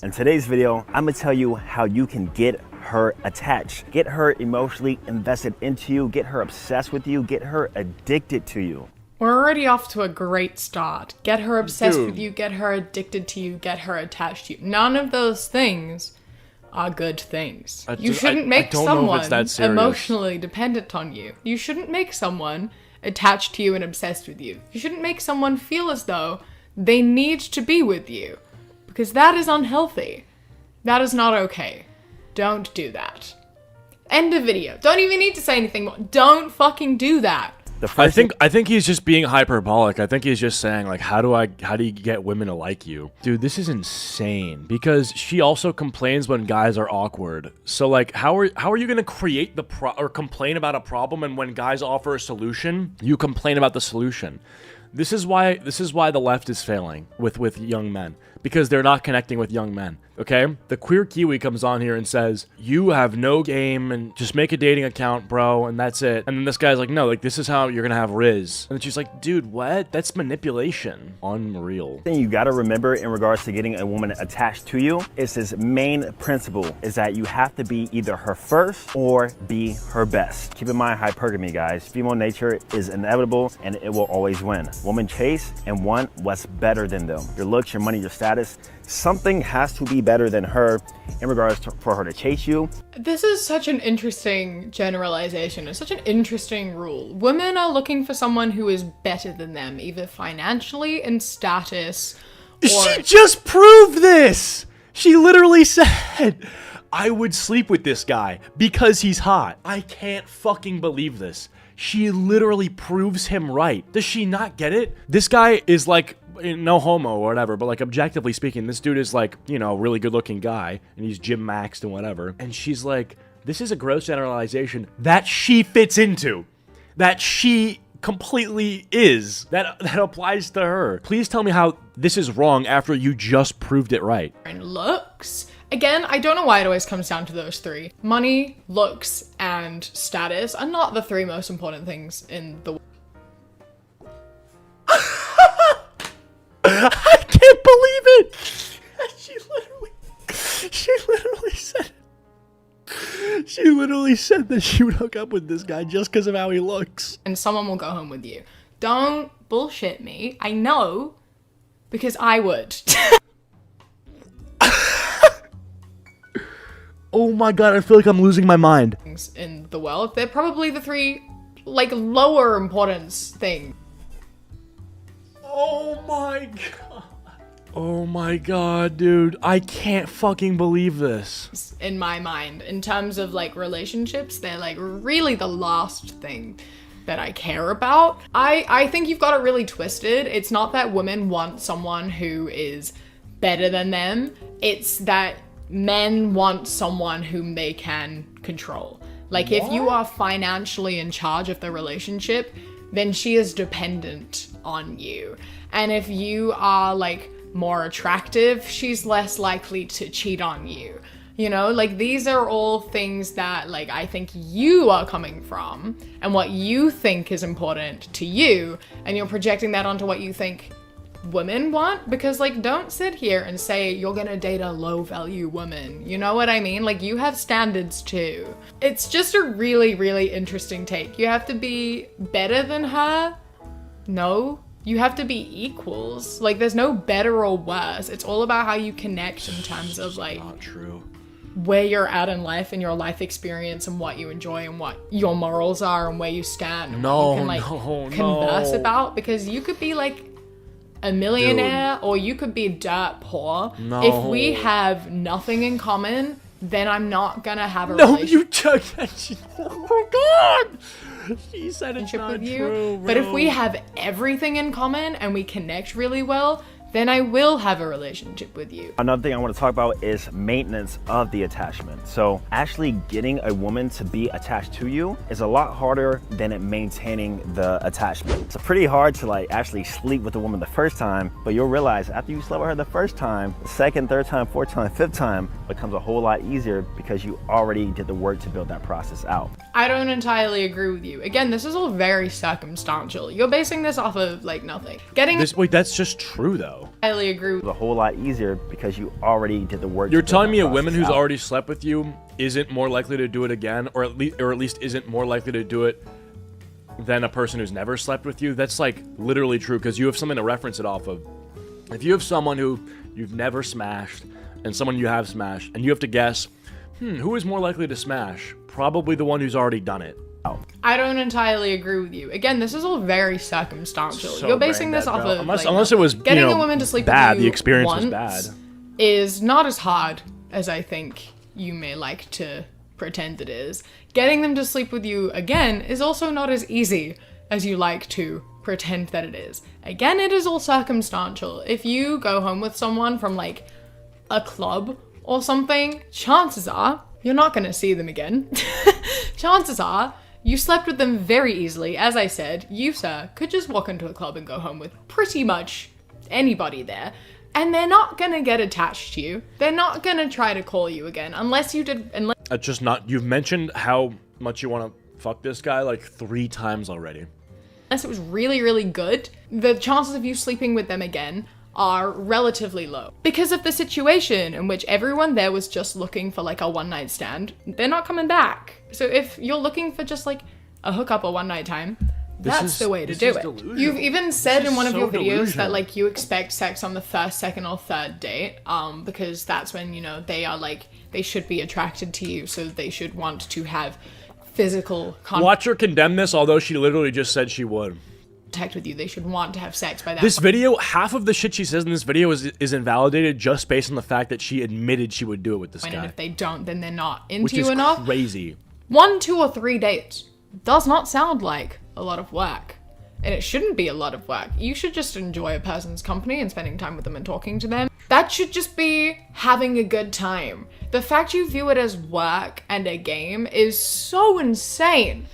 In today's video, I'm gonna tell you how you can get her attached, get her emotionally invested into you, get her obsessed with you, get her addicted to you. We're already off to a great start. Get her obsessed with you, get her addicted to you, get her attached to you. None of those things are good things. You shouldn't make someone emotionally dependent on you. You shouldn't make someone attached to you and obsessed with you. You shouldn't make someone feel as though they need to be with you, because that is unhealthy. That is not okay. Don't do that. End of video. Don't even need to say anything more. Don't fucking do that. I think he's just being hyperbolic. I think he's just saying like, how do you get women to like you? Dude, this is insane, because she also complains when guys are awkward. So like, how are you gonna create or complain about a problem, and when guys offer a solution, you complain about the solution? This is why the left is failing with young men, because they're not connecting with young men. Okay? The Queer Kiwi comes on here and says, you have no game and just make a dating account, bro, and that's it. And then this guy's like, no, like this is how you're gonna have Riz. And then she's like, dude, what? That's manipulation. Unreal. Thing you gotta remember in regards to getting a woman attached to you is this main principle, is that you have to be either her first or be her best. Keep in mind hypergamy, guys. Female nature is inevitable and it will always win. Women chase and want what's better than them. Your looks, your money, your status. Something has to be better than her in regards to, for her to chase you. This is such an interesting generalization. It's such an interesting rule. Women are looking for someone who is better than them, either financially, in status, or... She just proved this! She literally said, I would sleep with this guy because he's hot. I can't fucking believe this. She literally proves him right. Does she not get it? This guy is like, no homo or whatever, but like objectively speaking, this dude is like, you know, really good looking guy, and he's gym maxed and whatever. And she's like, this is a gross generalization that she fits into, that she completely is, that applies to her. Please tell me how this is wrong after you just proved it right. And looks. Again, I don't know why it always comes down to those three. Money, looks, and status are not the 3 most important things in the world. I can't believe it! She literally said that she would hook up with this guy just because of how he looks. And someone will go home with you. Don't bullshit me. I know, because I would. Oh my god, I feel like I'm losing my mind. In the world, they're probably the 3, like, lower importance things. Oh my god. Oh my god, dude. I can't fucking believe this. In my mind, in terms of, like, relationships, they're, like, really the last thing that I care about. I think you've got it really twisted. It's not that women want someone who is better than them. It's that men want someone whom they can control. Like, if you are financially in charge of the relationship, then she is dependent on you. And if you are, like, more attractive, she's less likely to cheat on you. You know, like, these are all things that, like, I think you are coming from and what you think is important to you, and you're projecting that onto what you think women want. Because, like, don't sit here and say you're gonna date a low value woman. You know what I mean? Like, you have standards too. It's just a really, really interesting take. You have to be better than her? No. You have to be equals. Like, there's no better or worse. It's all about how you connect in terms of, like, not true. Where you're at in life and your life experience and what you enjoy and what your morals are and where you stand and what you can, like, converse about. Because you could be, like, a millionaire, or you could be dirt poor. No. If we have nothing in common, then I'm not gonna have a relationship. You took that. Oh my god! She said it's not with you. true, bro. But if we have everything in common and we connect really well, then I will have a relationship with you. Another thing I want to talk about is maintenance of the attachment. So actually getting a woman to be attached to you is a lot harder than it maintaining the attachment. It's pretty hard to, like, actually sleep with a woman the first time, but you'll realize after you slept with her the first time, the second, third time, fourth time, fifth time becomes a whole lot easier because you already did the work to build that process out. I don't entirely agree with you. Again, this is all very circumstantial. You're basing this off of, like, nothing. Wait, that's just true though. I highly agree with a whole lot easier because you already did the work. You're telling me a woman who's already slept with you isn't more likely to do it again, or at least isn't more likely to do it than a person who's never slept with you? That's, like, literally true, because you have something to reference it off of. If you have someone who you've never smashed and someone you have smashed, and you have to guess, who is more likely to smash? Probably the one who's already done it. I don't entirely agree with you. Again, this is all very circumstantial. So You're basing brain this dead, off bro. of Unless it was, getting a woman to sleep bad. with you The experience once was bad. is not as hard as I think you may like to pretend it is. Getting them to sleep with you again is also not as easy as you like to pretend that it is. Again, it is all circumstantial. If you go home with someone from, like, a club or something, chances are you're not going to see them again. Chances are you slept with them very easily. As I said, you, sir, could just walk into a club and go home with pretty much anybody there, and they're not going to get attached to you. They're not going to try to call you again unless you did. It's just not. You've mentioned how much you want to fuck this guy like 3 times already. Unless it was really, really good, the chances of you sleeping with them again are relatively low. Because of the situation in which everyone there was just looking for, like, a one-night stand, they're not coming back. So if you're looking for just, like, a hookup or one-night time, that's the way to do it. Delusional. You've even said in one of your videos delusional. that, like, you expect sex on the first, second, or third date, because that's when, you know, they are, like, they should be attracted to you, so they should want to have physical contact. Watch her condemn this, although she literally just said she would. With you, they should want to have sex by that This point. video, half of the shit she says in this video is invalidated just based on the fact that she admitted she would do it with this And guy. if they don't, then they're not into Which is you enough. crazy. 1, 2, or 3 dates does not sound like a lot of work. And it shouldn't be a lot of work. You should just enjoy a person's company and spending time with them and talking to them. That should just be having a good time. The fact you view it as work and a game is so insane.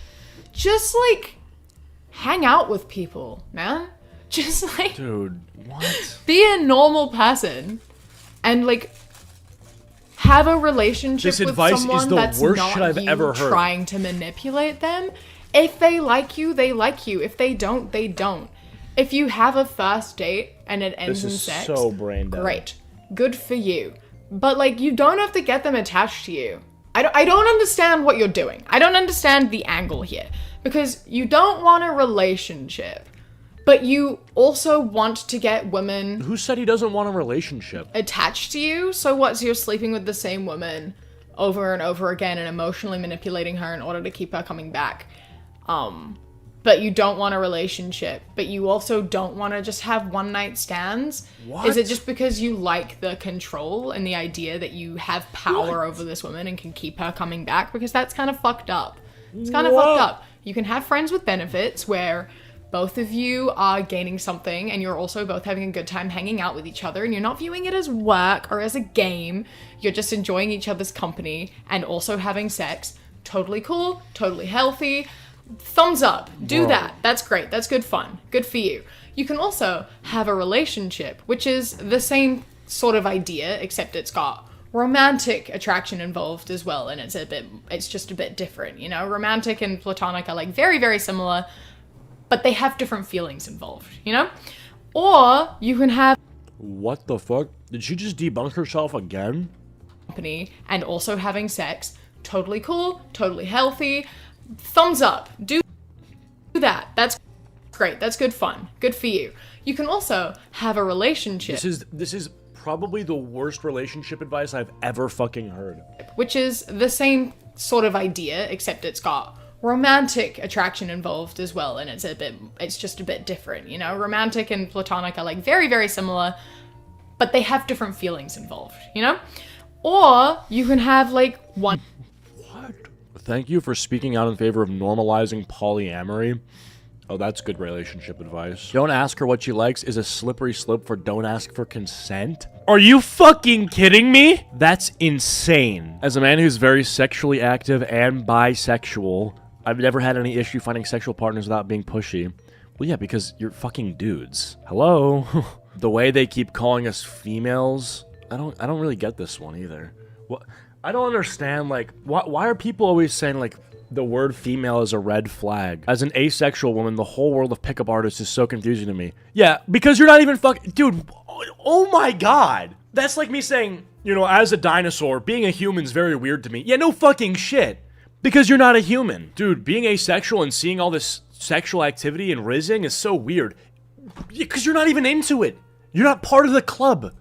Just, like, hang out with people, man. Just, like, dude, what? Be a normal person and, like, have a relationship This with advice is someone the that's worst not shit I've you ever heard. trying to manipulate them. If they like you, they like you. If they don't, they don't. If you have a first date and it ends in sex, so brain dead. great. Good for you. But, like, you don't have to get them attached to you. I don't understand what you're doing. I don't understand the angle here. Because you don't want a relationship, but you also want to get women... Who said he doesn't want a relationship? ...attached to you? So what, so you're sleeping with the same woman over and over again and emotionally manipulating her in order to keep her coming back. But you don't want a relationship, but you also don't want to just have one-night stands? What? Is it just because you like the control and the idea that you have power over this woman and can keep her coming back? Because that's kind of fucked up. It's kind of fucked up. You can have friends with benefits where both of you are gaining something and you're also both having a good time hanging out with each other and you're not viewing it as work or as a game. You're just enjoying each other's company and also having sex. totally cool, totally healthy. Thumbs up. Do that. That's great. That's good fun. Good for you. You can also have a relationship, which is the same sort of idea, except it's got romantic attraction involved as well, and it's just a bit different, you know? Romantic and platonic are like very, very similar, but they have different feelings involved, you know? Or you can have What the fuck? Did she just debunk herself again? company and also having sex. Totally cool, totally healthy. Thumbs up. Do that. That's great. That's good fun. Good for you. You can also have a relationship. This is probably the worst relationship advice I've ever fucking heard. Which is the same sort of idea, except it's got romantic attraction involved as well, and it's just a bit different, you know? Romantic and platonic are like very, very similar, but they have different feelings involved, you know? Or you can have like one. Thank you for speaking out in favor of normalizing polyamory. Oh, that's good relationship advice. Don't ask her what she likes is a slippery slope for don't ask for consent. Are you fucking kidding me? That's insane. As a man who's very sexually active and bisexual, I've never had any issue finding sexual partners without being pushy. Well, yeah, because you're fucking dudes. Hello? The way they keep calling us females, I don't really get this one either. What? I don't understand, like, why are people always saying, like, the word female is a red flag? As an asexual woman, the whole world of pickup artists is so confusing to me. Yeah, because you're not even fucking... Dude, oh my god. That's like me saying, you know, as a dinosaur, being a human's very weird to me. Yeah, no fucking shit. Because you're not a human. Dude, being asexual and seeing all this sexual activity and rizzing is so weird. Because you're not even into it. You're not part of the club.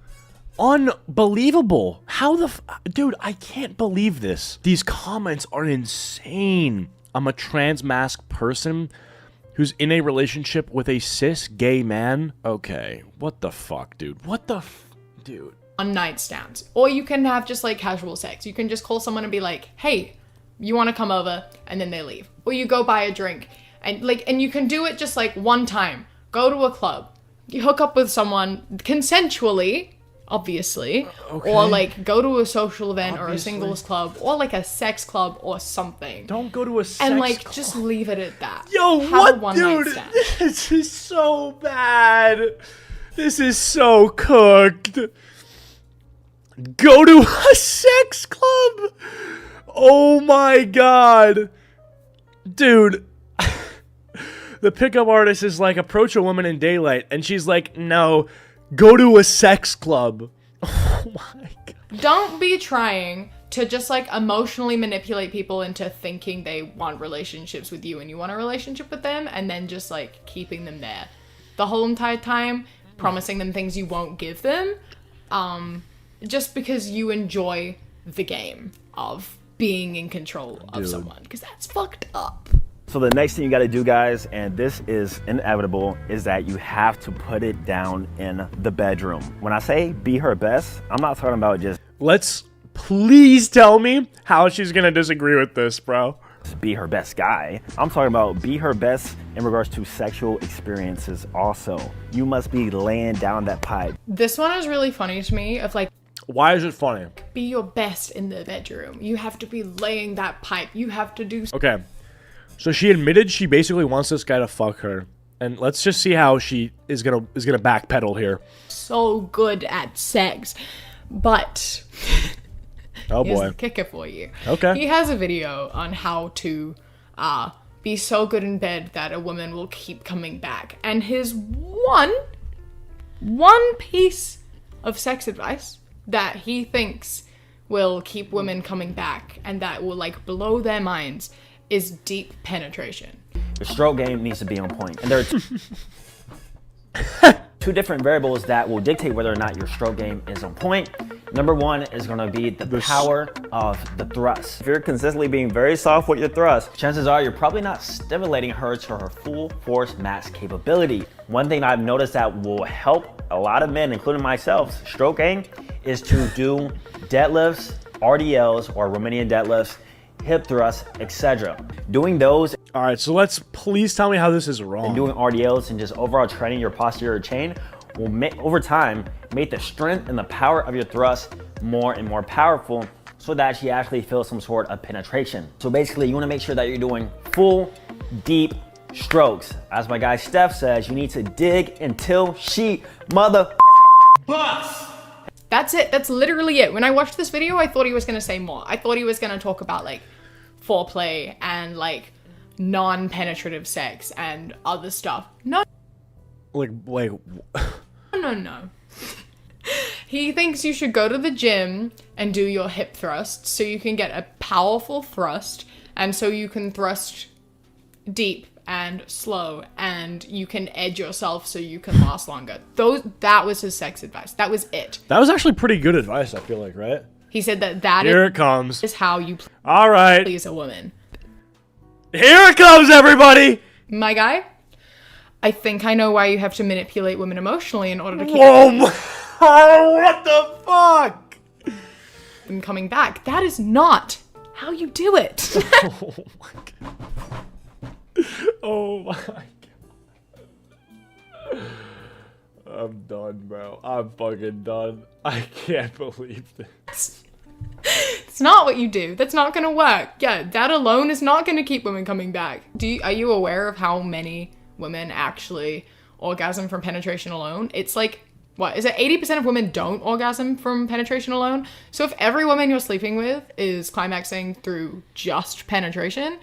Unbelievable. How the dude, I can't believe this. These comments are insane. I'm a trans masked person who's in a relationship with a cis gay man. Okay, what the fuck, dude? What the dude? One night stands. Or you can have just like casual sex. You can just call someone and be like, hey, you want to come over? And then they leave. Or you go buy a drink. And you can do it just like one time. Go to a club. You hook up with someone consensually, obviously, okay. Or like go to a social event or a singles club or like a sex club or something. Don't go to a sex and like club. Just leave it at that. Yo, Have what, a one dude? night stand. This is so bad. This is so cooked. Go to a sex club. Oh my god, dude. The pickup artist is like, approach a woman in daylight, and she's like, no. Go to a sex club. Oh my god. Don't be trying to just like emotionally manipulate people into thinking they want relationships with you and you want a relationship with them, and then just like keeping them there the whole entire time, promising them things you won't give them, just because you enjoy the game of being in control of someone, because that's fucked up. So the next thing you gotta do, guys, and this is inevitable, is that you have to put it down in the bedroom. When I say be her best, I'm not talking about just... Let's please tell me how she's gonna disagree with this, bro. Be her best guy. I'm talking about be her best in regards to sexual experiences also. You must be laying down that pipe. This one is really funny to me of like, why is it funny? Be your best in the bedroom. You have to be laying that pipe. You have to do... Okay. So she admitted she basically wants this guy to fuck her. And let's just see how she is gonna backpedal here. So good at sex. But oh here's boy. the kicker for you. Okay. He has a video on how to be so good in bed that a woman will keep coming back. And his one piece of sex advice that he thinks will keep women coming back and that will like blow their minds is deep penetration. Your stroke game needs to be on point. And there are two different variables that will dictate whether or not your stroke game is on point. Number one is gonna be the power of the thrust. If you're consistently being very soft with your thrust, chances are you're probably not stimulating her to her full force max capability. One thing I've noticed that will help a lot of men, including myself, stroke game, is to do deadlifts, RDLs or Romanian deadlifts, hip thrusts, etc. Doing those. All right, so let's please tell me how this is wrong. And doing RDLs and just overall training your posterior chain will over time make the strength and the power of your thrust more and more powerful. so that she actually feels some sort of penetration. So basically, you want to make sure that you're doing full, deep strokes. As my guy Steph says, you need to dig until she busts. That's it. That's literally it. When I watched this video, I thought he was going to say more. I thought he was going to talk about like foreplay and like non-penetrative sex and other stuff. No. No. He thinks you should go to the gym and do your hip thrusts so you can get a powerful thrust and so you can thrust deep and slow and you can edge yourself so you can last longer. That was his sex advice. That was it. That was actually pretty good advice, I feel like, right? He said that Here it comes. Is how you all right. please a woman. Here it comes, everybody! My guy, I think I know why you have to manipulate women emotionally in order to keep what the fuck? them coming back. That is not how you do it. Oh my god. I'm done, bro. I'm fucking done. I can't believe this. It's not what you do. That's not gonna work. Yeah, that alone is not gonna keep women coming back. Are you aware of how many women actually orgasm from penetration alone? It's like, what, is it 80% of women don't orgasm from penetration alone? So if every woman you're sleeping with is climaxing through just penetration,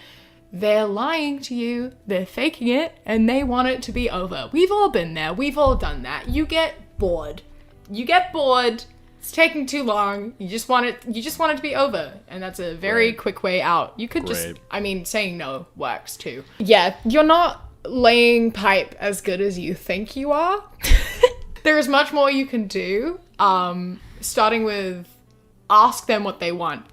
they're lying to you, they're faking it, and they want it to be over. We've all been there, we've all done that. You get bored. It's taking too long. You just want it to be over. And that's a very quick way out. You could just, saying no works too. Yeah, you're not laying pipe as good as you think you are. There is much more you can do. Starting with ask them what they want.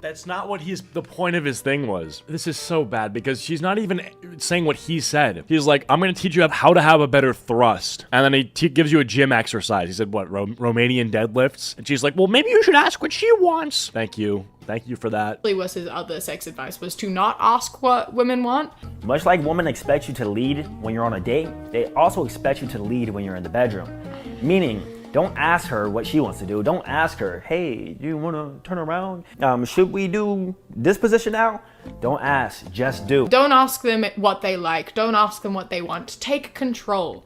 That's not what the point of his thing was. This is so bad because she's not even saying what he said. He's like, I'm going to teach you how to have a better thrust. And then he gives you a gym exercise. He said, what, Romanian deadlifts? And she's like, well, maybe you should ask what she wants. Thank you. Thank you for that. Was his other sex advice was to not ask what women want. Much like women expect you to lead when you're on a date, they also expect you to lead when you're in the bedroom. Meaning, don't ask her what she wants to do. Don't ask her, hey, do you want to turn around? Should we do this position now? Don't ask, just do. Don't ask them what they like. Don't ask them what they want. Take control.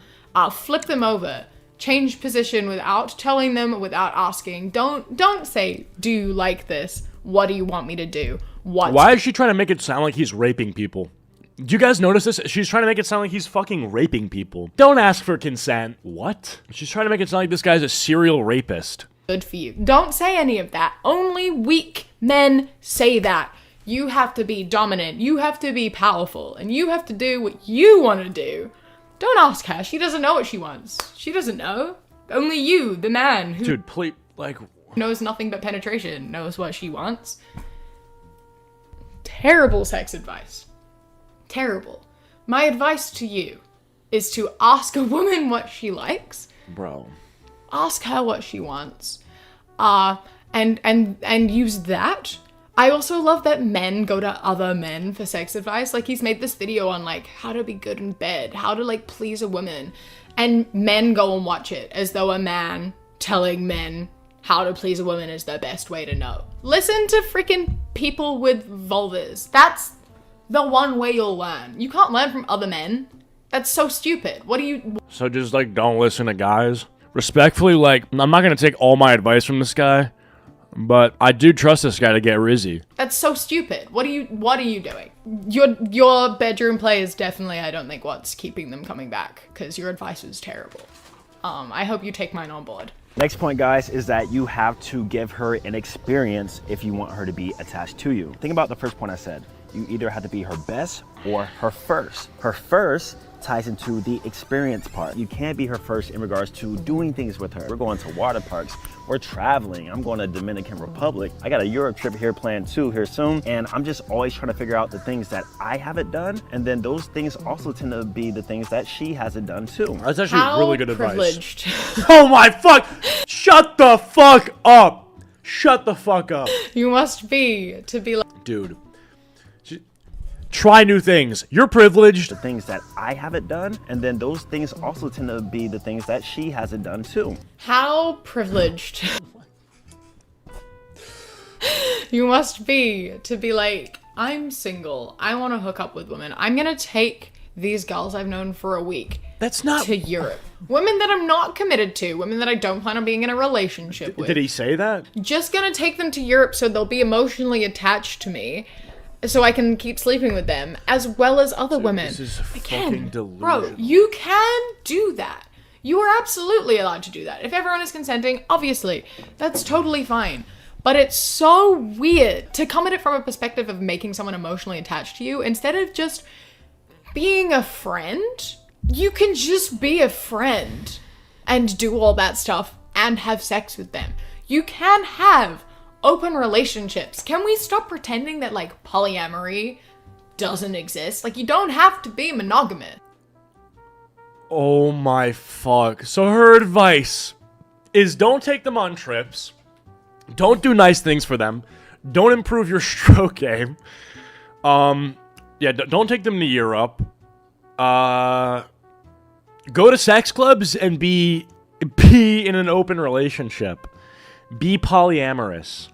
Flip them over. Change position without telling them, without asking. Don't say, do you like this? What do you want me to do? Why is she trying to make it sound like he's raping people? Do you guys notice this? She's trying to make it sound like he's fucking raping people. Don't ask for consent. What? She's trying to make it sound like this guy's a serial rapist. Good for you. Don't say any of that. Only weak men say that. You have to be dominant. You have to be powerful. And you have to do what you want to do. Don't ask her. She doesn't know what she wants. She doesn't know. Only you, the man who Dude, please, knows nothing but penetration, knows what she wants. Terrible sex advice. Terrible. My advice to you is to ask a woman what she likes. Bro. Ask her what she wants. And use that. I also love that men go to other men for sex advice. Like, he's made this video on, like, how to be good in bed, how to, like, please a woman. And men go and watch it as though a man telling men how to please a woman is the best way to know. Listen to freaking people with vulvas. That's the one way you'll learn. You can't learn from other men. That's so stupid. So just, like, don't listen to guys? Respectfully, like, I'm not gonna take all my advice from this guy, but I do trust this guy to get rizzy. That's so stupid. What are you doing? Your bedroom play is definitely, I don't think, what's keeping them coming back, because your advice was terrible. I hope you take mine on board. Next point, guys, is that you have to give her an experience if you want her to be attached to you. Think about the first point I said. You either have to be her best or her first. Her first ties into the experience part. You can't be her first in regards to doing things with her. We're going to water parks, we're traveling. I'm going to Dominican Republic. I got a Europe trip here planned too here soon. And I'm just always trying to figure out the things that I haven't done. And then those things also tend to be the things that she hasn't done too. That's actually really good privileged. Advice. Oh my fuck! Shut the fuck up! Shut the fuck up. You must be to be like... Dude. Try new things. You're privileged. The things that I haven't done, and then those things also tend to be the things that she hasn't done too. How privileged. you must be to be like, I'm single. I want to hook up with women. I'm going to take these girls I've known for a week. That's not to Europe. Women that I'm not committed to. Women that I don't plan on being in a relationship with. Did he say that? Just gonna take them to Europe so they'll be emotionally attached to me, so I can keep sleeping with them, as well as other women. This is fucking delusional. Bro, you can do that. You are absolutely allowed to do that. If everyone is consenting, obviously, that's totally fine. But it's so weird to come at it from a perspective of making someone emotionally attached to you instead of just being a friend. You can just be a friend and do all that stuff and have sex with them. You can have open relationships. Can we stop pretending that, like, polyamory doesn't exist? Like, you don't have to be monogamous. Oh my fuck. So her advice is don't take them on trips. Don't do nice things for them. Don't improve your stroke game. Yeah, don't take them to Europe. Go to sex clubs and be in an open relationship. Be polyamorous.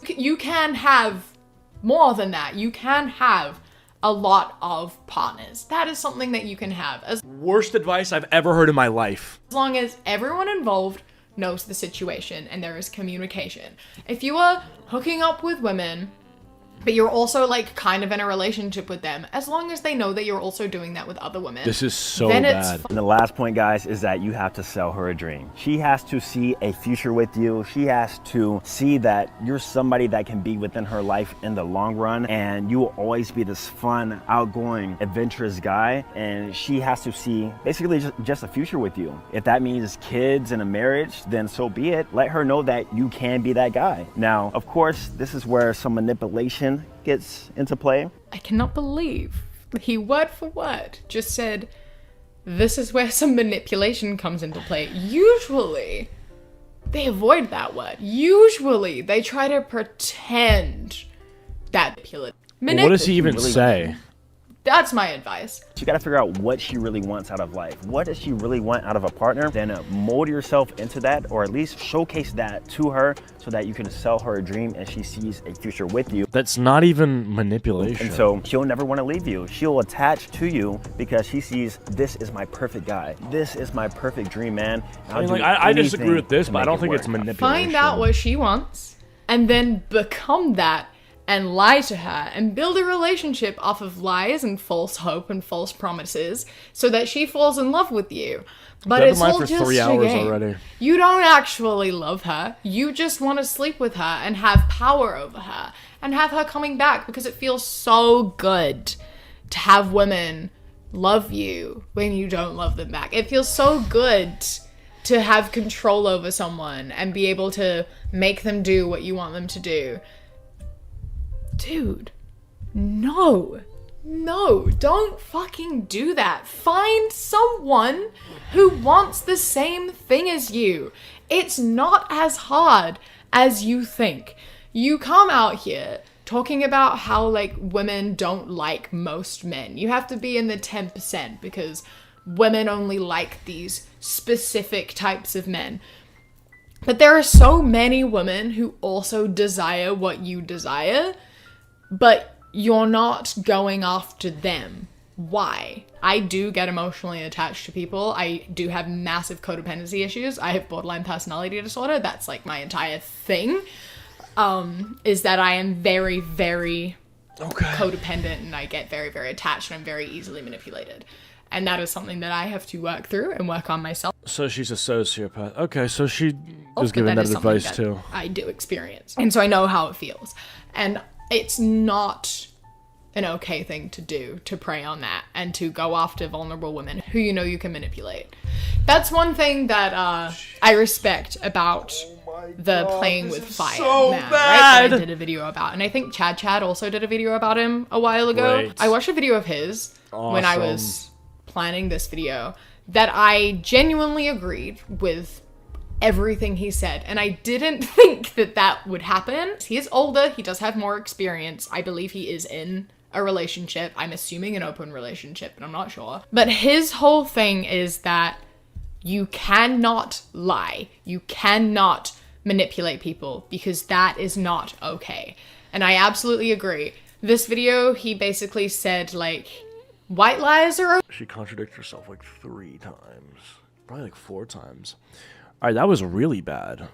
You can have more than that. You can have a lot of partners. That is something that you can have. As Worst advice I've ever heard in my life. long as everyone involved knows the situation and there is communication. If you are hooking up with women, but you're also, like, kind of in a relationship with them, as long as they know that you're also doing that with other women. This is so then bad. And the last point, guys, is that you have to sell her a dream. She has to see a future with you. She has to see that you're somebody that can be within her life in the long run, and you will always be this fun, outgoing, adventurous guy. And she has to see basically just a future with you. If that means kids and a marriage, then so be it. Let her know that you can be that guy. Now, of course, this is where some manipulation gets into play. I cannot believe he word for word just said, this is where some manipulation comes into play. Usually, they avoid that word. Usually, they try to pretend that What does he even say? That's my advice. You gotta figure out what she really wants out of life. What does she really want out of a partner? Then mold yourself into that, or at least showcase that to her so that you can sell her a dream and she sees a future with you. That's not even manipulation. And so she'll never want to leave you. She'll attach to you because she sees, this is my perfect guy. This is my perfect dream, man. I disagree with this, but I don't think it's manipulation. Find out what she wants and then become that and lie to her and build a relationship off of lies and false hope and false promises so that she falls in love with you. But it's all just a game. Already. You don't actually love her. You just want to sleep with her and have power over her and have her coming back because it feels so good to have women love you when you don't love them back. It feels so good to have control over someone and be able to make them do what you want them to do. Dude, no, don't fucking do that. Find someone who wants the same thing as you. It's not as hard as you think. You come out here talking about how, like, women don't like most men. You have to be in the 10% because women only like these specific types of men. But there are so many women who also desire what you desire, but you're not going after them. Why? I do get emotionally attached to people. I do have massive codependency issues. I have borderline personality disorder. That's, like, my entire thing. Is that I am very, very codependent and I get very, very attached and I'm very easily manipulated. And that is something that I have to work through and work on myself. So she's a sociopath. Okay, so she was giving that advice too. I do experience. And so I know how it feels. And it's not an okay thing to do, to prey on that and to go after vulnerable women who you know you can manipulate. That's one thing that I respect about the playing with fire man, right? That I did a video about. And I think Chad also did a video about him a while ago. Great. I watched a video of his when I was planning this video that I genuinely agreed with everything he said, and I didn't think that that would happen. He is older, he does have more experience. I believe he is in a relationship. I'm assuming an open relationship, but I'm not sure. But his whole thing is that you cannot lie. You cannot manipulate people, because that is not okay. And I absolutely agree. This video, he basically said, like, white lies are okay. She contradicted herself like 3 times. Probably like 4 times. Alright, that was really bad.